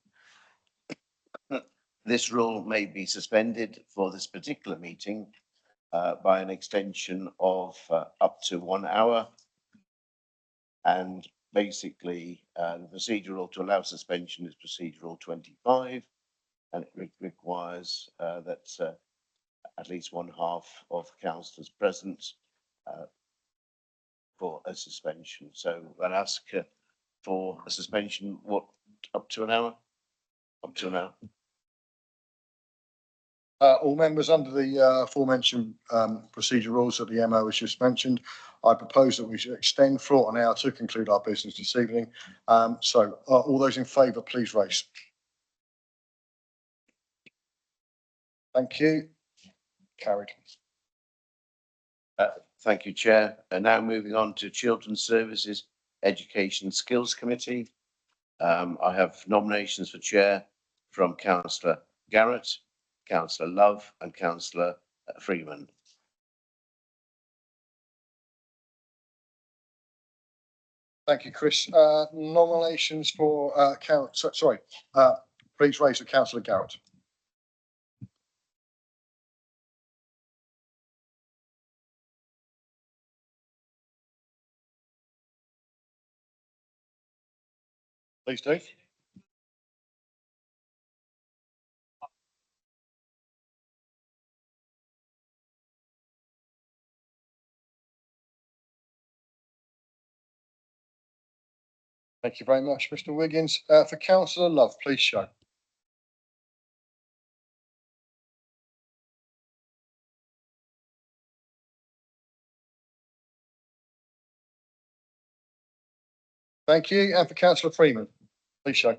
This rule may be suspended for this particular meeting by an extension of up to 1 hour. And basically, the procedure rule to allow suspension is Procedure Rule 25, and it requires that at least one half of councillors present for a suspension. So I'll ask for a suspension, what, up to an hour? Up to an hour. All members under the aforementioned procedure rules that the MO has just mentioned, I propose that we should extend for an hour to conclude our business this evening. All those in favour, please raise. Thank you. Carried. Thank you, Chair. And now moving on to Children's Services Education Skills Committee. I have nominations for Chair from Councillor Garrett, Councillor Love and Councillor Freeman. Thank you, Chris. Nominations for please raise for Councillor Garrett. Please do. Thank you very much, Mr Wiggins. For Councillor Love, please show. Thank you. And for Councillor Freeman, please show.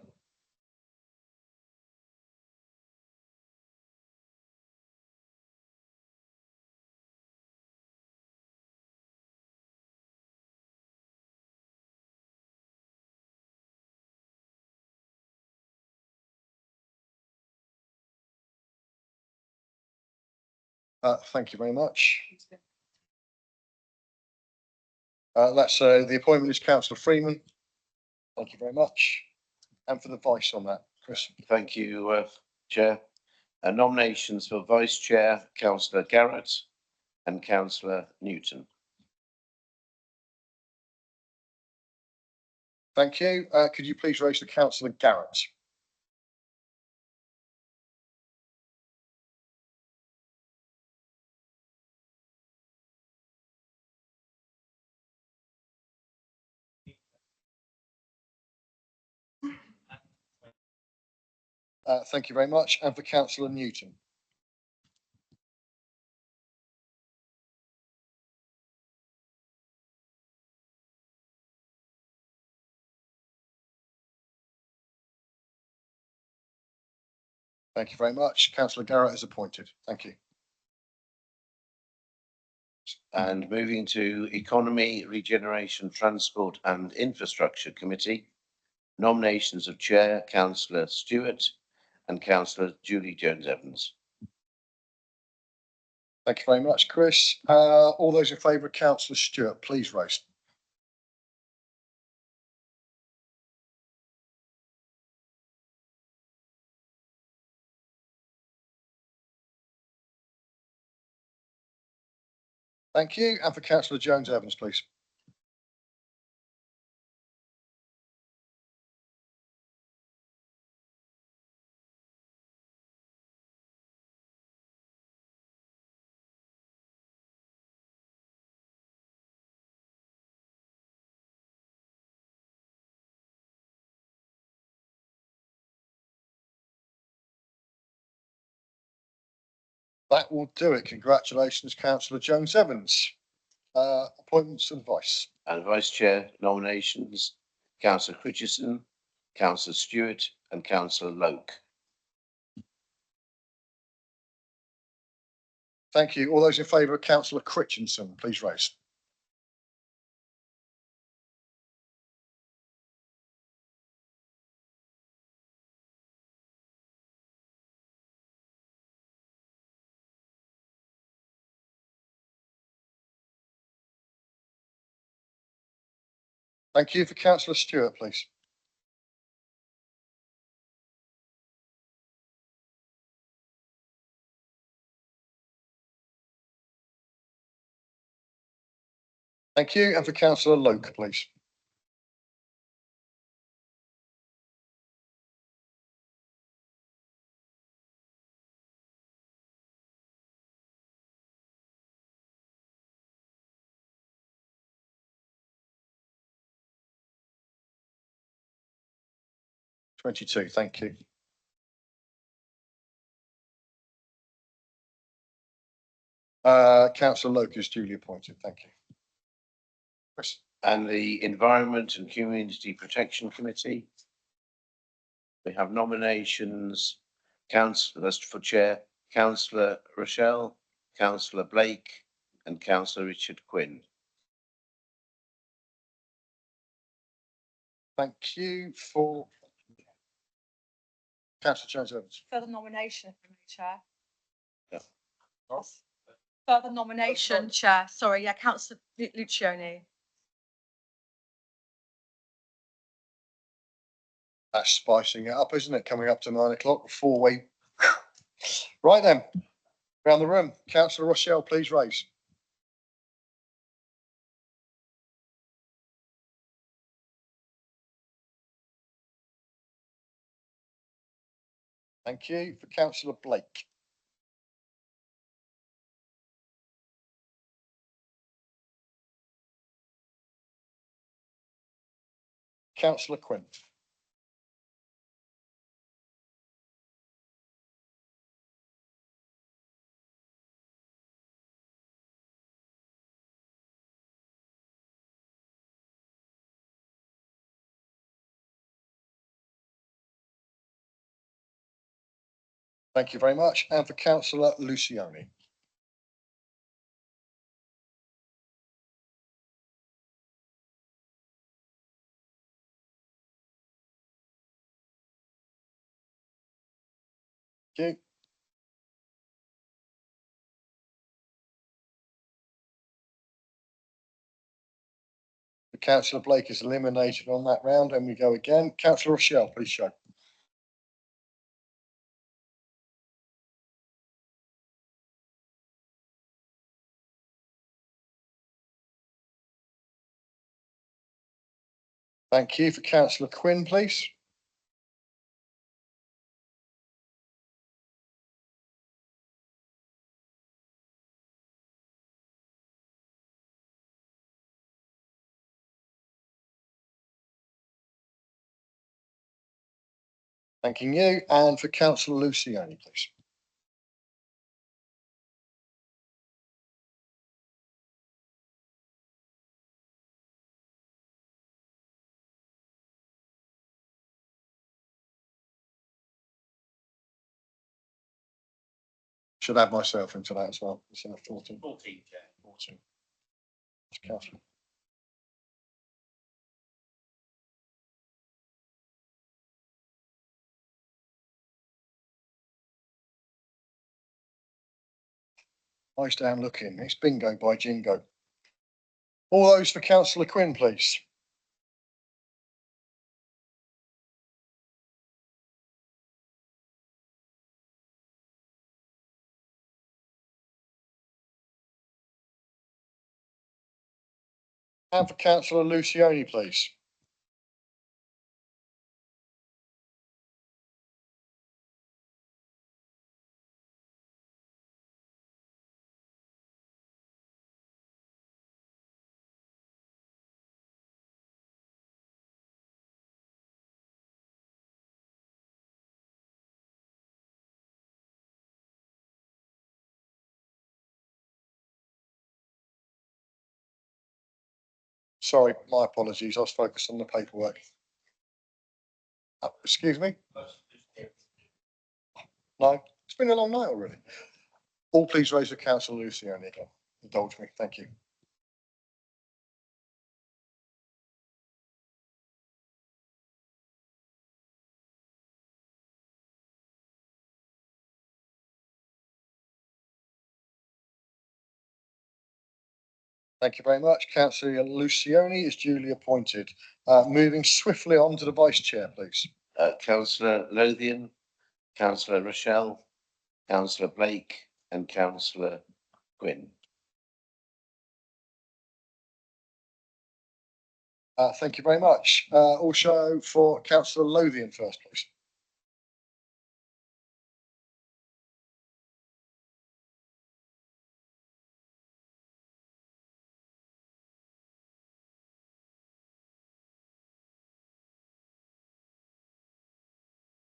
Thank you very much. That's the appointment is Councillor Freeman. Thank you very much. And for the vice on that, Chris. Thank you, Chair. Nominations for Vice Chair, Councillor Garrett and Councillor Newton. Thank you. Could you please raise the Councillor Garrett? Thank you very much. And for Councillor Newton. Thank you very much. Councillor Garrett is appointed. Thank you. And moving to Economy, Regeneration, Transport and Infrastructure Committee, nominations of Chair, Councillor Stewart and Councillor Julie Jones-Evans. Thank you very much, Chris. All those in favour of Councillor Stewart, please raise. Thank you. And for Councillor Jones-Evans, please. That will do it. Congratulations, Councillor Jones-Evans. Appointments and Vice. And Vice Chair nominations, Councillor Christensen, Councillor Stewart and Councillor Loke. Thank you. All those in favour of Councillor Christensen, please raise. Thank you. For Councillor Stewart, please. Thank you. And for Councillor Loke, please. Thank you. Councillor Loke is duly appointed. Thank you. Chris. And the Environment and Community Protection Committee. We have nominations, councillors for Chair, Councillor Rochelle, Councillor Blake and Councillor Richard Quinn. Thank you. For Councillor Jones-Evans. Further nomination, Chair. Yeah. Further nomination, Chair. Sorry, yeah, Councillor Lucioni. That's spicing it up, isn't it? Coming up to 9 o'clock before we. Right then, around the room. Councillor Rochelle, please raise. Thank you. For Councillor Blake. Councillor Quinn. Thank you very much. And for Councillor Lucioni. Thank you. Councillor Blake is eliminated on that round, and we go again. Councillor Rochelle, please show. Thank you. For councillor Quinn, please. Thanking you. And for councillor Luciani, please. Should add myself into that as well. It's 14. 14, Chair. 14. Councillor. Eyes down looking. It's bingo by Jingo. All those for councillor Quinn, please. And for councillor Luciani, please. Sorry, my apologies. I was focused on the paperwork. Excuse me? No, it's been a long night already. All please raise for councillor Luciani again. Indulge me. Thank you. Thank you very much. Councillor Luciani is duly appointed. Moving swiftly on to the vice chair, please. Councillor Lothian, Councillor Rochelle, Councillor Blake and Councillor Quinn. Thank you very much. Also for councillor Lothian first, please.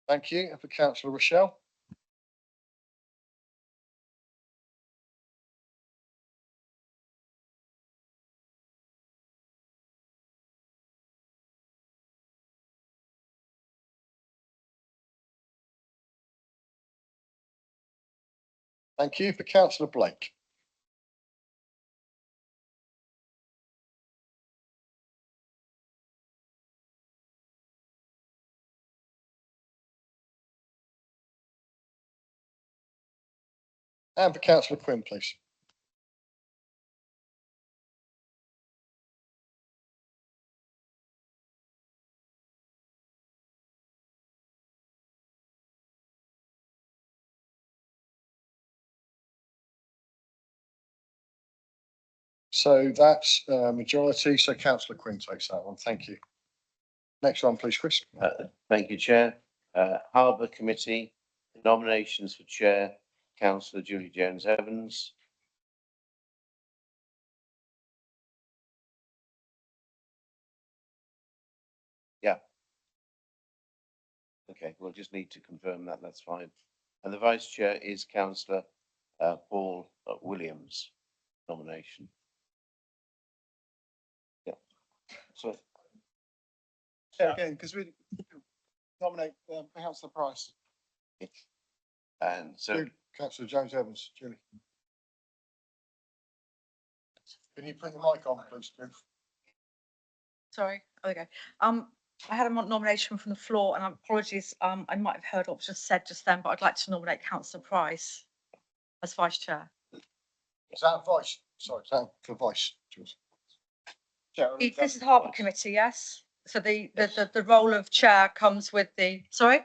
Thank you. And for councillor Rochelle. Thank you. For councillor Blake. And for councillor Quinn, please. So that's majority. So councillor Quinn takes that one. Thank you. Next one, please, Chris. Thank you, Chair. Harbour Committee, nominations for Chair, Councillor Julie Jones-Evans. Yeah. Okay, we'll just need to confirm that, that's fine. And the Vice Chair is Councillor Paul Williams nomination. Yeah. So. Yeah, again, because we nominate Councillor Price. And so. Councillor Jones-Evans, Julie. Can you put the mic on, please, Julie? Sorry, there we go. I had a nomination from the floor, and apologies, I might have heard what was just said just then, but I'd like to nominate Councillor Price as Vice Chair. Is that vice? Sorry, is that for vice? This is Harbour Committee, yes? So the role of chair comes with the, sorry?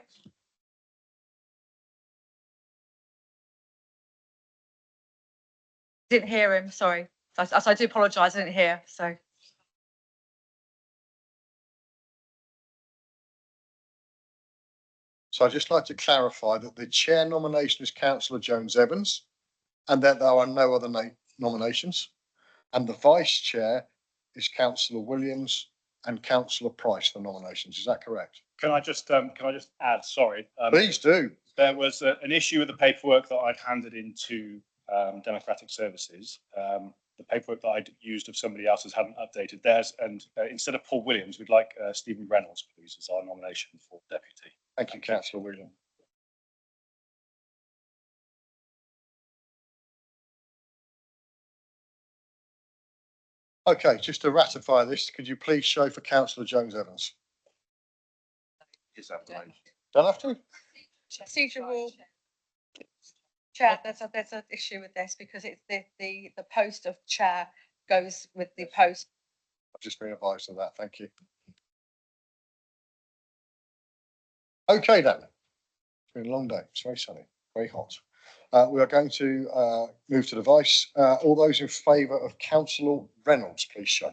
Didn't hear him, sorry. So I do apologise, I didn't hear, so. So I'd just like to clarify that the chair nomination is Councillor Jones Evans and that there are no other nominations. And the vice chair is Councillor Williams and Councillor Price for nominations. Is that correct? Can I just add, sorry. Please do. There was an issue with the paperwork that I'd handed into Democratic Services. The paperwork that I'd used of somebody else's hadn't updated theirs. And instead of Paul Williams, we'd like Stephen Reynolds, please, as our nomination for deputy. Thank you, Councillor Williams. Okay, just to ratify this, could you please show for Councillor Jones Evans? Don't have to? Procedural. Chair, there's an issue with this because it's the post of chair goes with the post. I've just been advised of that. Thank you. Okay then. It's been a long day. It's very sunny, very hot. We are going to move to the vice. All those in favour of Councillor Reynolds, please show.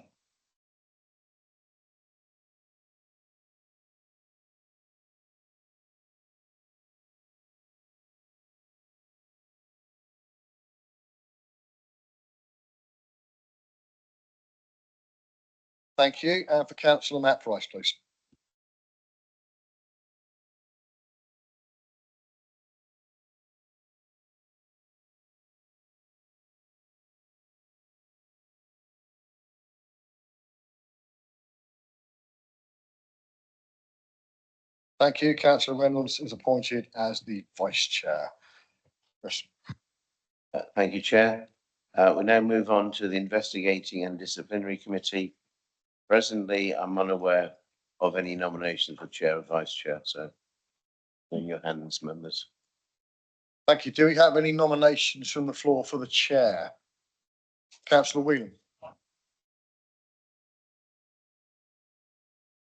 Thank you. And for Councillor Matt Price, please. Thank you. Councillor Reynolds is appointed as the vice chair. Chris. Thank you, Chair. We now move on to the Investigating and Disciplinary Committee. Presently, I'm unaware of any nominations for chair or vice chair, so in your hands, members. Thank you. Do we have any nominations from the floor for the chair? Councillor Whelan.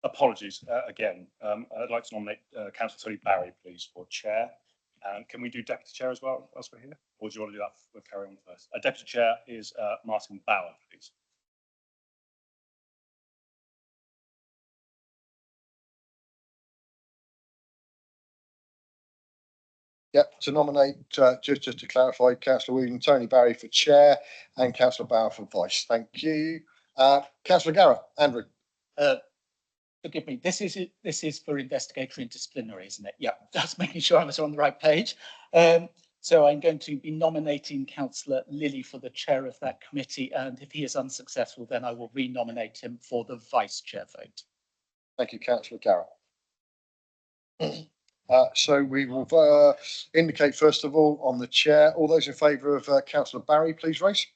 Apologies again. I'd like to nominate Councillor Tony Barry, please, for chair. Can we do deputy chair as well, whilst we're here? Or do you want to do that? We'll carry on first. Deputy chair is Martin Bauer, please. Yep, to nominate, just to clarify, Councillor Whelan, Tony Barry for chair and Councillor Bauer for vice. Thank you. Councillor Garrett, Andrew. Forgive me, this is for investigatory and disciplinary, isn't it? Yeah, just making sure I was on the right page. So I'm going to be nominating Councillor Lilly for the chair of that committee, and if he is unsuccessful, then I will re-nominate him for the vice chair vote. Thank you, Councillor Garrett. So we will indicate first of all on the chair. All those in favour of Councillor Barry, please raise.